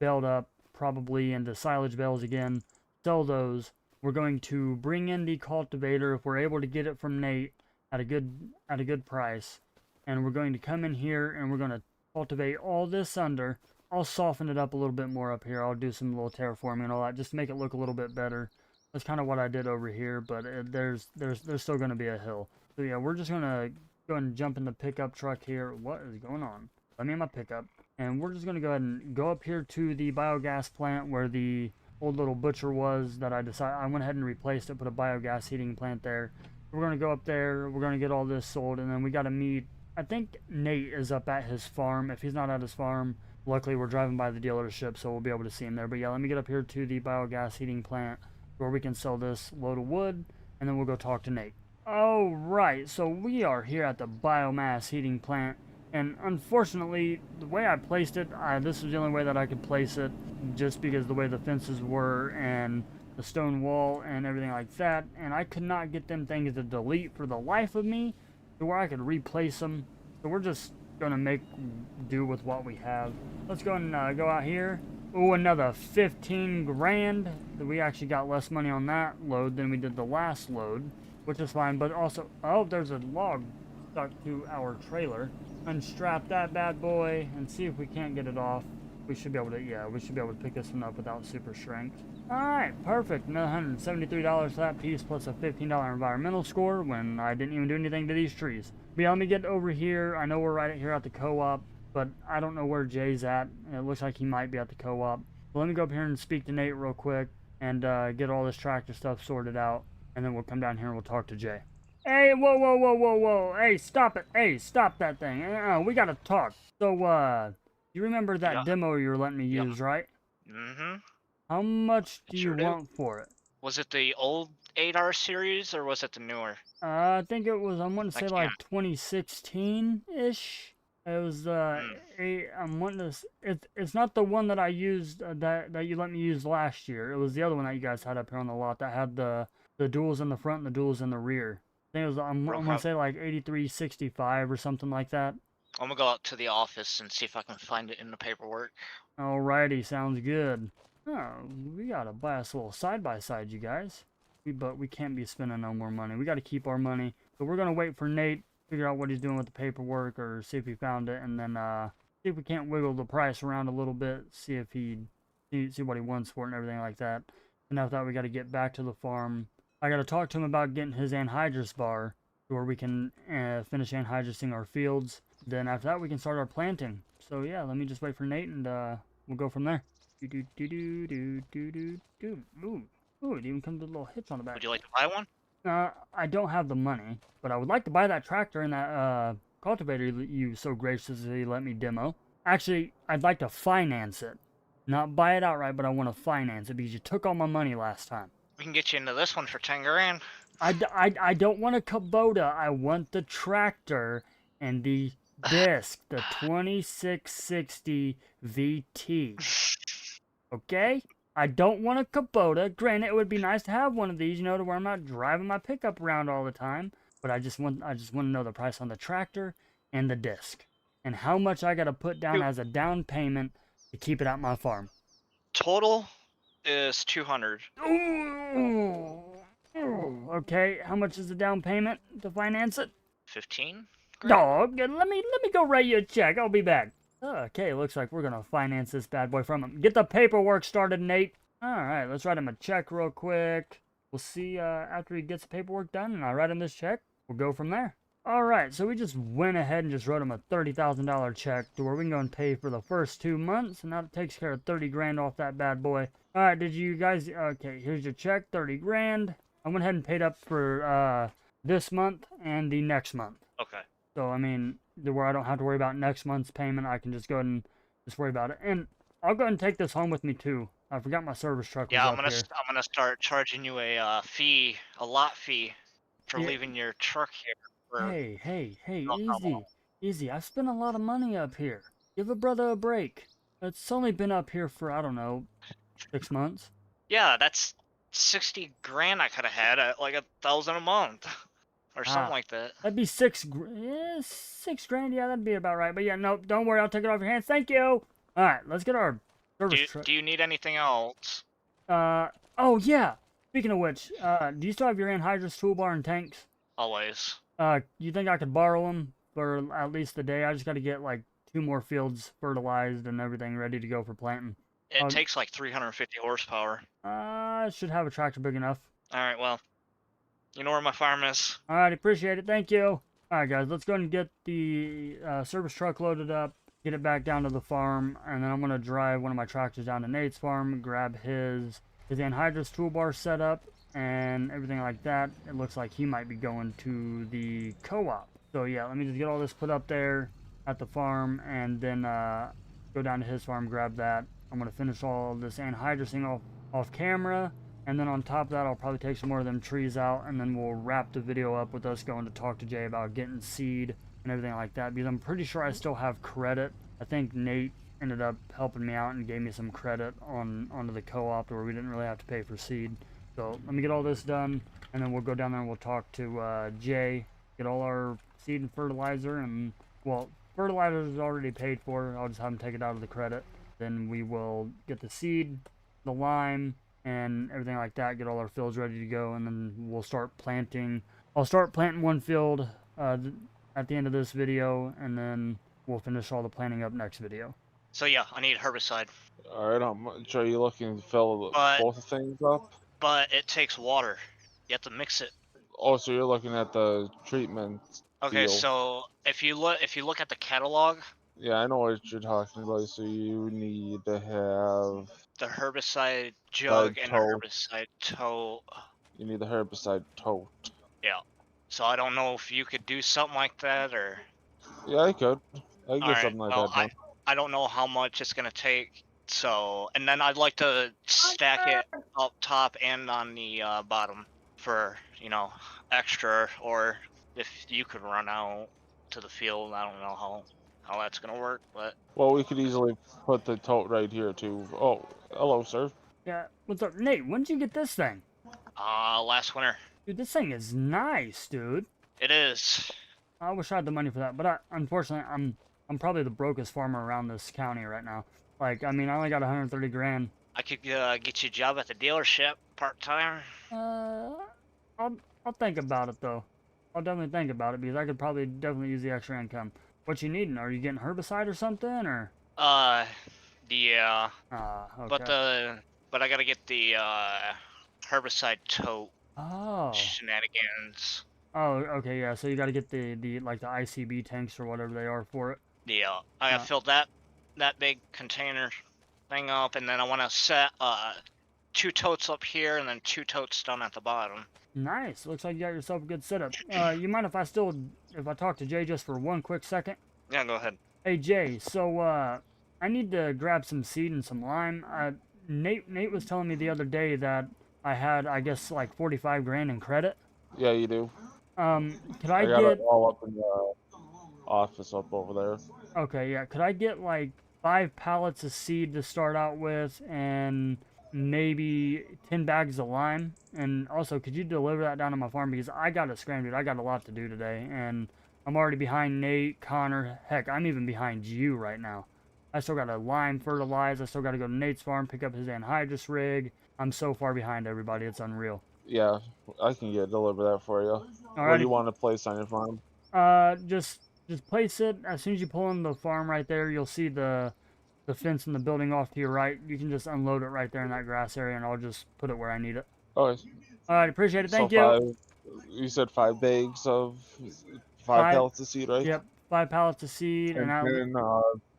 baled up, probably into silage bales again, sell those. We're going to bring in the cultivator if we're able to get it from Nate at a good price. And we're going to come in here and we're going to cultivate all this under. I'll soften it up a little bit more up here. I'll do some little terraforming and all that just to make it look a little bit better. That's kind of what I did over here, but there's still going to be a hill. So yeah, we're just going to go ahead and jump in the pickup truck here. What is going on? Let me in my pickup. And we're just going to go ahead and go up here to the biogas plant where the old little butcher was that I went ahead and replaced it, put a biogas heating plant there. We're going to go up there. We're going to get all this sold, and then we got to meet. I think Nate is up at his farm. If he's not at his farm, luckily we're driving by the dealership, so we'll be able to see him there. But yeah, let me get up here to the biogas heating plant where we can sell this load of wood, and then we'll go talk to Nate. Alright, so we are here at the biomass heating plant, and unfortunately, the way I placed it, this was the only way that I could place it, just because the way the fences were, and the stone wall, and everything like that, and I could not get them things to delete for the life of me, to where I could replace them. So we're just gonna make do with what we have. Let's go and go out here. Oh, another 15 grand. We actually got less money on that load than we did the last load, which is fine. But also, oh, there's a log stuck to our trailer. Unstrap that bad boy and see if we can't get it off. We should be able to, yeah, we should be able to pick this one up without super strength. Alright, perfect. Another $173 for that piece plus a $15 environmental score when I didn't even do anything to these trees. But yeah, let me get over here. I know we're right here at the co-op, but I don't know where Jay's at. It looks like he might be at the co-op. But let me go up here and speak to Nate real quick and get all this tractor stuff sorted out. And then we'll come down here and we'll talk to Jay. Hey, whoa, whoa, whoa, whoa, whoa. Hey, stop it. Hey, stop that thing. We gotta talk. So, you remember that demo you were letting me use, right? Mm-hmm. How much do you want for it? Was it the old 8R series or was it the newer? I think it was, I'm wanting to say like 2016-ish. It was, I'm wanting to, it's not the one that I used, that you let me use last year. It was the other one that you guys had up here on the lot that had the duals in the front and the duals in the rear. I think it was, I'm going to say like 8365 or something like that. I'm going to go out to the office and see if I can find it in the paperwork. Alrighty, sounds good. Oh, we got to buy us a little side-by-side, you guys. But we can't be spending no more money. We got to keep our money. So we're going to wait for Nate, figure out what he's doing with the paperwork or see if he found it, and then see if we can't wiggle the price around a little bit, see if see what he wants for it and everything like that. And after that, we got to get back to the farm. I got to talk to him about getting his anhydrous bar where we can finish anhydrusing our fields. Then after that, we can start our planting. So yeah, let me just wait for Nate and we'll go from there. Ooh, it even comes with a little hitch on the back. Would you like to buy one? I don't have the money, but I would like to buy that tractor and that cultivator you so graciously let me demo. Actually, I'd like to finance it. Not buy it outright, but I want to finance it because you took all my money last time. We can get you into this one for 10 grand. I don't want a Kubota. I want the tractor and the disc, the 2660 VT. Okay? I don't want a Kubota. Granted, it would be nice to have one of these, you know, to where I'm not driving my pickup around all the time. But I just want to know the price on the tractor and the disc. And how much I got to put down as a down payment to keep it at my farm. Total is 200. Ooh. Okay, how much is the down payment to finance it? 15? Dog, let me go write you a check. I'll be back. Okay, looks like we're gonna finance this bad boy from him. Get the paperwork started, Nate. Alright, let's write him a check real quick. We'll see after he gets the paperwork done and I write him this check. We'll go from there. Alright, so we just went ahead and just wrote him a $30,000 check to where we can go and pay for the first 2 months, and that takes care of 30 grand off that bad boy. Alright, did you guys, okay, here's your check, 30 grand. I went ahead and paid up for this month and the next month. Okay. So, I mean, where I don't have to worry about next month's payment, I can just go ahead and just worry about it. And I'll go ahead and take this home with me, too. I forgot my service truck was I'm gonna start charging you a lot fee for leaving your truck here. Hey, easy. I've spent a lot of money up here. Give a brother a break. It's only been up here for, I don't know, 6 months? Yeah, that's 60 grand I could have had at like 1,000 a month or something like that. That'd be 6 grand. Yeah, that'd be about right. But yeah, no, don't worry. I'll take it off your hands. Thank you. All right, let's get our service truck. Do you need anything else? Oh yeah. Speaking of which, do you still have your anhydrous toolbar and tanks? Always. You think I could borrow them for at least the day? I just got to get like 2 more fields fertilized and everything ready to go for planting. It takes like 350 horsepower. I should have a tractor big enough. All right, well, you know where my farm is. All right, appreciate it. Thank you. All right, guys, let's go and get the service truck loaded up, get it back down to the farm, and then I'm going to drive one of my tractors down to Nate's farm, grab his anhydrous toolbar set up, and everything like that. It looks like he might be going to the co-op. So yeah, let me just get all this put up there at the farm, and then go down to his farm, grab that. I'm going to finish all this anhydrous off camera, and then on top of that, I'll probably take some more of them trees out, and then we'll wrap the video up with us going to talk to Jay about getting seed and everything like that, because I'm pretty sure I still have credit. I think Nate ended up helping me out and gave me some credit onto the co-op where we didn't really have to pay for seed. So let me get all this done, and then we'll go down there and we'll talk to Jay, get all our seed and fertilizer, and, well, fertilizer is already paid for. I'll just have him take it out of the credit. Then we will get the seed, the lime, and everything like that, get all our fields ready to go, and then we'll start planting. I'll start planting one field at the end of this video, and then we'll finish all the planting up next video. So yeah, I need herbicide. Alright, how much are you looking to fill both things up? But it takes water. You have to mix it. Oh, so you're looking at the treatment Okay, deal. so if you look at the catalog. Yeah, I know what you're talking about. So you need to have the herbicide jug and the herbicide tote. You need the herbicide tote. Yeah. So I don't know if you could do something like that, or. Yeah, I could. I could get something like that done. I don't know how much it's gonna take. So, and then I'd like to stack it up top and on the bottom for, you know, extra, or if you could run out to the field. I don't know how that's gonna work, but. Well, we could easily put the tote right here too. Oh, hello, sir. Yeah, what's up, Nate? When did you get this thing? Last winter. Dude, this thing is nice, dude. It is. I wish I had the money for that, but unfortunately, I'm probably the brokest farmer around this county right now. Like, I mean, I only got 130 grand. I could get you a job at the dealership, part-time. I'll think about it, though. I'll definitely think about it, because I could probably definitely use the extra income. What you needing? Are you getting herbicide or something, or? Yeah. Okay. But I gotta get the, herbicide tote. Oh. Shenanigans. Oh, okay, yeah, so you gotta get the like, the ICB tanks or whatever they are for it. Yeah, I gotta fill that big container thing up, and then I want to set, 2 totes up here, and then 2 totes down at the bottom. Nice. Looks like you got yourself a good setup. You mind if I talk to Jay just for one quick second? Yeah, go ahead. Hey, Jay, so, I need to grab some seed and some lime. Nate was telling me the other day that I had, I guess, like 45 grand in credit. Yeah, you do. Could I got get it all up in the office up over there. Okay, yeah. Could I get like 5 pallets of seed to start out with, and maybe 10 bags of lime? And also, could you deliver that down to my farm, because I got to scram, dude. I got a lot to do today, and I'm already behind Nate, Connor. Heck, I'm even behind you right now. I still got to lime fertilize. I still got to go to Nate's farm, pick up his anhydrous rig. I'm so far behind everybody. It's unreal. Yeah, I can deliver that for you. Alrighty. What do you want to place on your farm? Just place it. As soon as you pull in the farm right there, you'll see the fence and the building off to your right. You can just unload it right there in that grass area, and I'll just put it where I need it. Okay. Alright, appreciate it. Thank you. You said 5 bags of 5 pallets of seed, right? Yep, 5 pallets of seed and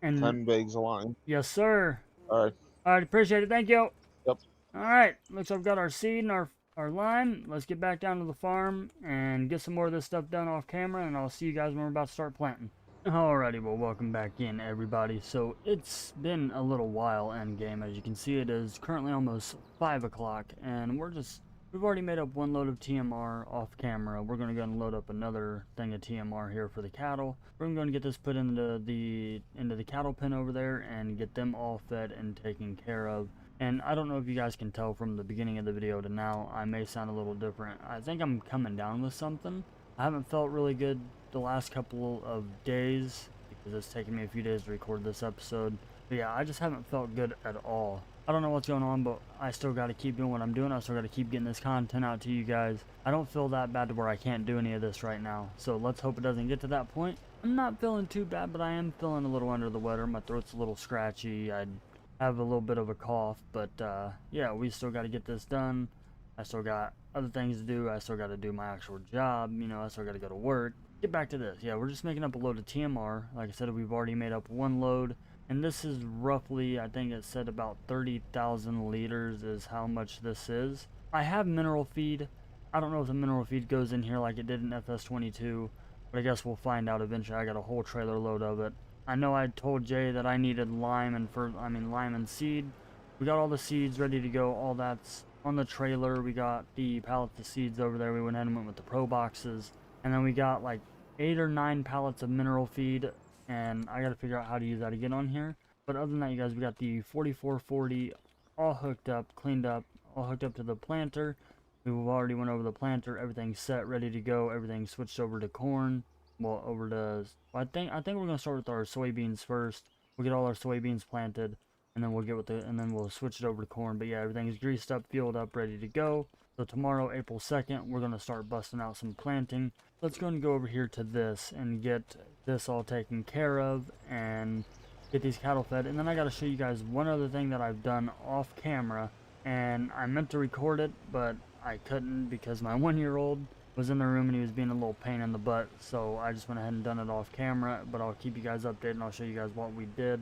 10 bags of lime. Yes, sir. Alright. Alright, appreciate it. Thank you. Yep. Alright, looks like we've got our seed and our lime. Let's get back down to the farm and get some more of this stuff done off camera, and I'll see you guys when we're about to start planting. Alrighty, well, welcome back in, everybody. So it's been a little while end game. As you can see, it is currently almost 5 o'clock, and we've already made up 1 load of TMR off camera. We're going to go and load up another thing of TMR here for the cattle. We're going to get this put into the cattle pen over there and get them all fed and taken care of. And I don't know if you guys can tell from the beginning of the video to now, I may sound a little different. I think I'm coming down with something. I haven't felt really good the last couple of days because it's taken me a few days to record this episode. But yeah, I just haven't felt good at all. I don't know what's going on, but I still got to keep doing what I'm doing. I still got to keep getting this content out to you guys. I don't feel that bad to where I can't do any of this right now. So let's hope it doesn't get to that point. I'm not feeling too bad, but I am feeling a little under the weather. My throat's a little scratchy. I have a little bit of a cough, but yeah, we still got to get this done. I still got other things to do. I still got to do my actual job. You know, I still got to go to work. Get back to this. Yeah, we're just making up a load of TMR. Like I said, we've already made up one load. And this is roughly, I think it said about 30,000 liters is how much this is. I have mineral feed. I don't know if the mineral feed goes in here like it did in FS25, but I guess we'll find out eventually. I got a whole trailer load of it. I know I told Jay that I needed lime and seed. We got all the seeds ready to go. All that's on the trailer. We got the pallets of seeds over there. We went ahead and went with the pro boxes. And then we got like 8 or 9 pallets of mineral feed. And I got to figure out how to use that again on here. But other than that, you guys, we got the 4440 all hooked up, cleaned up, all hooked up to the planter. We've already went over the planter. Everything's set, ready to go. Everything's switched over to corn. Well, over to, I think we're gonna start with our soybeans first. We'll get all our soybeans planted, and then we'll switch it over to corn. But yeah, everything's greased up, fueled up, ready to go. So tomorrow, April 2nd, we're gonna start busting out some planting. Let's go and go over here to this and get this all taken care of and get these cattle fed. And then I gotta show you guys one other thing that I've done off camera, and I meant to record it, but I couldn't because my 1-year-old was in the room and he was being a little pain in the butt. So I just went ahead and done it off camera, but I'll keep you guys updated and I'll show you guys what we did,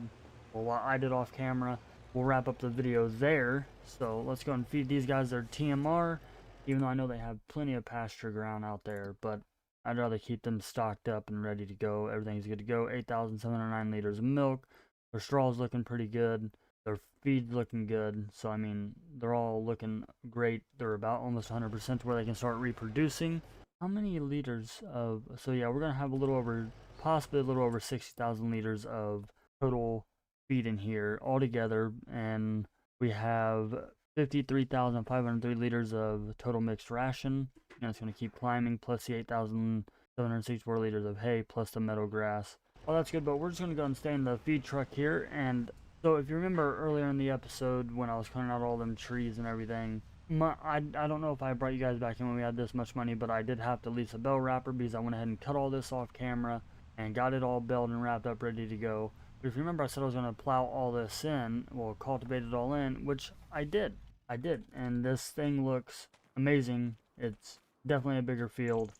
or what I did off camera. We'll wrap up the video there. So let's go and feed these guys their TMR, even though I know they have plenty of pasture ground out there, but I'd rather keep them stocked up and ready to go. Everything's good to go. 8,709 liters of milk. Their straw's looking pretty good. Their feed's looking good. So, I mean, they're all looking great. They're about almost 100% to where they can start reproducing. How many liters of... So, yeah, we're going to have a little over, possibly a little over 60,000 liters of total feed in here altogether. And we have 53,503 liters of total mixed ration. And it's going to keep climbing, plus the 8,764 liters of hay, plus the meadow grass. Oh, that's good, but we're just going to go and stay in the feed truck here. And so if you remember earlier in the episode when I was cutting out all them trees and everything, I don't know if I brought you guys back in when we had this much money, but I did have to lease a bell wrapper because I went ahead and cut all this off camera and got it all belled and wrapped up ready to go. But if you remember, I said I was going to plow all this in, well, cultivate it all in, which I did. And this thing looks amazing. It's definitely a bigger field.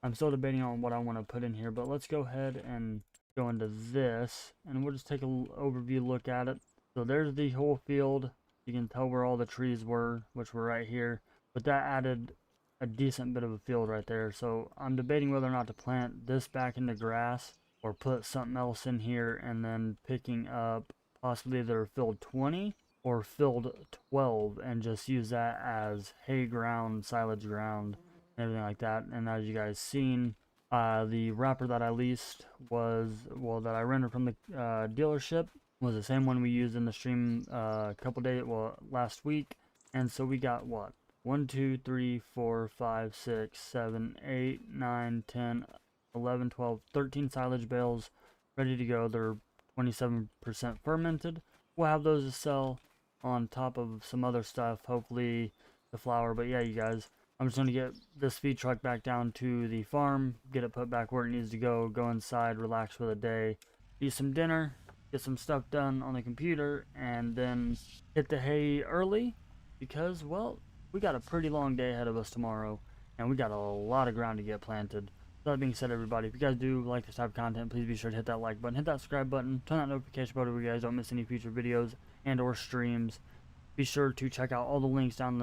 I'm still debating on what I want to put in here, but let's go ahead and go into this, and we'll just take an overview look at it. So there's the whole field. You can tell where all the trees were, which were right here, but that added a decent bit of a field right there. So I'm debating whether or not to plant this back into grass or put something else in here, and then picking up possibly either field 20 or field 12 and just use that as hay ground, silage ground, everything like that. And as you guys seen, the wrapper that I leased was, well, that I rented from the dealership, was the same one we used in the stream last week. And so we got what, 1 2 3 4 5 6 7 8 9 10 11 12 13 silage bales ready to go. They're 27% fermented. We'll have those to sell on top of some other stuff, hopefully the flour. But yeah, you guys, I'm just going to get this feed truck back down to the farm, get it put back where it needs to go inside, relax for the day, eat some dinner, get some stuff done on the computer, and then hit the hay early because, well, we got a pretty long day ahead of us tomorrow, and we got a lot of ground to get planted. That being said, everybody, if you guys do like this type of content, please be sure to hit that like button, hit that subscribe button, turn that notification bell so you guys don't miss any future videos and or streams. Be sure to check out all the links down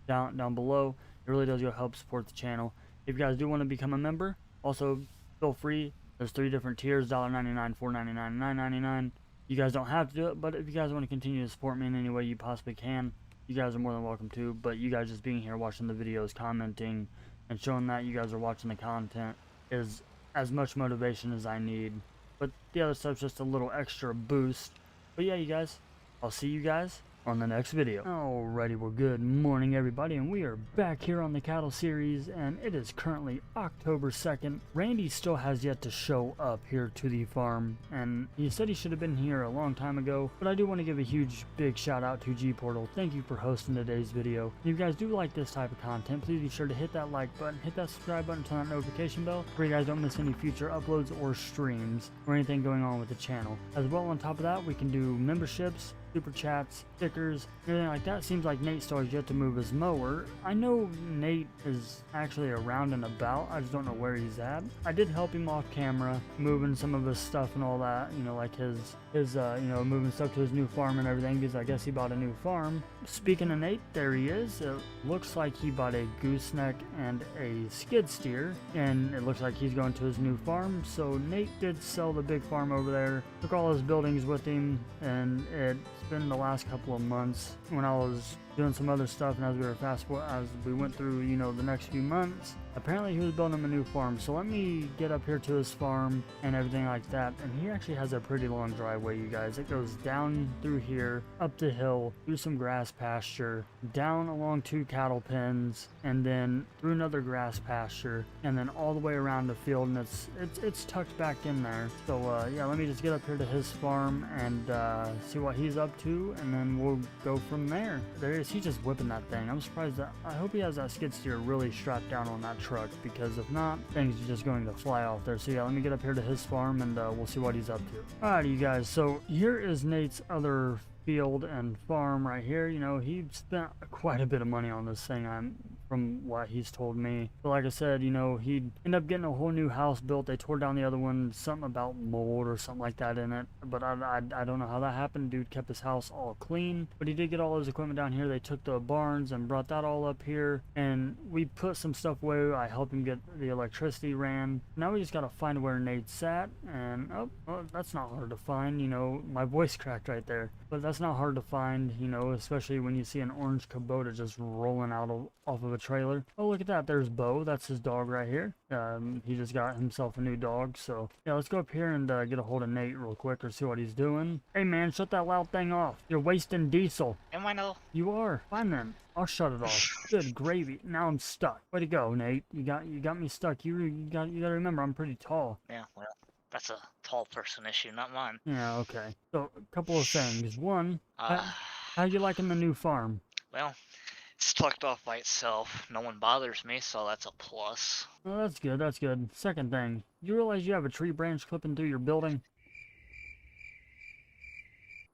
below. It really does help support the channel. If you guys do want to become a member, also feel free. There's 3 different tiers: $1.99, $4.99, and $9.99. You guys don't have to do it, but if you guys want to continue to support me in any way you possibly can, you guys are more than welcome to. But you guys just being here, watching the videos, commenting, and showing that you guys are watching the content is as much motivation as I need. But the other stuff's just a little extra boost. But yeah, you guys, I'll see you guys on the next video. Alrighty, well, good morning everybody, and we are back here on the cattle series, and it is currently October 2nd. Randy still has yet to show up here to the farm, and he said he should have been here a long time ago, but I do want to give a huge big shout out to G-Portal. Thank you for hosting today's video. If you guys do like this type of content, please be sure to hit that like button, hit that subscribe button, turn on that notification bell, so you guys don't miss any future uploads or streams or anything going on with the channel. As well, on top of that, we can do memberships, super chats, stickers, everything like that. Seems like Nate still has yet to move his mower. I know Nate is actually around and about. I just don't know where he's at. I did help him off camera, moving some of his stuff and all that, you know, like his moving stuff to his new farm and everything, because I guess he bought a new farm. Speaking of Nate, there he is. It looks like he bought a gooseneck and a skid steer, and it looks like he's going to his new farm. So Nate did sell the big farm over there, took all his buildings with him, and it's been the last couple of months when I was doing some other stuff, and as we went through, you know, the next few months, apparently he was building him a new farm. So let me get up here to his farm and everything like that. And he actually has a pretty long driveway, you guys. It goes down through here, up the hill, through some grass pasture, down along 2 cattle pens, and then through another grass pasture, and then all the way around the field, and it's tucked back in there. So yeah, let me just get up here to his farm and see what he's up to, and then we'll go from there. There he is. He's just whipping that thing. I'm surprised that, I hope he has that skid steer really strapped down on that truck, because if not, things are just going to fly off there. So yeah, let me get up here to his farm, and we'll see what he's up to. Alright, you guys, so here is Nate's other field and farm right here. You know, he spent quite a bit of money on this thing, from what he's told me. But like I said, you know, he'd end up getting a whole new house built. They tore down the other one, something about mold or something like that in it, but I don't know how that happened. Dude kept his house all clean, but he did get all his equipment down here. They took the barns and brought that all up here, and we put some stuff away. I helped him get the electricity ran. Now we just gotta find where Nate's at, and oh, that's not hard to find. You know, my voice cracked right there, but that's not hard to find, you know, especially when you see an orange Kubota just rolling out off of a trailer. Oh, look at that. There's Bo. That's his dog right here. He just got himself a new dog. So yeah, let's go up here and get a hold of Nate real quick, or see what he's doing. Hey man, shut that loud thing off. You're wasting diesel. Am I no? You are. Fine then. I'll shut it off. Good gravy. Now I'm stuck. Way to go, Nate. You got me stuck. You gotta remember, I'm pretty tall. Yeah, well, that's a tall person issue, not mine. Yeah, okay. So a couple of things. One, how you liking the new farm? Well, it's tucked off by itself. No one bothers me, so that's a plus. Oh, that's good, that's good. Second thing, you realize you have a tree branch clipping through your building?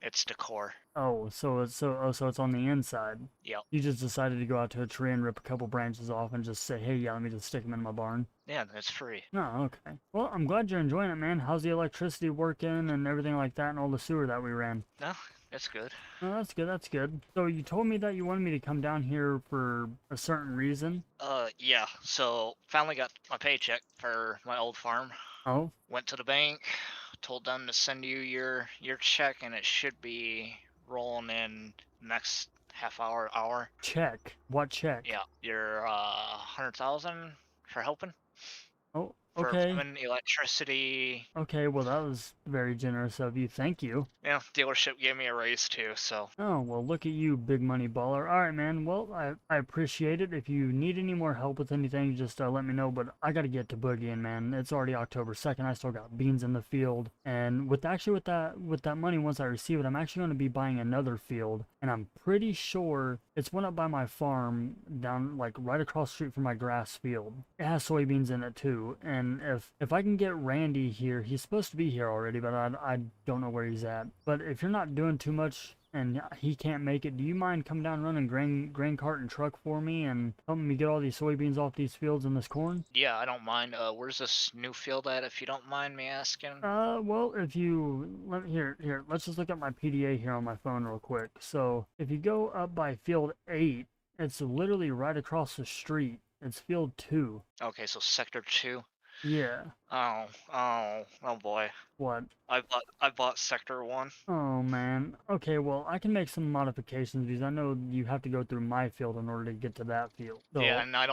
It's decor. Oh, so it's on the inside. Yep. You just decided to go out to a tree and rip a couple branches off and just say, hey, yeah, let me just stick them in my barn. Yeah, it's free. Oh, okay. Well, I'm glad you're enjoying it, man. How's the electricity working and everything like that, and all the sewer that we ran? No, it's good. Oh, that's good, that's good. So you told me that you wanted me to come down here for a certain reason? Yeah. So, finally got my paycheck for my old farm. Oh? Went to the bank, told them to send you your check, and it should be rolling in next half hour. Check? What check? Yeah, your 100,000 for helping. Oh, For okay. electricity. Okay, well that was very generous of you. Thank you. Yeah, dealership gave me a raise too, so. Oh, well look at you, big money baller. Alright, man. Well, I appreciate it. If you need any more help with anything, just let me know. But I gotta get to boogieing, man. It's already October 2nd. I still got beans in the field. And with that money, once I receive it, I'm actually going to be buying another field. And I'm pretty sure it's one up by my farm, down like right across the street from my grass field. It has soybeans in it too. And if I can get Randy here, he's supposed to be here already, but I don't know where he's at. But if you're not doing too much and he can't make it, do you mind coming down running grain cart and truck for me and helping me get all these soybeans off these fields and this corn? Yeah, I don't mind. Where's this new field at, if you don't mind me asking? Well, if you here, let's just look at my PDA here on my phone real quick. So if you go up by field 8, it's literally right across the street. It's field 2. Okay, so sector 2. Yeah. Oh boy. What? I bought Sector 1. Oh man. Okay, well I can make some modifications because I know you have to go through my field in order to get to that field. Yeah, So and I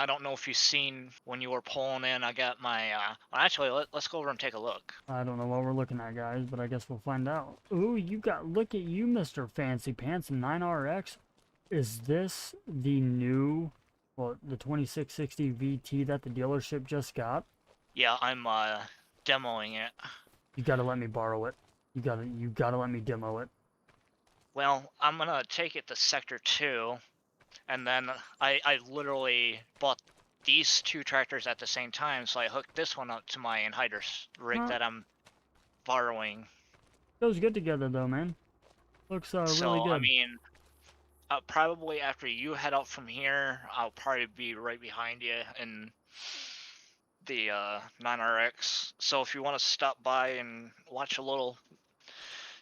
don't know if you've seen when you were pulling in, I got my well, actually let's go over and take a look. I don't know what we're looking at, guys, but I guess we'll find out. Ooh, look at you, Mr. Fancy Pants 9RX. Is this the new, well, the 2660 VT that the dealership just got? Yeah, I'm demoing it. You gotta let me borrow it. You gotta let me demo it. Well, I'm gonna take it to Sector 2, and then I literally bought these two tractors at the same time, so I hooked this one up to my anhydrous rig Huh. that I'm borrowing. Goes good together though, man. Looks really good. I mean, probably after you head out from here, I'll probably be right behind you in the 9RX. So if you want to stop by and watch a little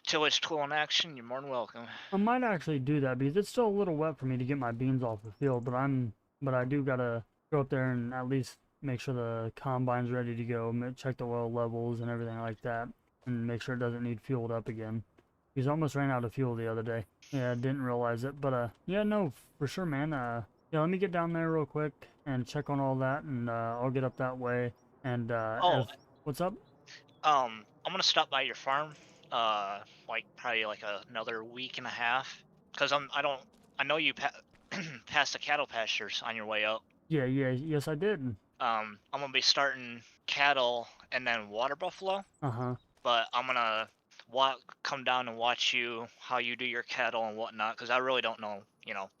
tillage tool in action, you're more than welcome. I might actually do that because it's still a little wet for me to get my beans off the field, but I do gotta go up there and at least make sure the combine's ready to go, check the oil levels and everything like that, and make sure it doesn't need fueled up again. He's almost ran out of fuel the other day. Yeah, I didn't realize it, but yeah, no, for sure, man. Yeah, let me get down there real quick and check on all that, and I'll get up that way. And what's up? I'm gonna stop by your farm, like probably like another week and a half, cause I know you passed the cattle pastures on your way up. Yeah, yes, I did. I'm gonna be starting cattle and then water buffalo. But I'm gonna come down and watch how you do your cattle and whatnot, because I really don't know,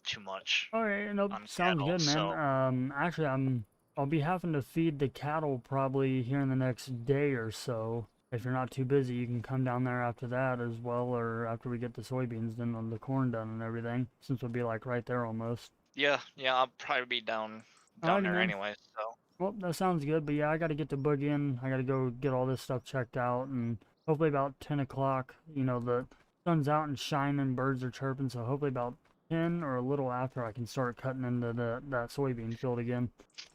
too much. All right, nope, sounds good, man. So... Actually, I'll be having to feed the cattle probably here in the next day or so. If you're not too busy, you can come down there after that as well, or after we get the soybeans done and the corn done and everything, since we'll be like right there almost. Yeah, I'll probably be down there man. anyway, so. Well, that sounds good, but yeah, I gotta get to Boogie in. I gotta go get all this stuff checked out, and hopefully about 10 o'clock, the sun's out and shining, birds are chirping, so hopefully about 10 or a little after I can start cutting into that soybean field again.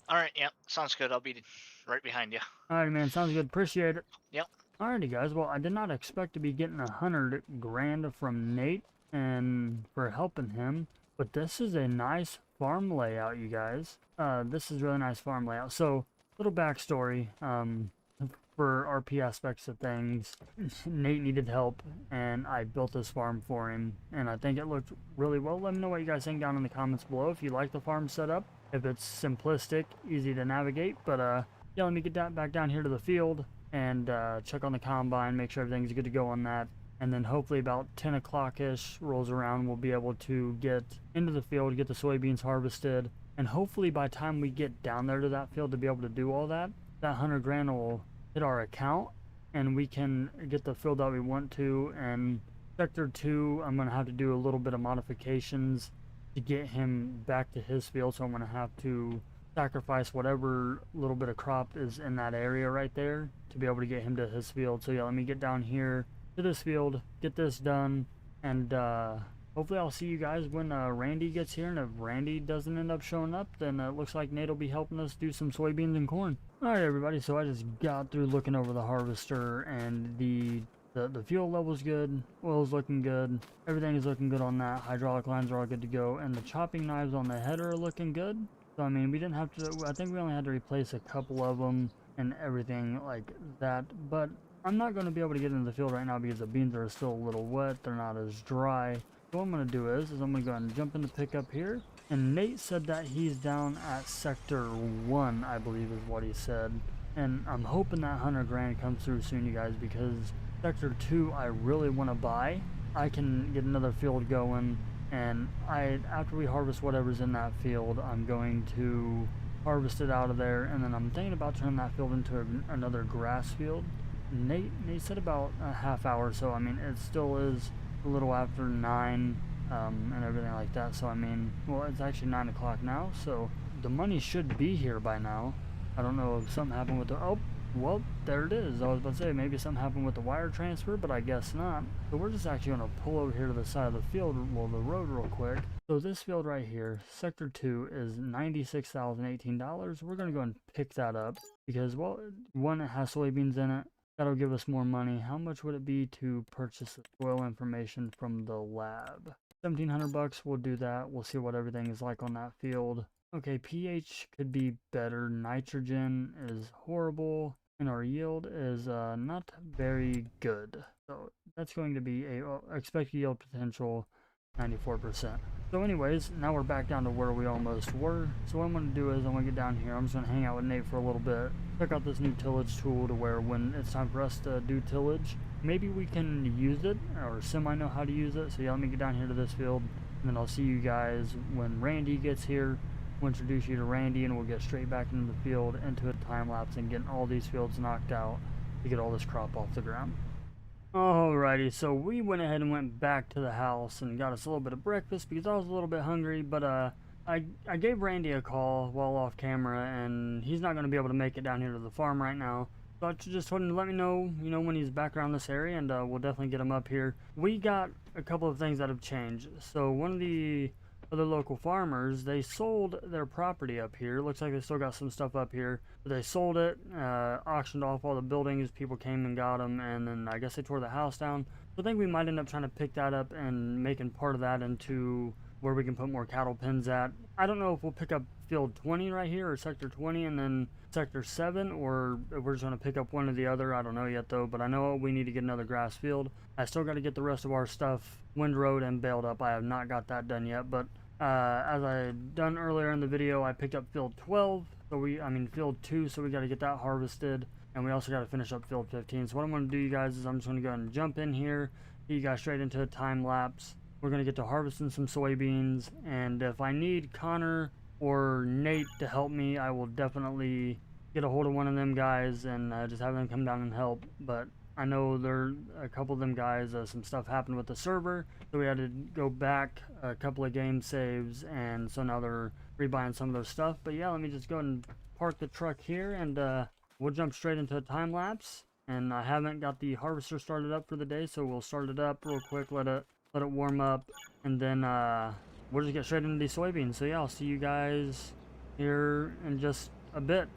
Alright, yeah, sounds good. I'll be right behind you. Alright, man, sounds good. Appreciate it. Yep. Alrighty, guys. Well, I did not expect to be getting 100 grand from Nate and for helping him, but this is a nice farm layout, you guys. This is really nice farm layout. So, little backstory. For RP aspects of things, Nate needed help, and I built this farm for him, and I think it looked really well. Let me know what you guys think down in the comments below if you like the farm setup, if it's simplistic, easy to navigate. But yeah, let me get back down here to the field and check on the combine, make sure everything's good to go on that, and then hopefully about 10 o'clock-ish rolls around, we'll be able to get into the field, get the soybeans harvested, and hopefully by the time we get down there to that field to be able to do all that, that 100 grand will hit our account and we can get the field that we want to. And Sector 2, I'm going to have to do a little bit of modifications to get him back to his field, so I'm going to have to sacrifice whatever little bit of crop is in that area right there to be able to get him to his field. So yeah, let me get down here to this field, get this done, and hopefully I'll see you guys when Randy gets here. And if Randy doesn't end up showing up, then it looks like Nate will be helping us do some soybeans and corn. Alright everybody, so I just got through looking over the harvester, and the fuel level's good, oil's looking good, everything is looking good on that, hydraulic lines are all good to go, and the chopping knives on the header are looking good. So I mean, we didn't have to, I think we only had to replace a couple of them and everything like that, but I'm not going to be able to get into the field right now because the beans are still a little wet, they're not as dry. So what I'm going to do is I'm going to go ahead and jump into pickup here. And Nate said that he's down at Sector 1, I believe is what he said. And I'm hoping that 100 grand comes through soon, you guys, because Sector 2 I really want to buy. I can get another field going, and after we harvest whatever's in that field, I'm going to harvest it out of there, and then I'm thinking about turning that field into another grass field. Nate said about a half hour, so I mean, it still is a little after 9 and everything like that. So I mean, well, it's actually 9 o'clock now, so the money should be here by now. I don't know if something happened with the, oh, well, there it is. I was about to say maybe something happened with the wire transfer, but I guess not. So we're just actually going to pull over here to the side of the field, well, the road real quick, So this field right here, Sector 2, is $96,018. We're going to go and pick that up because, well, one, it has soybeans in it. That'll give us more money. How much would it be to purchase the soil information from the lab? 1,700 bucks, we'll do that. We'll see what everything is like on that field. Okay, pH could be better. Nitrogen is horrible, and our yield is not very good. So that's going to be a expected yield potential 94%. So anyways, now we're back down to where we almost were. So what I'm going to do is I'm going to get down here. I'm just going to hang out with Nate for a little bit. Check out this new tillage tool to where when it's time for us to do tillage, maybe we can use it or semi know how to use it. So yeah, let me get down here to this field and then I'll see you guys when Randy gets here. We'll introduce you to Randy and we'll get straight back into the field, into a time lapse and getting all these fields knocked out to get all this crop off the ground. Alrighty, so we went ahead and went back to the house and got us a little bit of breakfast because I was a little bit hungry, but I gave Randy a call while off camera and he's not going to be able to make it down here to the farm right now. So I just told him to let me know, when he's back around this area, and we'll definitely get him up here. We got a couple of things that have changed. So one of the other local farmers, they sold their property up here. Looks like they still got some stuff up here, but they sold it, auctioned off all the buildings. People came and got them, and then I guess they tore the house down. So I think we might end up trying to pick that up and making part of that into where we can put more cattle pens at. I don't know if we'll pick up field 20 right here or sector 20 and then sector 7, or if we're just going to pick up one or the other. I don't know yet though, but I know we need to get another grass field. I still got to get the rest of our stuff windrowed and baled up. I have not got that done yet, but as I done earlier in the video, I picked up field 12, so field 2, so we got to get that harvested, and we also got to finish up field 15. So what I'm going to do, you guys, is I'm just going to go ahead and jump in here, get you guys straight into a time lapse. We're going to get to harvesting some soybeans, and if I need Connor or Nate to help me, I will definitely get a hold of one of them guys and just have them come down and help. But I know a couple of them guys, some stuff happened with the server, so we had to go back a couple of game saves, and so now they're rebuying some of their stuff. But yeah, let me just go ahead and park the truck here, and we'll jump straight into a time lapse. And I haven't got the harvester started up for the day, so we'll start it up real quick, let it warm up, and then we'll just get straight into these soybeans. So yeah, I'll see you guys here in just a bit.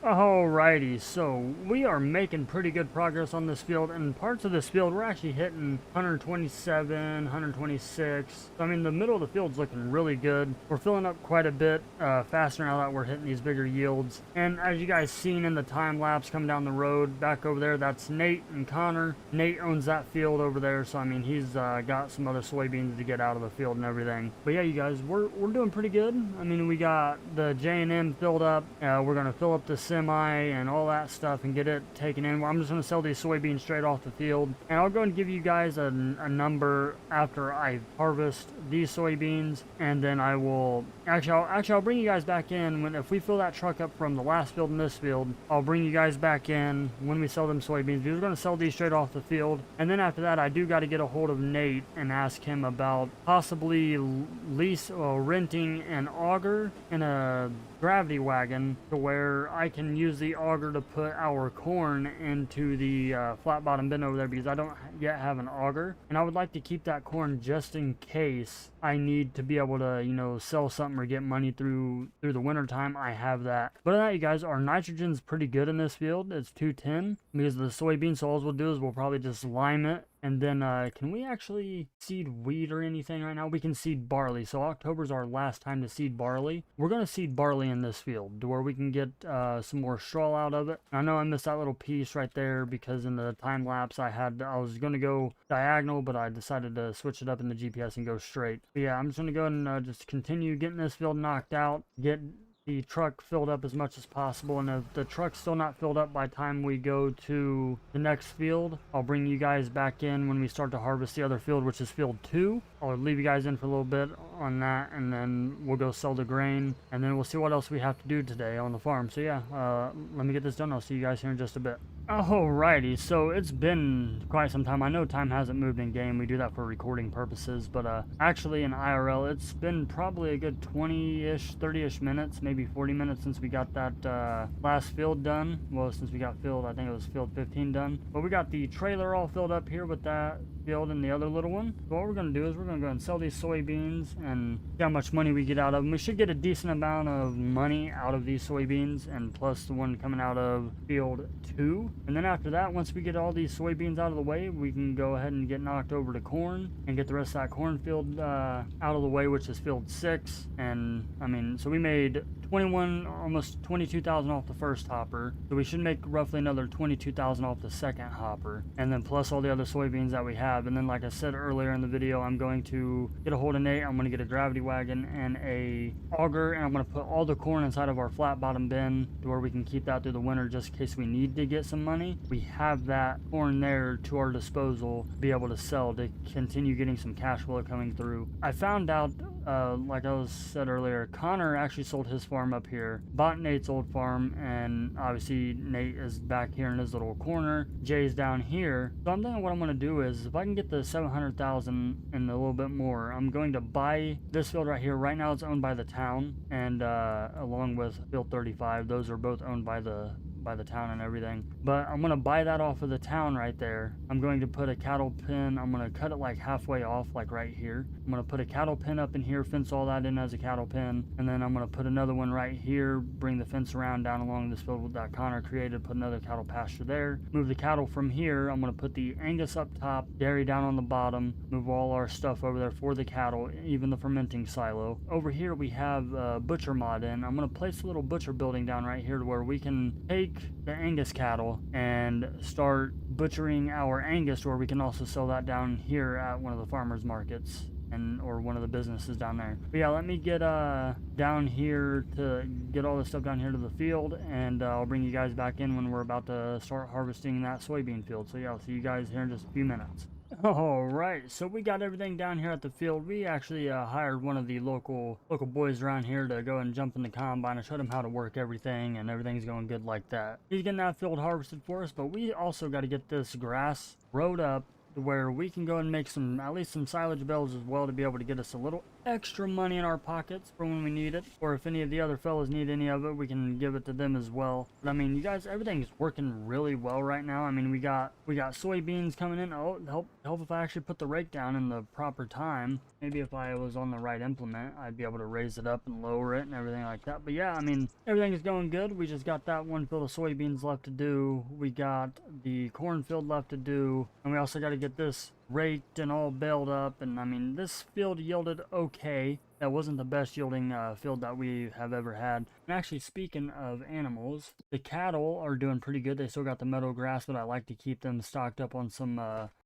Alrighty, so we are making pretty good progress on this field, and parts of this field we're actually hitting 127, 126. I mean, the middle of the field's looking really good. We're filling up quite a bit faster now that we're hitting these bigger yields. And as you guys seen in the time lapse coming down the road back over there, that's Nate and Connor. Nate owns that field over there, so I mean, he's got some other soybeans to get out of the field and everything. But yeah, you guys, we're doing pretty good. I mean, we got the J&M filled up. We're gonna fill up the semi and all that stuff and get it taken in. I'm just going to sell these soybeans straight off the field, and I'll go and give you guys a number after I harvest these soybeans, and then I will I'll bring you guys back in if we fill that truck up from the last field and this field. I'll bring you guys back in when we sell them soybeans. We're going to sell these straight off the field, and then after that I do got to get a hold of Nate and ask him about possibly renting an auger and a gravity wagon to where I can use the auger to put our corn into the flat bottom bin over there, because I don't yet have an auger, and I would like to keep that corn just in case I need to be able to, you know, sell something or get money through the winter time. I have that. But other than that, you guys, our nitrogen's pretty good in this field. It's 210 because of the soybean. So all we'll do is we'll probably just lime it. And then, can we actually seed wheat or anything right now? We can seed barley. So October's our last time to seed barley. We're going to seed barley in this field to where we can get some more straw out of it. I know I missed that little piece right there because in the time lapse I was going to go diagonal, but I decided to switch it up in the GPS and go straight. But yeah, I'm just going to go and just continue getting this field knocked out, get the truck filled up as much as possible, and if the truck's still not filled up by the time we go to the next field, I'll bring you guys back in when we start to harvest the other field, which is field 2. I'll leave you guys in for a little bit on that, and then we'll go sell the grain, and then we'll see what else we have to do today on the farm. So yeah, let me get this done. I'll see you guys here in just a bit. Alrighty, so it's been quite some time. I know time hasn't moved in game. We do that for recording purposes, but actually in IRL, it's been probably a good 20-ish, 30-ish minutes, maybe 40 minutes since we got that last field done. Well, since we got field, I think it was field 15 done. But we got the trailer all filled up here with that field and the other little one. So what we're going to do is we're going to go and sell these soybeans and see how much money we get out of them. We should get a decent amount of money out of these soybeans, and plus the one coming out of field 2. And then after that, once we get all these soybeans out of the way, we can go ahead and get knocked over to corn and get the rest of that cornfield out of the way, which is field 6. And I mean, so we made 21, almost 22,000 off the first hopper. So we should make roughly another 22,000 off the second hopper, and then plus all the other soybeans that we have. And then, like I said earlier in the video, I'm going to get a hold of Nate. I'm going to get a gravity wagon and a auger, and I'm going to put all the corn inside of our flat bottom bin to where we can keep that through the winter just in case we need to get some money. We have that corn there to our disposal to be able to sell to continue getting some cash flow coming through. I found out, like I was said earlier, Connor actually sold his farm up here, bought Nate's old farm, and obviously Nate is back here in his little corner. Jay's down here. So I'm thinking what I'm going to do is, if I can get the 700,000 and a little bit more, I'm going to buy this field right here. Right now it's owned by the town, and along with field 35, those are both owned by the town and everything. But I'm gonna buy that off of the town right there. I'm going to put a cattle pen. I'm gonna cut it like halfway off, like right here. I'm gonna put a cattle pen up in here, fence all that in as a cattle pen, and then I'm gonna put another one right here, bring the fence around down along this field that Connor created, put another cattle pasture there, move the cattle from here. I'm gonna put the Angus up top, dairy down on the bottom, move all our stuff over there for the cattle, even the fermenting silo. Over here we have butcher mod in. I'm gonna place a little butcher building down right here to where we can take the Angus cattle and start butchering our Angus, where we can also sell that down here at one of the farmers markets or one of the businesses down there. But yeah, let me get down here to get all this stuff down here to the field, and I'll bring you guys back in when we're about to start harvesting that soybean field. So yeah, I'll see you guys here in just a few minutes. Alright, so we got everything down here at the field. We actually hired one of the local boys around here to go and jump in the combine. I showed him how to work everything, and everything's going good like that. He's getting that field harvested for us, but we also got to get this grass rode up to where we can go and make at least some silage bales as well, to be able to get us a little extra money in our pockets for when we need it, or if any of the other fellas need any of it, we can give it to them as well. But I mean, you guys, everything's working really well right now. I mean, we got soybeans coming in. Oh, help if I actually put the rake down in the proper time. Maybe if I was on the right implement, I'd be able to raise it up and lower it and everything like that. But yeah, I mean, everything is going good. We just got that one field of soybeans left to do. We got the cornfield left to do, and we also got to get this raked and all baled up. And I mean, this field yielded okay. That wasn't the best yielding field that we have ever had. And actually, speaking of animals, the cattle are doing pretty good. They still got the meadow grass, but I like to keep them stocked up on some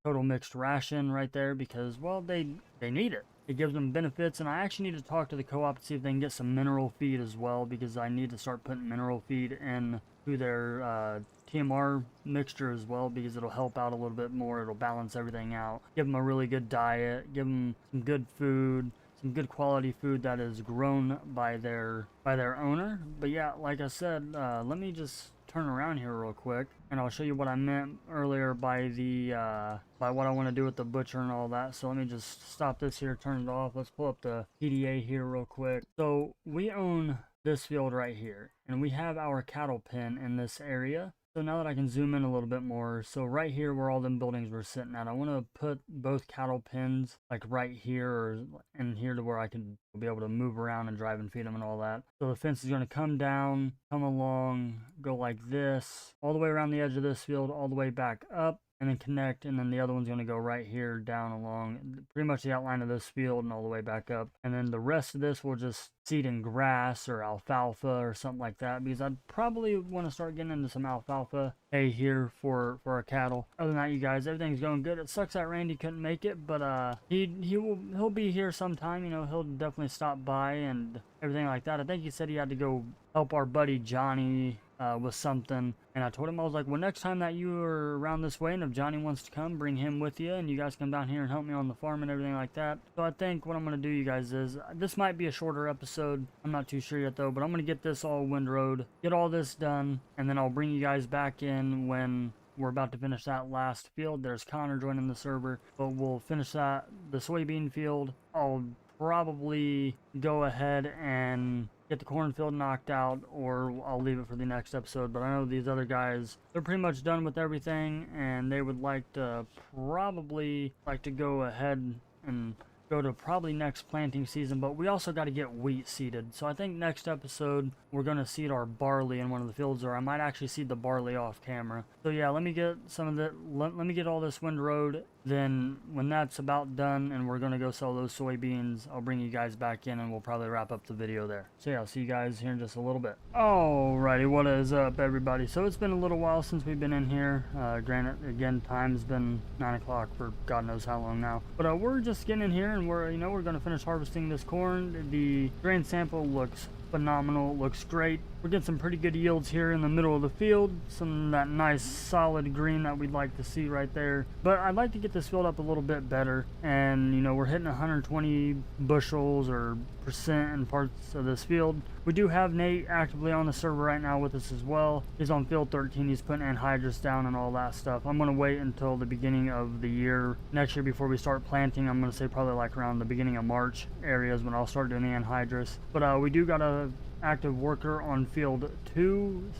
total mixed ration right there because, well, they need it. It gives them benefits, and I actually need to talk to the co-op to see if they can get some mineral feed as well, because I need to start putting mineral feed in to their TMR mixture as well, because it'll help out a little bit more. It'll balance everything out, give them a really good diet, give them some good food, some good quality food that is grown by their owner. But yeah, like I said, let me just turn around here real quick and I'll show you what I meant earlier by the by what I want to do with the butcher and all that. So let me just stop this here, turn it off. Let's pull up the PDA here real quick. So we own this field right here, and we have our cattle pen in this area. So now that I can zoom in a little bit more, so right here where all them buildings were sitting at, I want to put both cattle pens like right here or in here to where I can be able to move around and drive and feed them and all that. So the fence is going to come down, come along, go like this, all the way around the edge of this field, all the way back up, and then connect, and then the other one's going to go right here down along pretty much the outline of this field and all the way back up. And then the rest of this will just seed in grass or alfalfa or something like that, because I'd probably want to start getting into some alfalfa hay here for our cattle. Other than that, you guys, everything's going good. It sucks that Randy couldn't make it, but he'll be here sometime. You know, he'll definitely stop by and everything like that. I think he said he had to go help our buddy Johnny with something, and I told him, I was like, well, next time that you are around this way and if Johnny wants to come, bring him with you and you guys come down here and help me on the farm and everything like that. So I think what I'm going to do, you guys, is this might be a shorter episode. I'm not too sure yet though, but I'm going to get this all windrowed, get all this done, and then I'll bring you guys back in when we're about to finish that last field. There's Connor joining the server, but we'll finish the soybean field. I'll probably go ahead and get the cornfield knocked out, or I'll leave it for the next episode. But I know these other guys, they're pretty much done with everything, and they would probably like to go ahead and go to probably next planting season. But we also got to get wheat seeded, so I think next episode we're going to seed our barley in one of the fields, or I might actually seed the barley off camera. So yeah, let me get some of that, let me get all this windrowed. Then when that's about done and we're going to go sell those soybeans, I'll bring you guys back in and we'll probably wrap up the video there. So yeah, I'll see you guys here in just a little bit. Alrighty, what is up everybody? So it's been a little while since we've been in here. Granted, again, time's been 9 o'clock for God knows how long now. But we're just getting in here and we're going to finish harvesting this corn. The grain sample looks phenomenal, looks great. We're getting some pretty good yields here in the middle of the field, some of that nice solid green that we'd like to see right there. But I'd like to get this field up a little bit better, and we're hitting 120 bushels or percent in parts of this field. We do have Nate actively on the server right now with us as well. He's on field 13. He's putting anhydrous down and all that stuff. I'm going to wait until the beginning of the year next year before we start planting. I'm going to say probably like around the beginning of March areas when I'll start doing the anhydrous. But we do got a active worker on field 2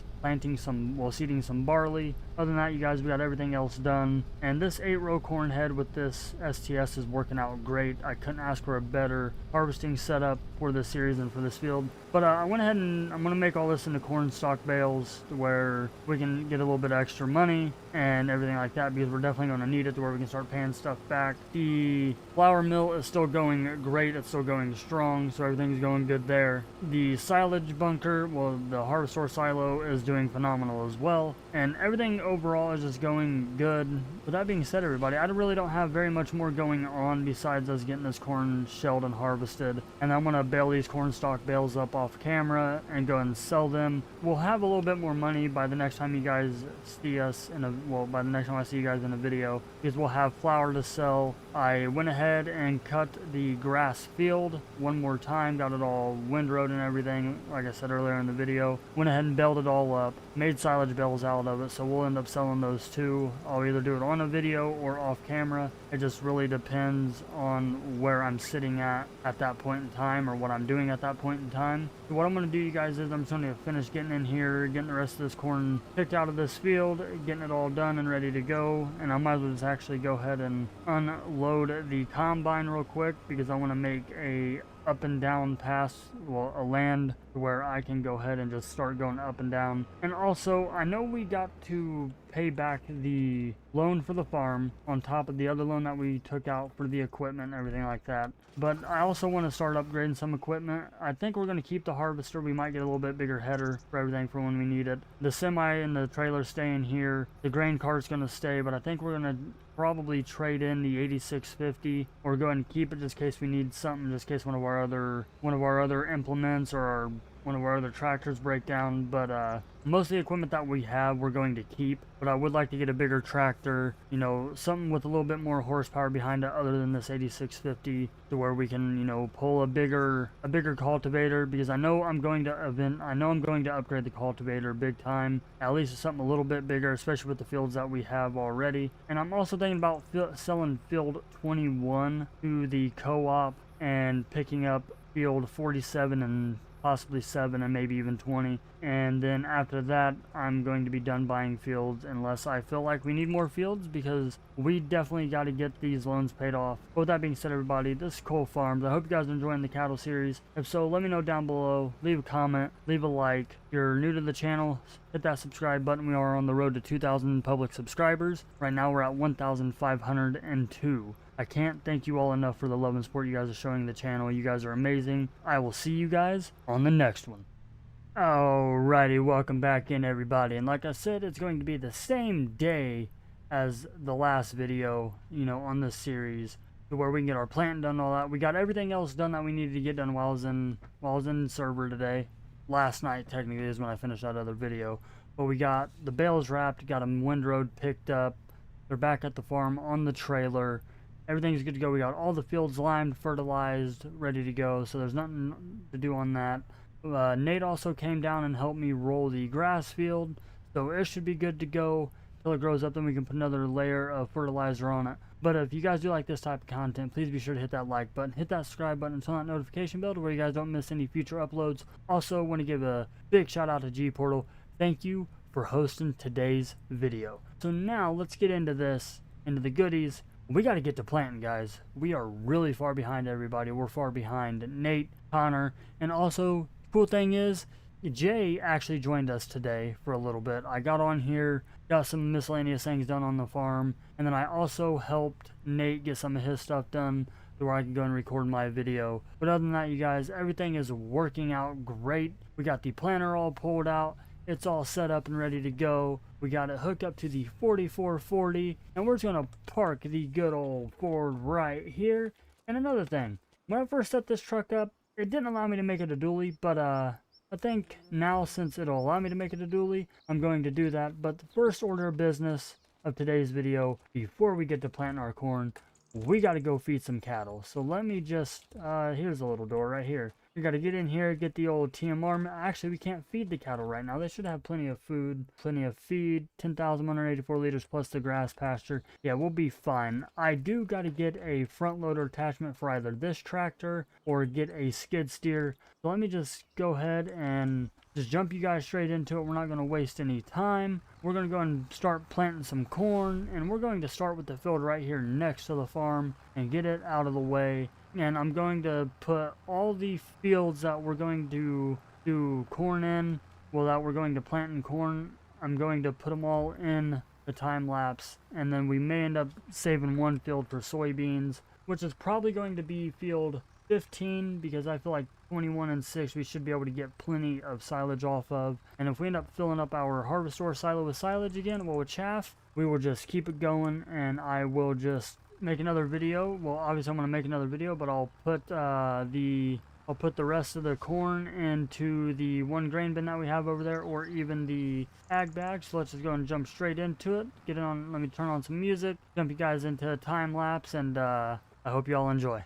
seeding some barley. Other than that, you guys, we got everything else done, and this 8-row corn head with this STS is working out great. I couldn't ask for a better harvesting setup for this series and for this field. But I went ahead and I'm going to make all this into corn stalk bales where we can get a little bit of extra money and everything like that, because we're definitely going to need it to where we can start paying stuff back. The flour mill is still going great. It's still going strong, so everything's going good there. The silage bunker, well, the harvestor silo is doing phenomenal as well, and everything overall is just going good. With that being said, everybody, I really don't have very much more going on besides us getting this corn shelled and harvested, and I'm going to bale these corn stalk bales up off camera and go ahead and sell them. We'll have a little bit more money by the next time you guys see us by the next time I see you guys in a video, because we'll have flour to sell. I went ahead and cut the grass field one more time, got it all windrowed and everything, like I said earlier in the video. Went ahead and baled it all up, made silage bales out of it, so we'll end up end up selling those too. I'll either do it on a video or off camera. It just really depends on where I'm sitting at that point in time, or what I'm doing at that point in time. So what I'm going to do, you guys, is I'm just going to finish getting in here, getting the rest of this corn picked out of this field, getting it all done and ready to go. And I might as well just actually go ahead and unload the combine real quick, because I want to make a up and down pass, well, a land where I can go ahead and just start going up and down. And also, I know we got to pay back the loan for the farm on top of the other loan that we took out for the equipment and everything like that. But I also want to start upgrading some equipment. I think we're going to keep the harvester. We might get a little bit bigger header for everything for when we need it. The semi and the trailer staying here. The grain cart's going to stay, but I think we're going to probably trade in the 8650, or go ahead and keep it just in case we need something, just in case one of our other implements or one of our other tractors break down. But most of the equipment that we have we're going to keep, but I would like to get a bigger tractor, you know, something with a little bit more horsepower behind it other than this 8650, to where we can, you know, pull a bigger cultivator, because I know I'm going to upgrade the cultivator big time, at least something a little bit bigger, especially with the fields that we have already. And I'm also thinking about selling field 21 to the co-op and picking up field 47 and possibly 7 and maybe even 20. And then after that, I'm going to be done buying fields, unless I feel like we need more fields, because we definitely got to get these loans paid off. But with that being said, everybody, this is Cole Farms. I hope you guys are enjoying the cattle series. If so, let me know down below. Leave a comment, leave a like. If you're new to the channel, hit that subscribe button. We are on the road to 2,000 public subscribers. Right now we're at 1,502. I can't thank you all enough for the love and support you guys are showing the channel. You guys are amazing. I will see you guys on the next one. Alrighty, welcome back in, everybody. And like I said, it's going to be the same day as the last video, you know, on this series, to where we can get our plant done and all that. We got everything else done that we needed to get done while I was in server today. Last night, technically, is when I finished that other video. But we got the bales wrapped, got them windrowed, picked up. They're back at the farm on the trailer. Everything's good to go. We got all the fields limed, fertilized, ready to go. So there's nothing to do on that. Nate also came down and helped me roll the grass field. So it should be good to go till it grows up. Then we can put another layer of fertilizer on it. But if you guys do like this type of content, please be sure to hit that like button, hit that subscribe button, and turn that notification bell to where you guys don't miss any future uploads. Also, want to give a big shout out to G Portal. Thank you for hosting today's video. So now let's get into the goodies. We got to get to planting, guys. We are really far behind everybody. We're far behind Nate, Connor, and also, cool thing is, Jay actually joined us today for a little bit. I got on here, got some miscellaneous things done on the farm, and then I also helped Nate get some of his stuff done to where I can go and record my video. But other than that, you guys, everything is working out great. We got the planter all pulled out. It's all set up and ready to go. We got it hooked up to the 4440, and we're just going to park the good old Ford right here. And another thing, when I first set this truck up, it didn't allow me to make it a dually, but I think now, since it'll allow me to make it a dually, I'm going to do that. But the first order of business of today's video, before we get to planting our corn, we got to go feed some cattle. So let me just, here's a little door right here. We got to get in here, get the old TMR. Actually, we can't feed the cattle right now. They should have plenty of food, plenty of feed, 10,184 liters plus the grass pasture. Yeah, we'll be fine. I do got to get a front loader attachment for either this tractor or get a skid steer. So let me just go ahead and just jump you guys straight into it. We're not going to waste any time. We're going to go and start planting some corn, and we're going to start with the field right here next to the farm and get it out of the way. And I'm going to put all the fields that we're going to do corn in, well, that we're going to plant in corn, I'm going to put them all in the time lapse. And then we may end up saving one field for soybeans, which is probably going to be field 15, because I feel like 21 and 6 we should be able to get plenty of silage off of. And if we end up filling up our harvester silo with silage again, well, with chaff, we will just keep it going, and I will just make another video. Well, obviously I'm going to make another video, but I'll put the rest of the corn into the one grain bin that we have over there, or even the ag bag. So let's just go and jump straight into it. Get it on. Let me turn on some music, jump you guys into a time lapse, and I hope you all enjoy.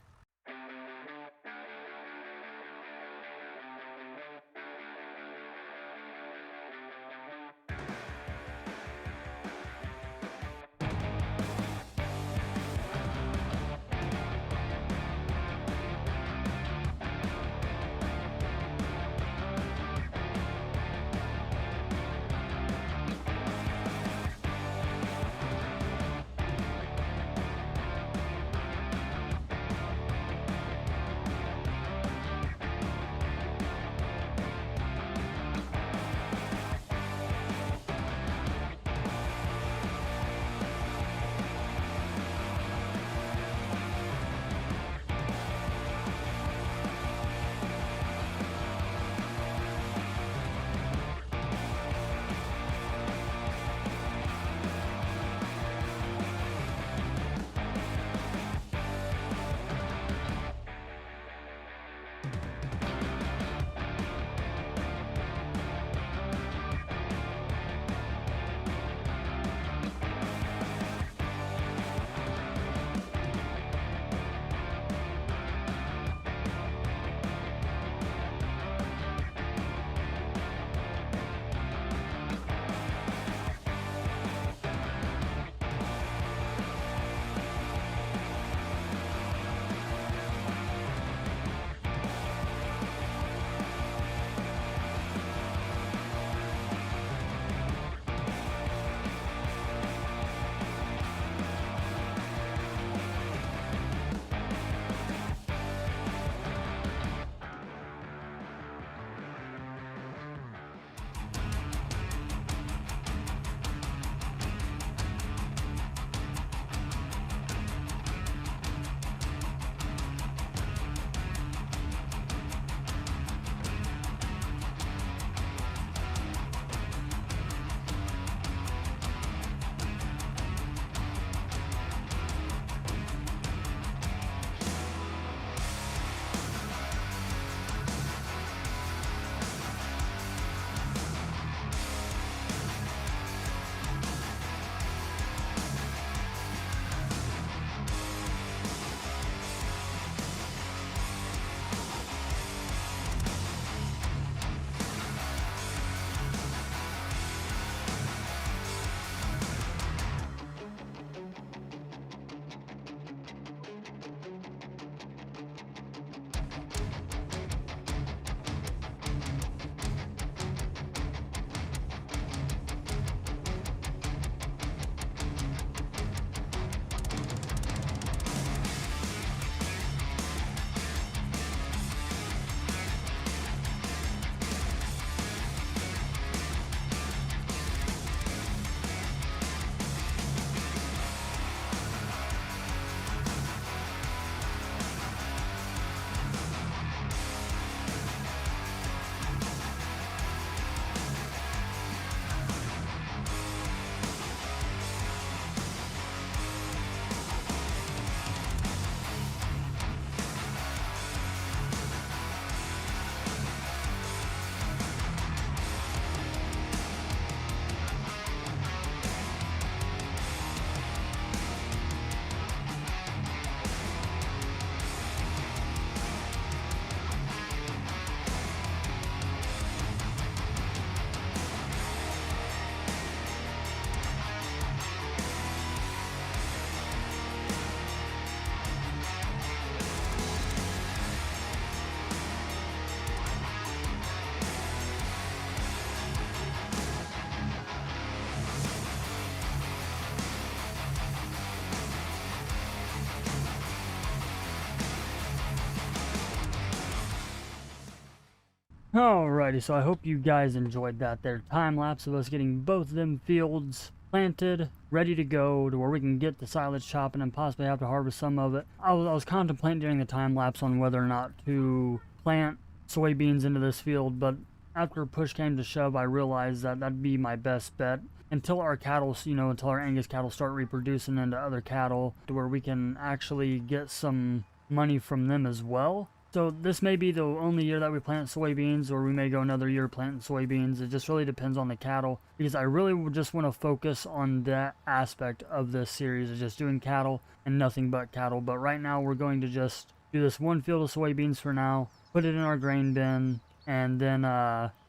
Alrighty, so I hope you guys enjoyed that there time lapse of us getting both of them fields planted, ready to go to where we can get the silage chopping and possibly have to harvest some of it. I was contemplating during the time lapse on whether or not to plant soybeans into this field, but after push came to shove, I realized that that'd be my best bet until our cattle, until our Angus cattle start reproducing into other cattle to where we can actually get some money from them as well. So this may be the only year that we plant soybeans, or we may go another year planting soybeans. It just really depends on the cattle, because I really would just want to focus on that aspect of this series of just doing cattle and nothing but cattle. But right now we're going to just do this one field of soybeans for now, put it in our grain bin, and then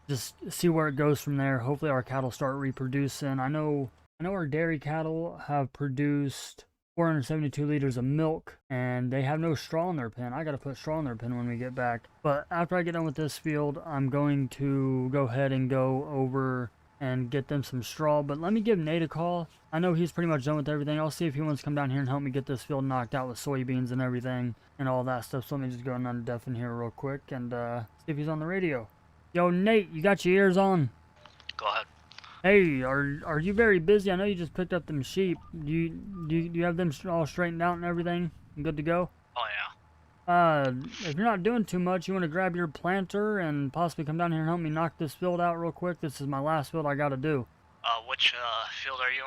just see where it goes from there. Hopefully our cattle start reproducing. I know our dairy cattle have produced 472 liters of milk, and they have no straw in their pen. I gotta put straw in their pen when we get back. But after I get done with this field, I'm going to go ahead and go over and get them some straw. But let me give Nate a call. I know he's pretty much done with everything. I'll see if he wants to come down here and help me get this field knocked out with soybeans and everything and all that stuff. So let me just go and undeafen here real quick and see if he's on the radio. Yo, Nate, you got your ears on? Go ahead. Hey, are you very busy? I know you just picked up them sheep. Do you have them all straightened out and everything? Good to go? Oh yeah. If you're not doing too much, you want to grab your planter and possibly come down here and help me knock this field out real quick. This is my last field I got to do. Which field are you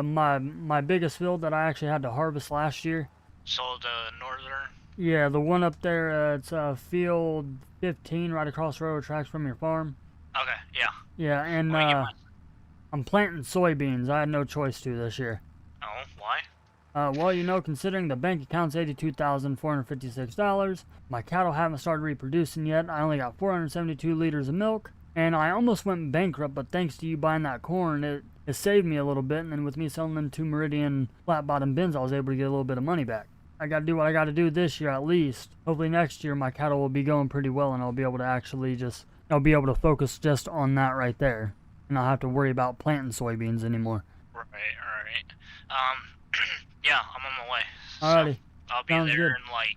in? My biggest field that I actually had to harvest last year. So the northern. Yeah, the one up there. It's field 15, right across the railroad tracks from your farm. Okay. Yeah. Yeah, and I'm planting soybeans. I had no choice to this year. Oh, why? Well, considering the bank account's $82,456, my cattle haven't started reproducing yet. I only got 472 liters of milk, and I almost went bankrupt, but thanks to you buying that corn, it saved me a little bit, and then with me selling them 2 Meridian flat bottom bins, I was able to get a little bit of money back. I gotta do what I gotta do this year at least. Hopefully next year my cattle will be going pretty well, and I'll be able to actually I'll be able to focus just on that right there. And I'll have to worry about planting soybeans anymore. Right. Yeah, I'm on my way. Alrighty. So I'll be Sounds there good. in like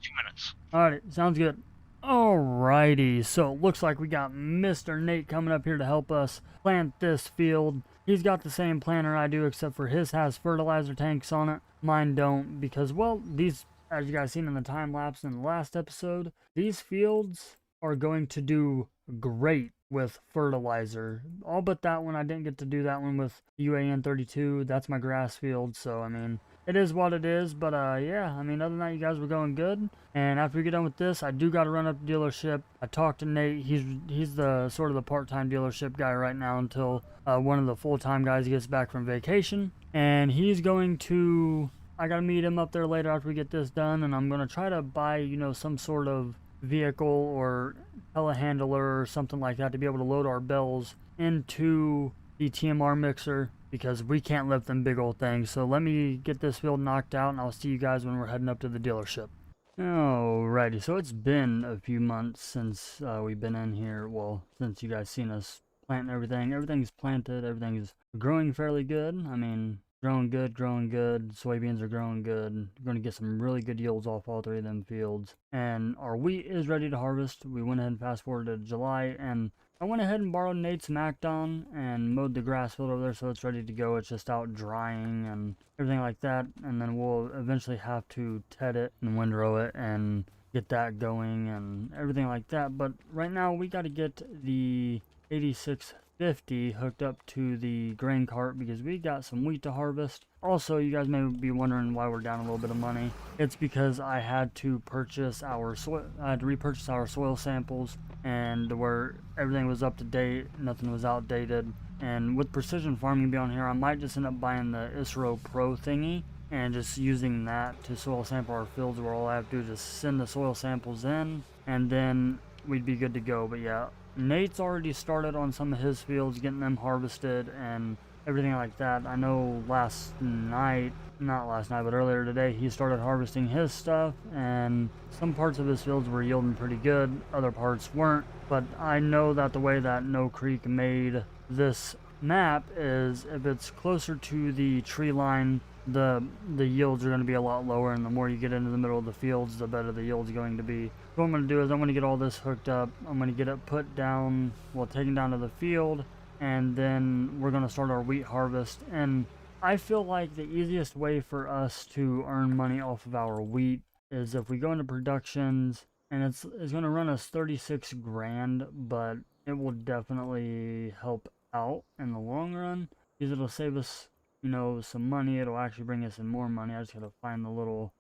2 minutes. Alrighty, sounds good. Alrighty, so it looks like we got Mr. Nate coming up here to help us plant this field. He's got the same planter I do, except for his has fertilizer tanks on it. Mine don't, because, well, these, as you guys seen in the time lapse in the last episode, these fields are going to do great with fertilizer. All but that one. I didn't get to do that one with UAN 32. That's my grass field, so I mean, it is what it is. But yeah, I mean, other than that, you guys were going good. And after we get done with this, I do got to run up the dealership. I talked to Nate. He's the sort of the part-time dealership guy right now until one of the full-time guys gets back from vacation. And he's going to, I got to meet him up there later after we get this done, and I'm going to try to buy, some sort of vehicle or telehandler or something like that to be able to load our bells into the TMR mixer, because we can't lift them big old things. So let me get this field knocked out, and I'll see you guys when we're heading up to the dealership. Alrighty, so it's been a few months since we've been in here. Well, since you guys seen us planting everything. Everything's planted, everything's growing fairly good. I mean, growing good. Soybeans are growing good. We're going to get some really good yields off all 3 of them fields. And our wheat is ready to harvest. We went ahead and fast forwarded to July, and I went ahead and borrowed Nate's Macdon and mowed the grass field over there so it's ready to go. It's just out drying and everything like that. And then we'll eventually have to ted it and windrow it and get that going and everything like that. But right now we got to get the 8650 hooked up to the grain cart because we got some wheat to harvest. Also, you guys may be wondering why we're down a little bit of money. It's because I had to repurchase our soil samples, and where everything was up to date, nothing was outdated. And with precision farming beyond here, I might just end up buying the ISRO Pro thingy and just using that to soil sample our fields, where all I have to do is just send the soil samples in and then we'd be good to go. But yeah, Nate's already started on some of his fields, getting them harvested and everything like that. I know not last night, but earlier today, he started harvesting his stuff, and some parts of his fields were yielding pretty good, other parts weren't. But I know that the way that No Creek made this map is if it's closer to the tree line the yields are going to be a lot lower, and the more you get into the middle of the fields, the better the yield's going to be. So what I'm going to do is I'm going to get all this hooked up. I'm going to get it put down, well, taken down to the field, and then we're going to start our wheat harvest. And I feel like the easiest way for us to earn money off of our wheat is if we go into productions, and it's going to run us 36 grand, but it will definitely help out in the long run because it'll save us, you know, some money. It'll actually bring us in more money. I just gotta find the little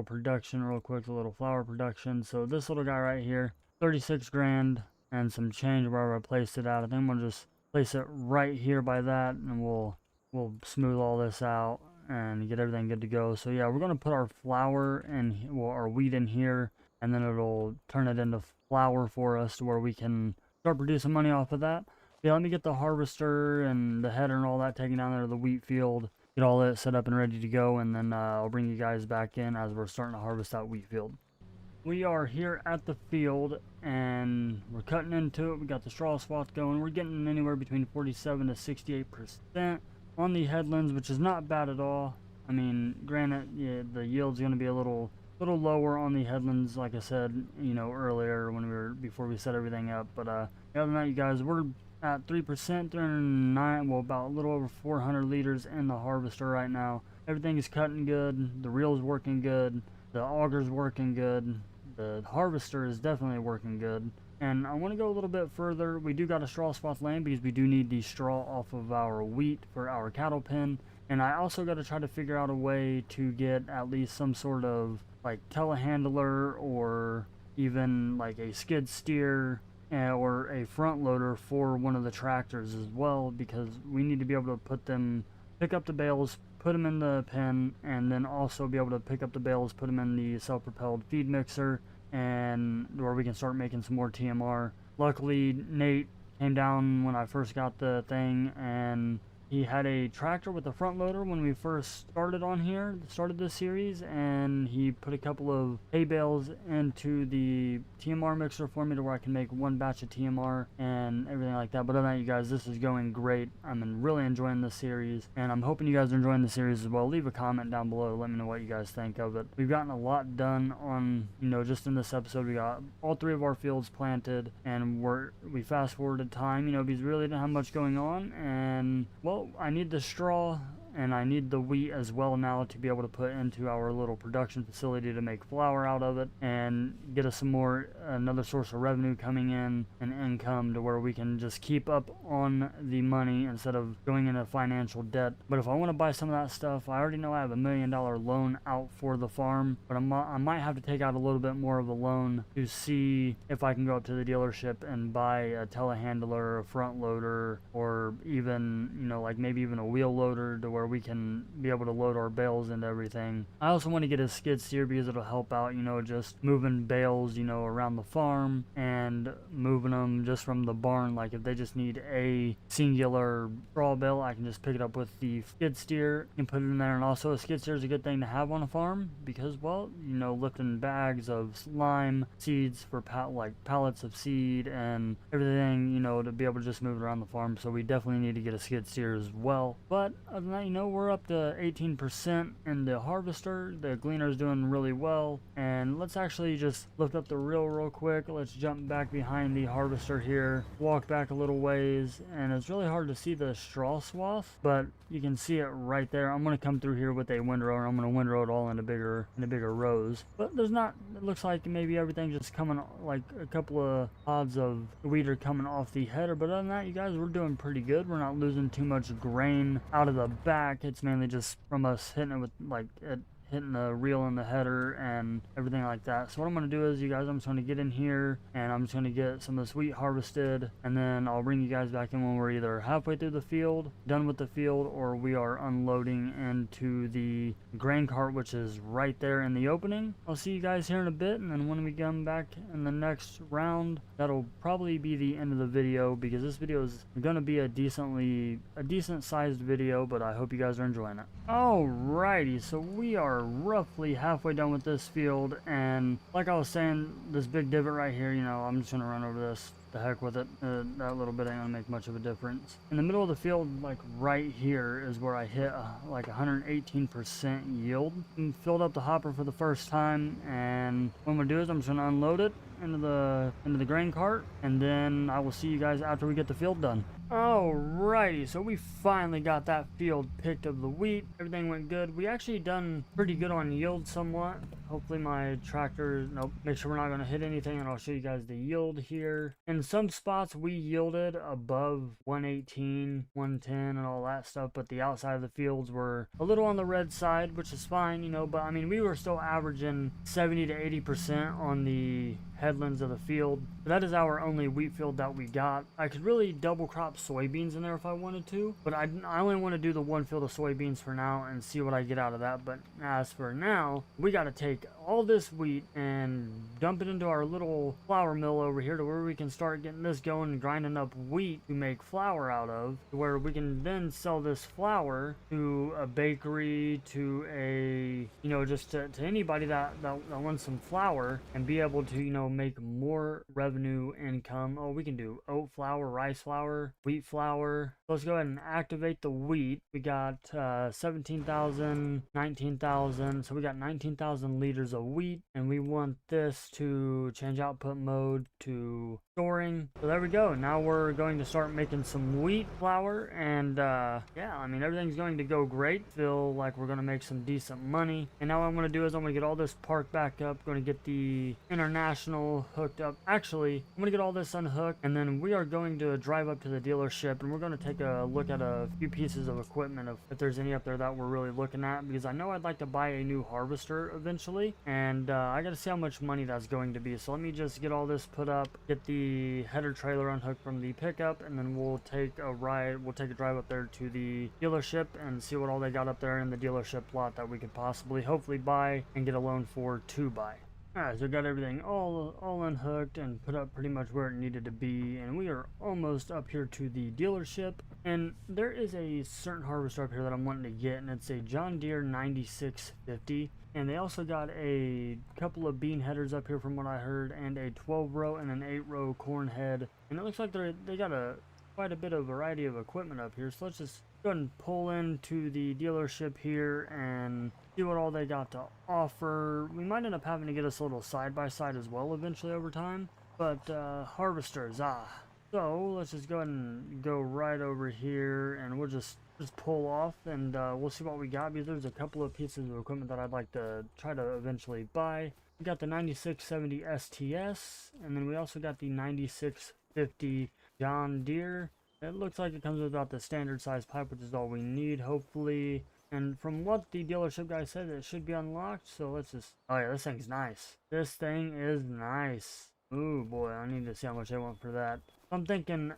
production real quick, the little flower production. So this little guy right here, 36 grand and some change wherever I placed it at. I think I'm gonna just place it right here by that, and we'll smooth all this out and get everything good to go. So yeah, we're gonna put our flour and, well, our wheat in here, and then it'll turn it into flour for us to where we can start producing money off of that. Yeah, let me get the harvester and the header and all that taken down there to the wheat field, get all that set up and ready to go, and then I'll bring you guys back in as we're starting to harvest that wheat field. We are here at the field, and we're cutting into it. We got the straw swath going. We're getting anywhere between 47 to 68% on the headlands, which is not bad at all. I mean, granted, yeah, the yield's going to be a little lower on the headlands, like I said, you know, earlier before we set everything up. But other than that, you guys, we're at 3%, 309, well, about a little over 400 liters in the harvester right now. Everything is cutting good. The reel's working good. The auger's working good. The harvester is definitely working good. And I want to go a little bit further. We do got a straw swath land because we do need the straw off of our wheat for our cattle pen. And I also got to try to figure out a way to get at least some sort of like telehandler or even like a skid steer or a front loader for one of the tractors as well, because we need to be able to pick up the bales, put them in the pen, and then also be able to pick up the bales, put them in the self-propelled feed mixer, and where we can start making some more TMR. Luckily, Nate came down when I first got the thing, and he had a tractor with a front loader when we first started this series, and he put a couple of hay bales into the TMR mixer for me to where I can make one batch of TMR and everything like that. But other than that, you guys, this is going great. I'm really enjoying this series, and I'm hoping you guys are enjoying the series as well. Leave a comment down below to let me know what you guys think of it. We've gotten a lot done on, you know, just in this episode. We got all 3 of our fields planted, and we fast forwarded time, you know, because we really didn't have much going on, and well, I need the straw and I need the wheat as well now to be able to put into our little production facility to make flour out of it and get us another source of revenue coming in and income to where we can just keep up on the money instead of going into financial debt. But if I want to buy some of that stuff, I already know I have $1 million loan out for the farm, but I might have to take out a little bit more of a loan to see if I can go up to the dealership and buy a telehandler, a front loader, or even, you know, like maybe even a wheel loader to where we can be able to load our bales and everything. I also want to get a skid steer because it'll help out, you know, just moving bales, you know, around the farm and moving them just from the barn. Like if they just need a singular straw bale, I can just pick it up with the skid steer and put it in there. And also a skid steer is a good thing to have on a farm because, well, you know, lifting bags of lime seeds for pallets of seed and everything, you know, to be able to just move it around the farm. So we definitely need to get a skid steer as well. But other than that, you know, we're up to 18% in the harvester. The gleaner is doing really well. And let's actually just lift up the reel real quick. Let's jump back behind the harvester here, walk back a little ways, and it's really hard to see the straw swath, but you can see it right there. I'm going to come through here with a windrow, and I'm going to windrow it all into bigger rows. But there's not, it looks like maybe everything just coming, like a couple of pods of wheat are coming off the header. But other than that, you guys, we're doing pretty good. We're not losing too much grain out of the back. It's mainly just from us hitting it with hitting the reel in the header and everything like that. So what I'm going to do is, you guys, I'm just going to get in here and I'm just going to get some of this wheat harvested, and then I'll bring you guys back in when we're either halfway through the field, done with the field, or we are unloading into the grain cart, which is right there in the opening. I'll see you guys here in a bit, and then when we come back in the next round, that'll probably be the end of the video, because this video is going to be a decent sized video, but I hope you guys are enjoying it. Alrighty, so we are roughly halfway done with this field, and like I was saying, this big divot right here, you know, I'm just gonna run over this. The the heck with it. That little bit ain't gonna make much of a difference. In the middle of the field, like right here, is where I hit like 118% yield. And filled up the hopper for the first time, and what I'm gonna do is I'm just gonna unload it into the grain cart, and then I will see you guys after we get the field done. Alrighty, so we finally got that field picked of the wheat. Everything went good. We actually done pretty good on yield somewhat. Hopefully my tractor, nope, make sure we're not going to hit anything, and I'll show you guys the yield here. In some spots we yielded above 118, 110 and all that stuff, but the outside of the fields were a little on the red side, which is fine, you know, but I mean, we were still averaging 70 to 80% on the headlands of the field. That is our only wheat field that we got. I could really double crop soybeans in there if I wanted to, but I only want to do the one field of soybeans for now and see what I get out of that. But as for now, we got to take all this wheat and dump it into our little flour mill over here to where we can start getting this going and grinding up wheat to make flour out of, to where we can then sell this flour to a bakery, to a, you know, just to anybody that wants some flour, and be able to, you know, make more revenue income. Oh, we can do oat flour, rice flour, wheat flour. Let's go ahead and activate the wheat. We got 17,000, 19,000, so we got 19,000 liters of wheat, and we want this to change output mode to storing. So there we go. Now we're going to start making some wheat flour, and yeah, I mean, everything's going to go great. Feel like we're going to make some decent money. And now what I'm going to do is I'm going to get all this parked back up, going to get the international hooked up. Actually, I'm going to get all this unhooked, and then we are going to drive up to the dealership, and we're going to take a look at a few pieces of equipment, if there's any up there that we're really looking at, because I know I'd like to buy a new harvester eventually, and I got to see how much money that's going to be. So let me just get all this put up, get the header trailer unhooked from the pickup, and then we'll take a drive up there to the dealership and see what all they got up there in the dealership lot that we could possibly hopefully buy and get a loan for to buy. Alright, so we got everything all unhooked and put up pretty much where it needed to be, and we are almost up here to the dealership. And there is a certain harvester up here that I'm wanting to get, and it's a John Deere 9650. And they also got a couple of bean headers up here from what I heard, and a 12-row and an 8-row corn head. And it looks like they got quite a bit of variety of equipment up here. So let's just go ahead and pull into the dealership here and see what all they got to offer. We might end up having to get us a little side-by-side as well eventually over time. But harvesters, so let's just go ahead and go right over here, and we'll just pull off, and we'll see what we got, because there's a couple of pieces of equipment that I'd like to try to eventually buy. We got the 9670 STS, and then we also got the 9650 John Deere. It looks like it comes with about the standard size pipe, which is all we need, hopefully. And from what the dealership guy said, it should be unlocked, so let's just... Oh yeah, this thing's nice. This thing is nice. Ooh boy, I need to see how much they want for that. I'm thinking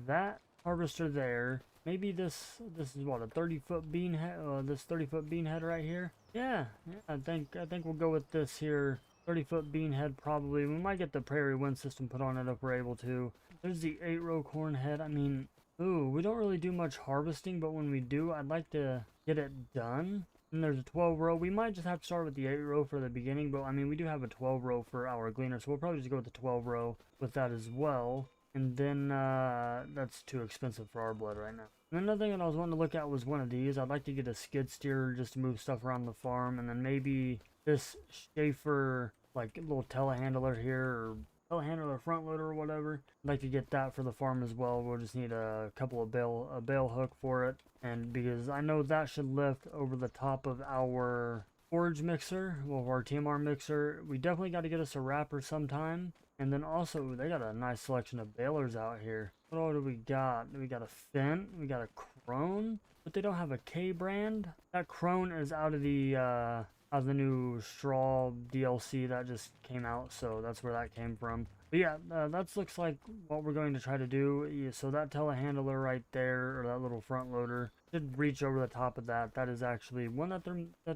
that harvester there. Maybe this is what, a 30-foot bean head? This 30-foot bean head right here. Yeah, I think we'll go with this here 30-foot bean head probably. We might get the prairie wind system put on it if we're able to. There's the 8-row corn head. I mean, ooh, we don't really do much harvesting, but when we do, I'd like to get it done. And there's a 12-row. We might just have to start with the 8-row for the beginning, but I mean, we do have a 12-row for our gleaner, so we'll probably just go with the 12-row with that as well. And then that's too expensive for our blood right now. And another thing that I was wanting to look at was one of these. I'd like to get a skid steer just to move stuff around the farm, and then maybe this Schaefer like little telehandler here, or telehandler front loader or whatever. I'd like to get that for the farm as well. We'll just need a couple of bale hook for it, and because I know that should lift over the top of our forage mixer, well, our TMR mixer. We definitely got to get us a wrapper sometime. And then also, they got a nice selection of balers out here. What all do we got? We got a Fendt, we got a Krone, but they don't have a K brand. That Krone is out of the new straw DLC that just came out, so that's where that came from. But yeah, that looks like what we're going to try to do. Yeah, so that telehandler right there, or that little front loader, should reach over the top of that. That is actually one that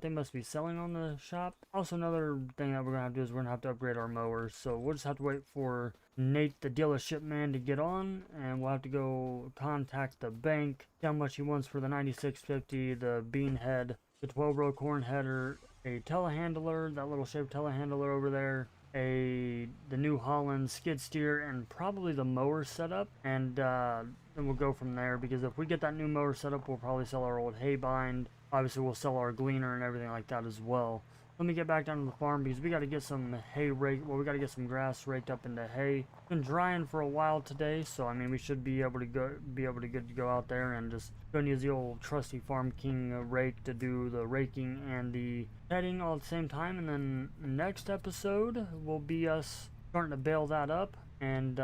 they must be selling on the shop. Also, another thing that we're gonna have to do is we're gonna have to upgrade our mowers. So we'll just have to wait for Nate, the dealership man, to get on, and we'll have to go contact the bank, see how much he wants for the 9650, the bean head, the 12-row corn header, a telehandler, that little shaped telehandler over there, the New Holland skid steer and probably the mower setup, and then we'll go from there, because if we get that new mower setup, we'll probably sell our old hay bind. Obviously we'll sell our gleaner and everything like that as well. Let me get back down to the farm, because we got to get some hay raked. Well, we got to get some grass raked up into hay. It's been drying for a while today, so I mean we should be able to good to go out there and just go and use the old trusty Farm King rake to do the raking and the heading all at the same time. And then next episode will be us starting to bale that up and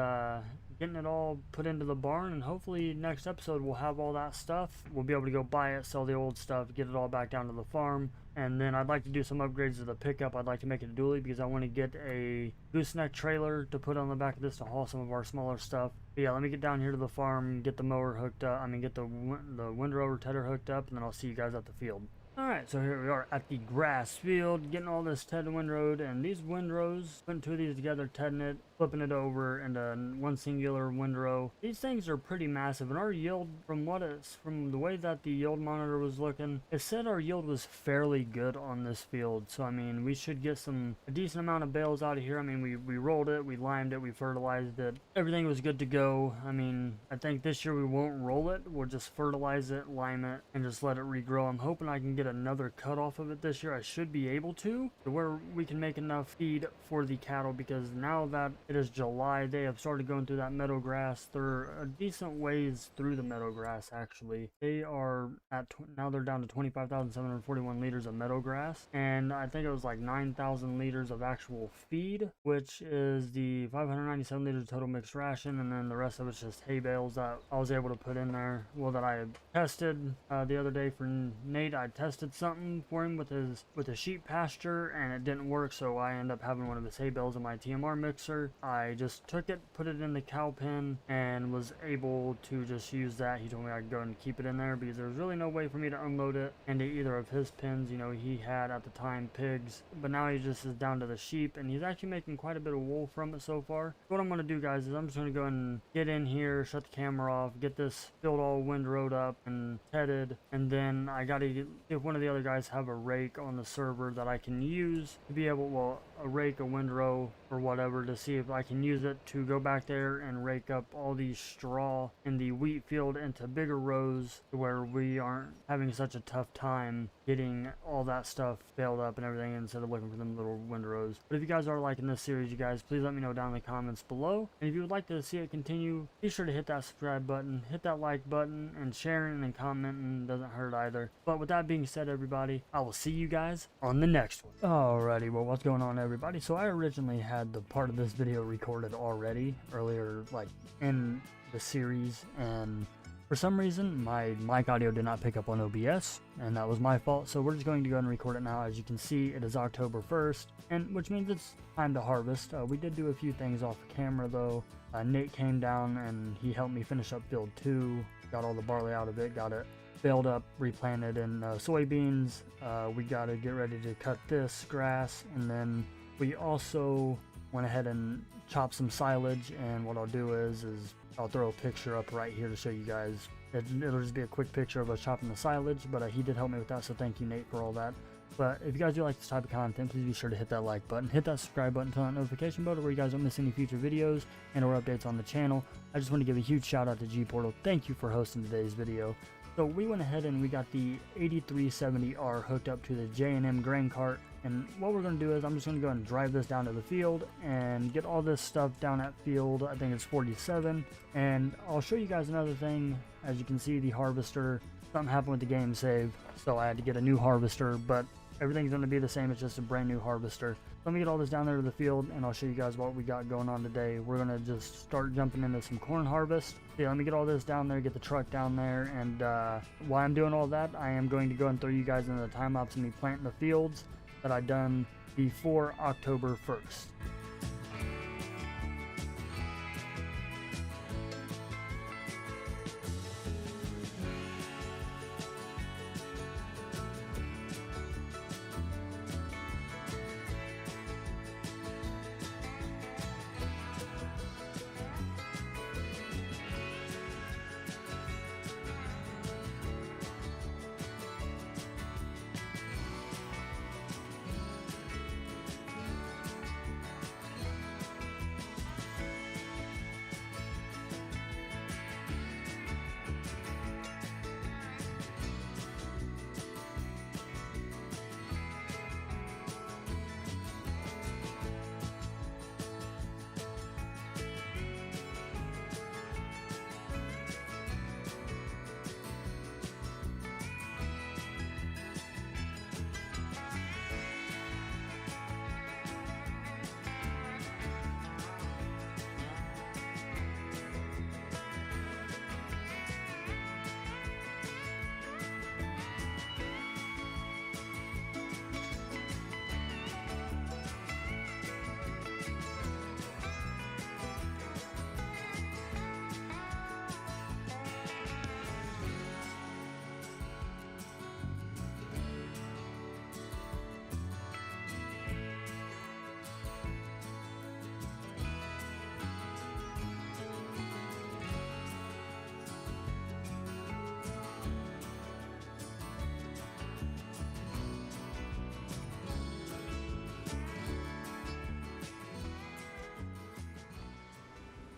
getting it all put into the barn, and hopefully next episode we'll have all that stuff. We'll be able to go buy it, sell the old stuff, get it all back down to the farm. And then I'd like to do some upgrades to the pickup. I'd like to make it a dually, because I want to get a gooseneck trailer to put on the back of this to haul some of our smaller stuff. But yeah, let me get down here to the farm, get the mower hooked up, get the windrow tedder hooked up, and then I'll see you guys at the field. Alright, so here we are at the grass field, getting all this Ted windrowed, and these windrows, putting two of these together, tedding it, flipping it over into one singular windrow. These things are pretty massive, and our yield, from the way that the yield monitor was looking, it said our yield was fairly good on this field. So I mean, we should get a decent amount of bales out of here. I mean, we rolled it, we limed it, we fertilized it, everything was good to go. I mean, I think this year we won't roll it, we'll just fertilize it, lime it, and just let it regrow. I'm hoping I can get another cut off of it this year. I should be able to where we can make enough feed for the cattle, because now that it is July, they have started going through that meadow grass. They're a decent ways through the meadow grass, actually. They are now they're down to 25,741 liters of meadow grass, and I think it was like 9,000 liters of actual feed, which is the 597 liters total mixed ration, and then the rest of it's just hay bales that I was able to put in there. Well, that I had tested the other day for Nate. I tested something for him with his sheep pasture, and it didn't work, so I ended up having one of his hay bales in my TMR mixer. I just took it, put it in the cow pen, and was able to just use that. He told me I could go and keep it in there, because there was really no way for me to unload it into either of his pens. You know, he had at the time pigs, but now he just is down to the sheep, and he's actually making quite a bit of wool from it so far. What I'm going to do, guys, is I'm just going to go and get in here, shut the camera off, get this field all windrowed up and headed, and then I got to, if one of the other guys have a rake on the server that I can use to be able, well, a rake, a windrow, or whatever, to see if I can use it to go back there and rake up all these straw in the wheat field into bigger rows, where we aren't having such a tough time getting all that stuff baled up and everything, instead of looking for them little windrows. But if you guys are liking this series, you guys, please let me know down in the comments below. And if you would like to see it continue, be sure to hit that subscribe button, hit that like button, and sharing and commenting doesn't hurt either. But with that being said, everybody, I will see you guys on the next one. Alrighty, well, what's going on, everybody? So I originally had the part of this video recorded already earlier, like in the series, and for some reason my mic audio did not pick up on OBS, and that was my fault. So we're just going to go ahead and record it now. As you can see, it is October 1st, and which means it's time to harvest. We did do a few things off camera though. Nate came down and he helped me finish up field 2, got all the barley out of it, got it baled up, replanted in soybeans. We got to get ready to cut this grass, and then we also went ahead and chopped some silage. And what I'll do is I'll throw a picture up right here to show you guys. It'll just be a quick picture of us chopping the silage, but he did help me with that, so thank you, Nate, for all that. But if you guys do like this type of content, please be sure to hit that like button, hit that subscribe button, turn on that notification bell where you guys don't miss any future videos and or updates on the channel. I just want to give a huge shout out to G-Portal. Thank you for hosting today's video. So we went ahead and we got the 8370R hooked up to the J&M grain cart, and what we're going to do is I'm just going to go and drive this down to the field and get all this stuff down at field, I think it's 47, and I'll show you guys another thing. As you can see, the harvester, something happened with the game save, so I had to get a new harvester, but everything's going to be the same, it's just a brand new harvester. Let me get all this down there to the field, and I'll show you guys what we got going on today. We're going to just start jumping into some corn harvest. Yeah, let me get all this down there, get the truck down there, and while I'm doing all that, I am going to go and throw you guys into the time lapse of me planting the fields that I done before October 1st.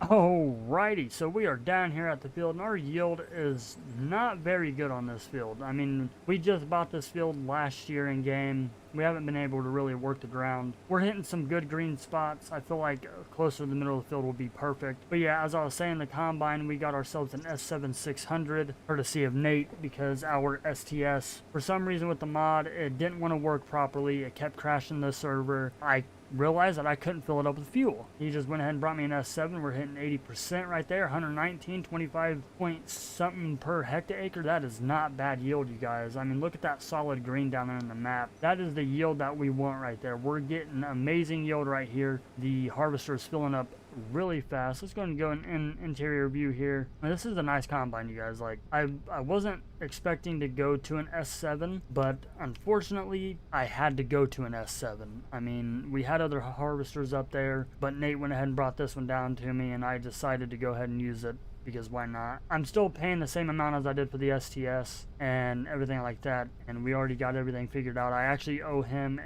Alrighty, so we are down here at the field, and our yield is not very good on this field. I mean, we just bought this field last year in game. We haven't been able to really work the ground. We're hitting some good green spots. I feel like closer to the middle of the field will be perfect. But yeah, as I was saying, the combine, we got ourselves an S7600, courtesy of Nate, because our STS, for some reason with the mod, it didn't want to work properly. It kept crashing the server. I realized that I couldn't fill it up with fuel. He just went ahead and brought me an S7. We're hitting 80% right there, 119, 25 point something per hectare. That is not bad yield, you guys. I mean, look at that solid green down there in the map. That is the yield that we want right there. We're getting amazing yield right here. The harvester is filling up really fast. Let's go and go in interior view here. Now, this is a nice combine, you guys. Like, I wasn't expecting to go to an S7, but unfortunately I had to go to an S7. I mean, we had other harvesters up there, but Nate went ahead and brought this one down to me, and I decided to go ahead and use it, because why not? I'm still paying the same amount as I did for the STS and everything like that, and we already got everything figured out. I actually owe him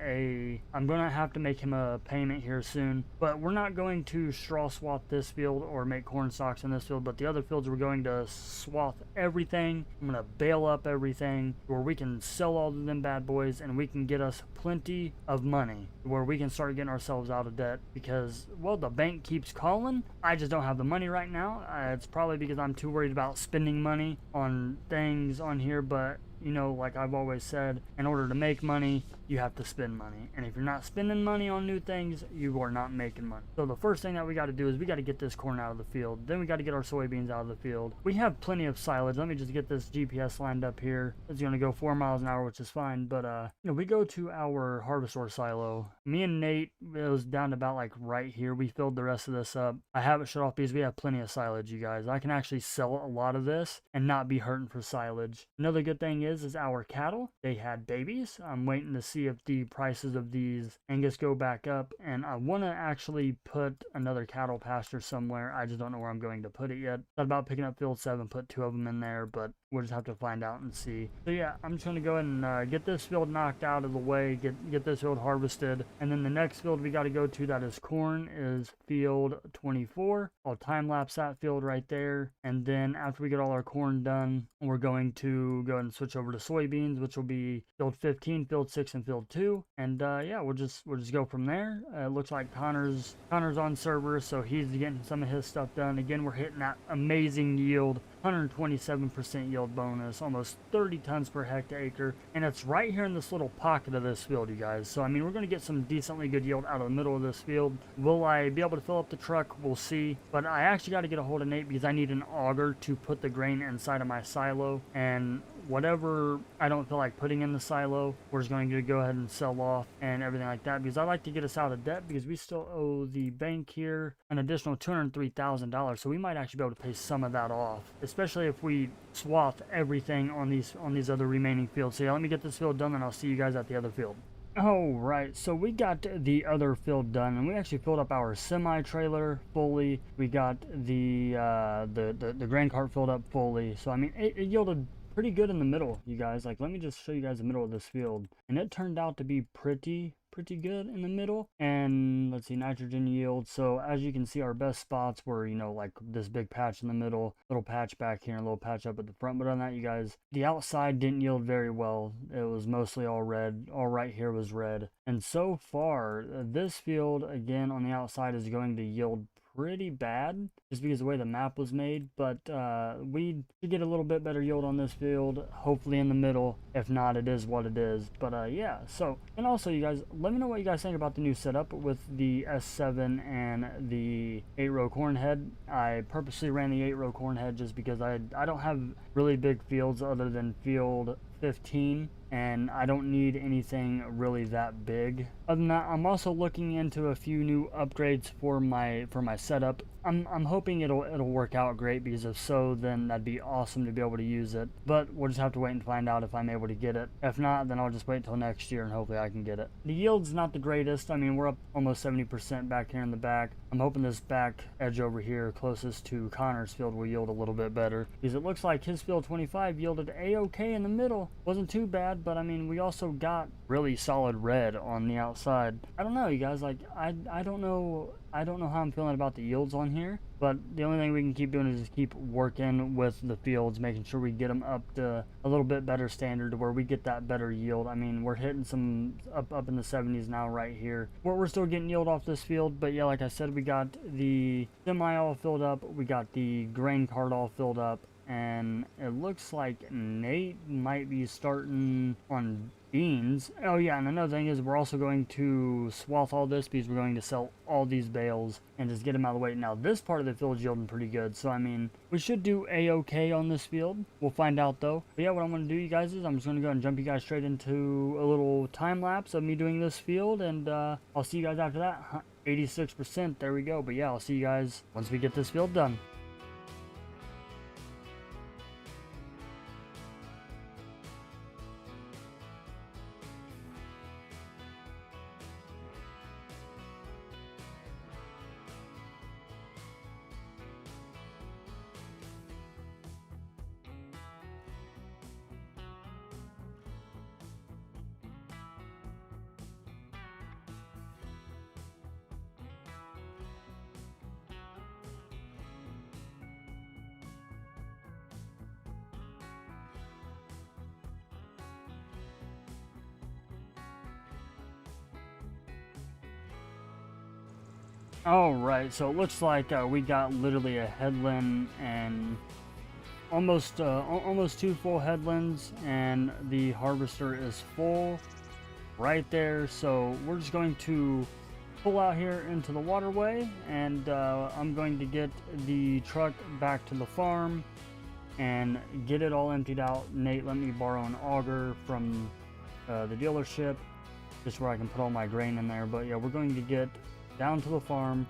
I'm gonna have to make him a payment here soon, but we're not going to straw swath this field or make corn stalks in this field, but the other fields we're going to swath everything. I'm gonna bale up everything where we can sell all of them bad boys, and we can get us plenty of money where we can start getting ourselves out of debt, because, well, the bank keeps calling. I just don't have the money right now. It's probably because I'm too worried about spending money on things on here, but you know, like I've always said, in order to make money, you have to spend money. And if you're not spending money on new things, you are not making money. So the first thing that we got to do is we got to get this corn out of the field. Then we got to get our soybeans out of the field. We have plenty of silage. Let me just get this GPS lined up here. It's going to go 4 miles an hour, which is fine. But, you know, we go to our harvester silo. Me and Nate, it was down to about like right here. We filled the rest of this up. I have it shut off because we have plenty of silage, you guys. I can actually sell a lot of this and not be hurting for silage. Another good thing is our cattle. They had babies. I'm waiting to see if the prices of these Angus go back up, and I want to actually put another cattle pasture somewhere. I just don't know where I'm going to put it yet. Thought about picking up field 7, put 2 of them in there, but we'll just have to find out and see. So yeah, I'm just going to go ahead and get this field knocked out of the way, get this field harvested, and then the next field we got to go to that is corn is field 24. I'll time lapse that field right there, and then after we get all our corn done, we're going to go ahead and switch over to soybeans, which will be field 15, field 6, and field 2. And yeah, we'll just go from there. It looks like Connor's on server, so he's getting some of his stuff done. Again, we're hitting that amazing yield, 127% yield bonus, almost 30 tons per hectare, and it's right here in this little pocket of this field, you guys. So I mean, we're going to get some decently good yield out of the middle of this field. Will I be able to fill up the truck? We'll see. But I actually got to get a hold of Nate because I need an auger to put the grain inside of my silo, and whatever I don't feel like putting in the silo, we're just going to go ahead and sell off and everything like that, because I like to get us out of debt, because we still owe the bank here an additional $203,000, so we might actually be able to pay some of that off, especially if we swath everything on these other remaining fields. So yeah, let me get this field done, and I'll see you guys at the other field. Alright, so we got the other field done, and we actually filled up our semi-trailer fully. We got the grain cart filled up fully, so I mean, it yielded pretty good in the middle, you guys. Like, let me just show you guys the middle of this field, and it turned out to be pretty good in the middle. And let's see, nitrogen yield. So as you can see, our best spots were, you know, like this big patch in the middle, little patch back here, and a little patch up at the front. But on that, you guys, the outside didn't yield very well. It was mostly all red. All right here was red. And so far, this field again on the outside is going to yield pretty bad just because of the way the map was made, but we should get a little bit better yield on this field, hopefully in the middle. If not, it is what it is. But yeah, so, and also you guys, let me know what you guys think about the new setup with the S7 and the 8-row corn head. I purposely ran the 8-row corn head just because I don't have really big fields other than field 15, and I don't need anything really that big. Other than that, I'm also looking into a few new upgrades for my setup. I'm hoping it'll work out great, because if so, then that'd be awesome to be able to use it. But we'll just have to wait and find out if I'm able to get it. If not, then I'll just wait till next year and hopefully I can get it. The yield's not the greatest. I mean, we're up almost 70% back here in the back. I'm hoping this back edge over here closest to Connor's field will yield a little bit better, because it looks like his field 25 yielded a-okay in the middle. Wasn't too bad, field, but I mean, we also got really solid red on the outside. I don't know, you guys, like, I don't know how I'm feeling about the yields on here, but the only thing we can keep doing is just keep working with the fields, making sure we get them up to a little bit better standard to where we get that better yield. I mean, we're hitting some up in the 70s now right here. We're still getting yield off this field, but yeah, like I said, we got the semi all filled up, we got the grain cart all filled up, and it looks like Nate might be starting on beans. Oh yeah, and another thing is we're also going to swath all this because we're going to sell all these bales and just get them out of the way. Now this part of the field is yielding pretty good, so I mean, we should do a-okay on this field. We'll find out though. But yeah, what I'm going to do, you guys, is I'm just going to go and jump you guys straight into a little time lapse of me doing this field, and I'll see you guys after that. 86%, there we go. But yeah, I'll see you guys once we get this field done. Alright, so it looks like we got literally a headland and almost 2 full headlands, and the harvester is full right there. So we're just going to pull out here into the waterway, and I'm going to get the truck back to the farm and get it all emptied out. Nate let me borrow an auger from the dealership just where I can put all my grain in there. But yeah, we're going to get down to the farm,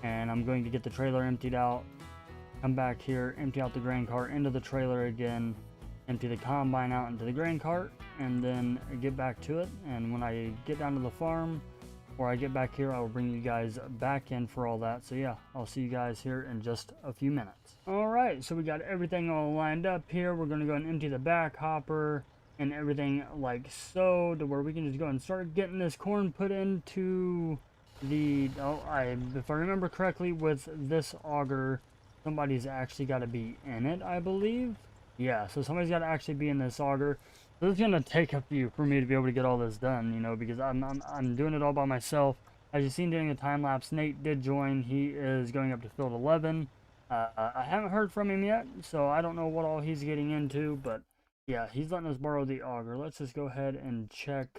and I'm going to get the trailer emptied out, come back here, empty out the grain cart into the trailer again, empty the combine out into the grain cart, and then get back to it. And when I get down to the farm, or I get back here, I will bring you guys back in for all that. So yeah, I'll see you guys here in just a few minutes. Alright, so we got everything all lined up here. We're going to go and empty the back hopper and everything like so, to where we can just go and start getting this corn put into the, if I remember correctly, with this auger, somebody's actually got to be in it, I believe. Yeah, so somebody's got to actually be in this auger. So it's gonna take a few for me to be able to get all this done, you know, because I'm doing it all by myself. As you've seen during the time lapse, Nate did join. He is going up to field 11. I haven't heard from him yet, so I don't know what all he's getting into, but yeah, he's letting us borrow the auger. Let's just go ahead and check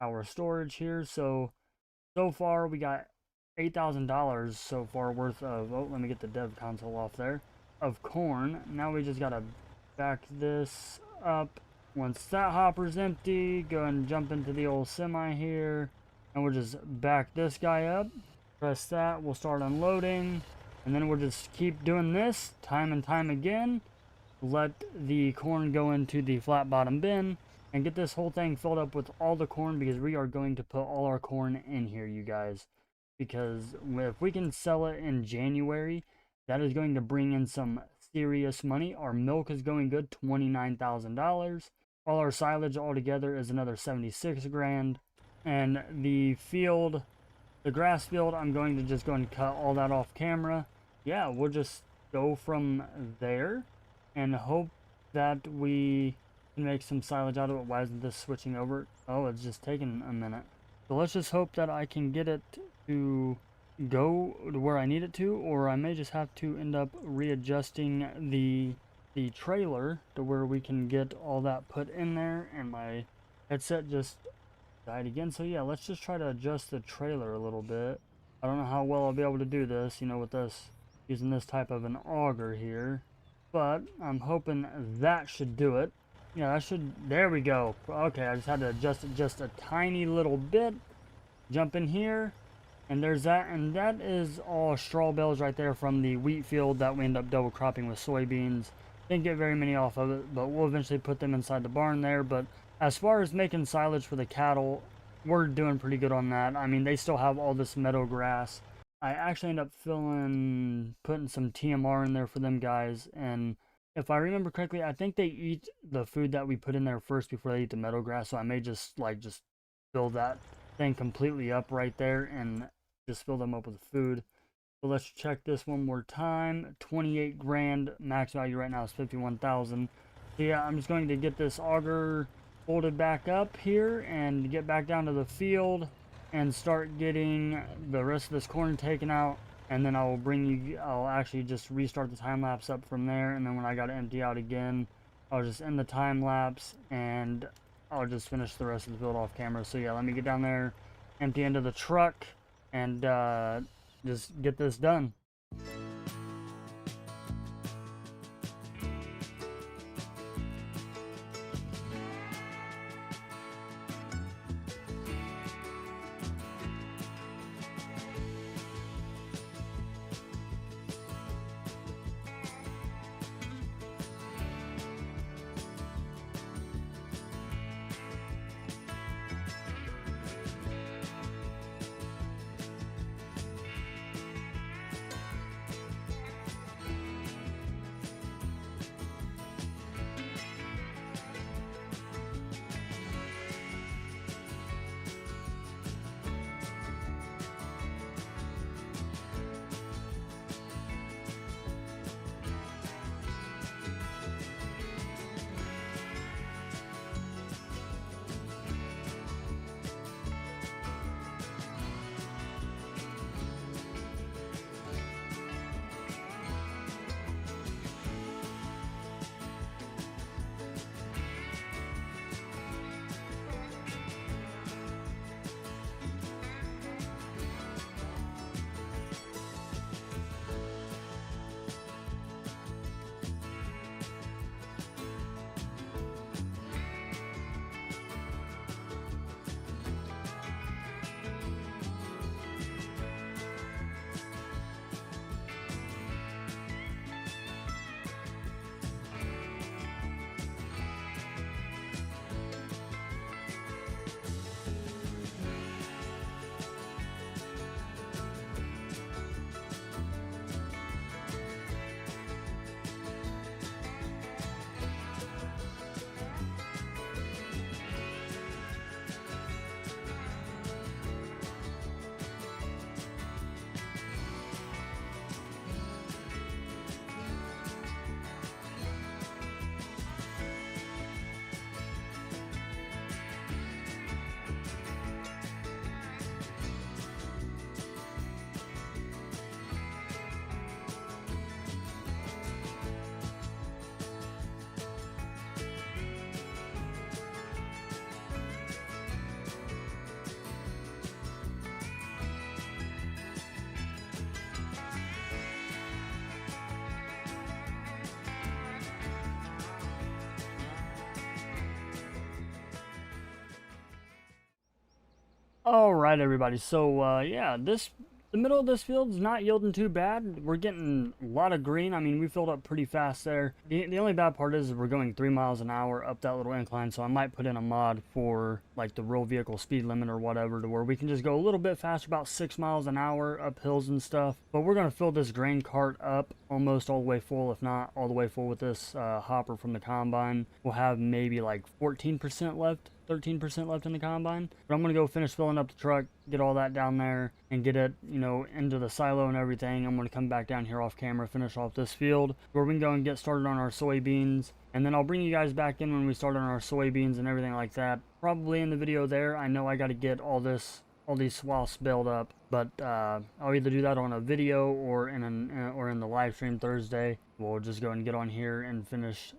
our storage here. So far we got $8,000 so far worth of, oh, let me get the dev console off there, of corn. Now we just gotta back this up. Once that hopper's empty, go and jump into the old semi here, and we'll just back this guy up, press that, we'll start unloading, and then we'll just keep doing this time and time again. Let the corn go into the flat bottom bin and get this whole thing filled up with all the corn, because we are going to put all our corn in here, you guys. Because if we can sell it in January, that is going to bring in some serious money. Our milk is going good, $29,000. All our silage altogether is another 76 grand. And the field, the grass field, I'm going to just go and cut all that off camera. Yeah, we'll just go from there and hope that we can make some silage out of it. Why isn't this switching over? Oh, it's just taking a minute. So let's just hope that I can get it to go to where I need it to, or I may just have to end up readjusting the trailer to where we can get all that put in there. And my headset just died again. So yeah, let's just try to adjust the trailer a little bit. I don't know how well I'll be able to do this, you know, with this, using this type of an auger here, but I'm hoping that should do it. Yeah, that should, there we go. Okay, I just had to adjust it just a tiny little bit. Jump in here, and there's that, and that is all straw bales right there from the wheat field that we end up double cropping with soybeans. Didn't get very many off of it, but we'll eventually put them inside the barn there. But as far as making silage for the cattle, we're doing pretty good on that. I mean, they still have all this meadow grass. I actually end up putting some TMR in there for them guys, and if I remember correctly, I think they eat the food that we put in there first before they eat the meadow grass. So I may just fill that thing completely up right there and just fill them up with food. So let's check this one more time. 28 grand, max value right now is 51,000. So yeah, I'm just going to get this auger folded back up here and get back down to the field and start getting the rest of this corn taken out. And then I'll actually just restart the time lapse up from there. And then when I got to empty out again, I'll just end the time lapse and I'll just finish the rest of the field off camera. So yeah, let me get down there, empty into the truck, and just get this done. All right, everybody. So yeah, the middle of this field is not yielding too bad. We're getting a lot of green. I mean, we filled up pretty fast there. The only bad part is we're going 3 miles an hour up that little incline, so I might put in a mod for like the real vehicle speed limit or whatever, to where we can just go a little bit faster, about 6 miles an hour up hills and stuff. But we're gonna fill this grain cart up almost all the way full, if not all the way full, with this hopper from the combine. We'll have maybe like 14% left. 13% left in the combine, but I'm gonna go finish filling up the truck, get all that down there, and get it, you know, into the silo and everything. I'm gonna come back down here off camera, finish off this field, where we can go and get started on our soybeans, and then I'll bring you guys back in when we start on our soybeans and everything like that. Probably in the video there. I know I got to get all these swaths built up, but I'll either do that on a video or in the live stream Thursday. We'll just go and get on here and finish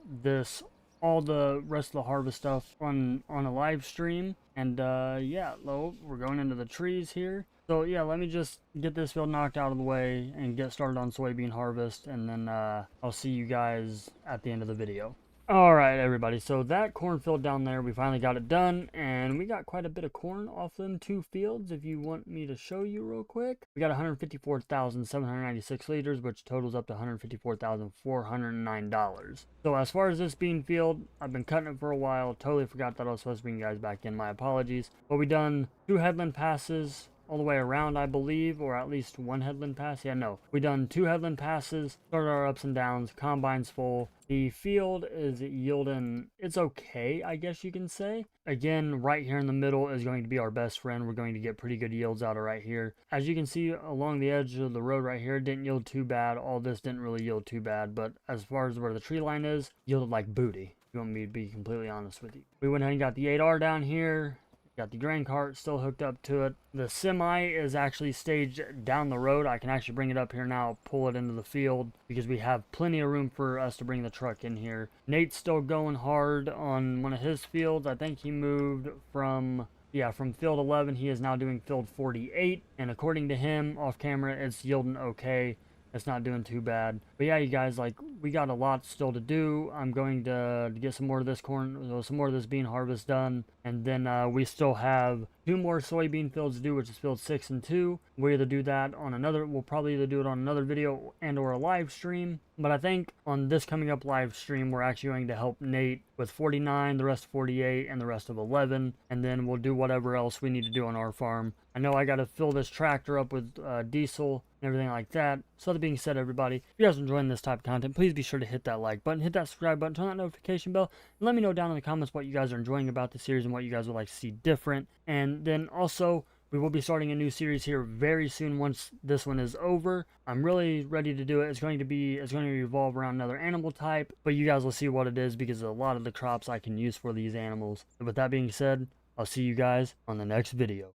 all the rest of the harvest stuff on a live stream. And yeah, we're going into the trees here. So yeah, let me just get this field knocked out of the way and get started on soybean harvest, and then I'll see you guys at the end of the video. All right, everybody, so that cornfield down there, we finally got it done, and we got quite a bit of corn off them 2 fields. If you want me to show you real quick, we got 154,796 liters, which totals up to $154,409. So as far as this bean field, I've been cutting it for a while. Totally forgot that I was supposed to bring you guys back in. My apologies. But we done 2 headland passes all the way around, I believe, or at least one headland pass. Yeah, no, we done 2 headland passes, started our ups and downs, combine's full. The field is yielding, it's okay, I guess you can say. Again, right here in the middle is going to be our best friend. We're going to get pretty good yields out of right here. As you can see along the edge of the road right here, it didn't yield too bad. All this didn't really yield too bad, but as far as where the tree line is, yielded like booty. You want me to be completely honest with you. We went ahead and got the 8R down here. Got the grain cart still hooked up to it. The semi is actually staged down the road. I can actually bring it up here now, pull it into the field, because we have plenty of room for us to bring the truck in here. Nate's still going hard on one of his fields. I think he moved from field 11. He is now doing field 48. And according to him, off camera, it's yielding okay. It's not doing too bad. But yeah, you guys, like, we got a lot still to do. I'm going to get some more of this corn, some more of this bean harvest done. And then we still have 2 more soybean fields to do, which is field 6 and 2. We'll either do that on another, we'll probably either do it on another video and or a live stream. But I think on this coming up live stream, we're actually going to help Nate with 49, the rest of 48, and the rest of 11. And then we'll do whatever else we need to do on our farm. I know I got to fill this tractor up with diesel and everything like that. So that being said, everybody, if you guys are enjoying this type of content, please be sure to hit that like button, hit that subscribe button, turn that notification bell, and let me know down in the comments what you guys are enjoying about the series and what you guys would like to see different. And then also, we will be starting a new series here very soon once this one is over. I'm really ready to do it. It's going to revolve around another animal type, but you guys will see what it is because a lot of the crops I can use for these animals. And with that being said, I'll see you guys on the next video.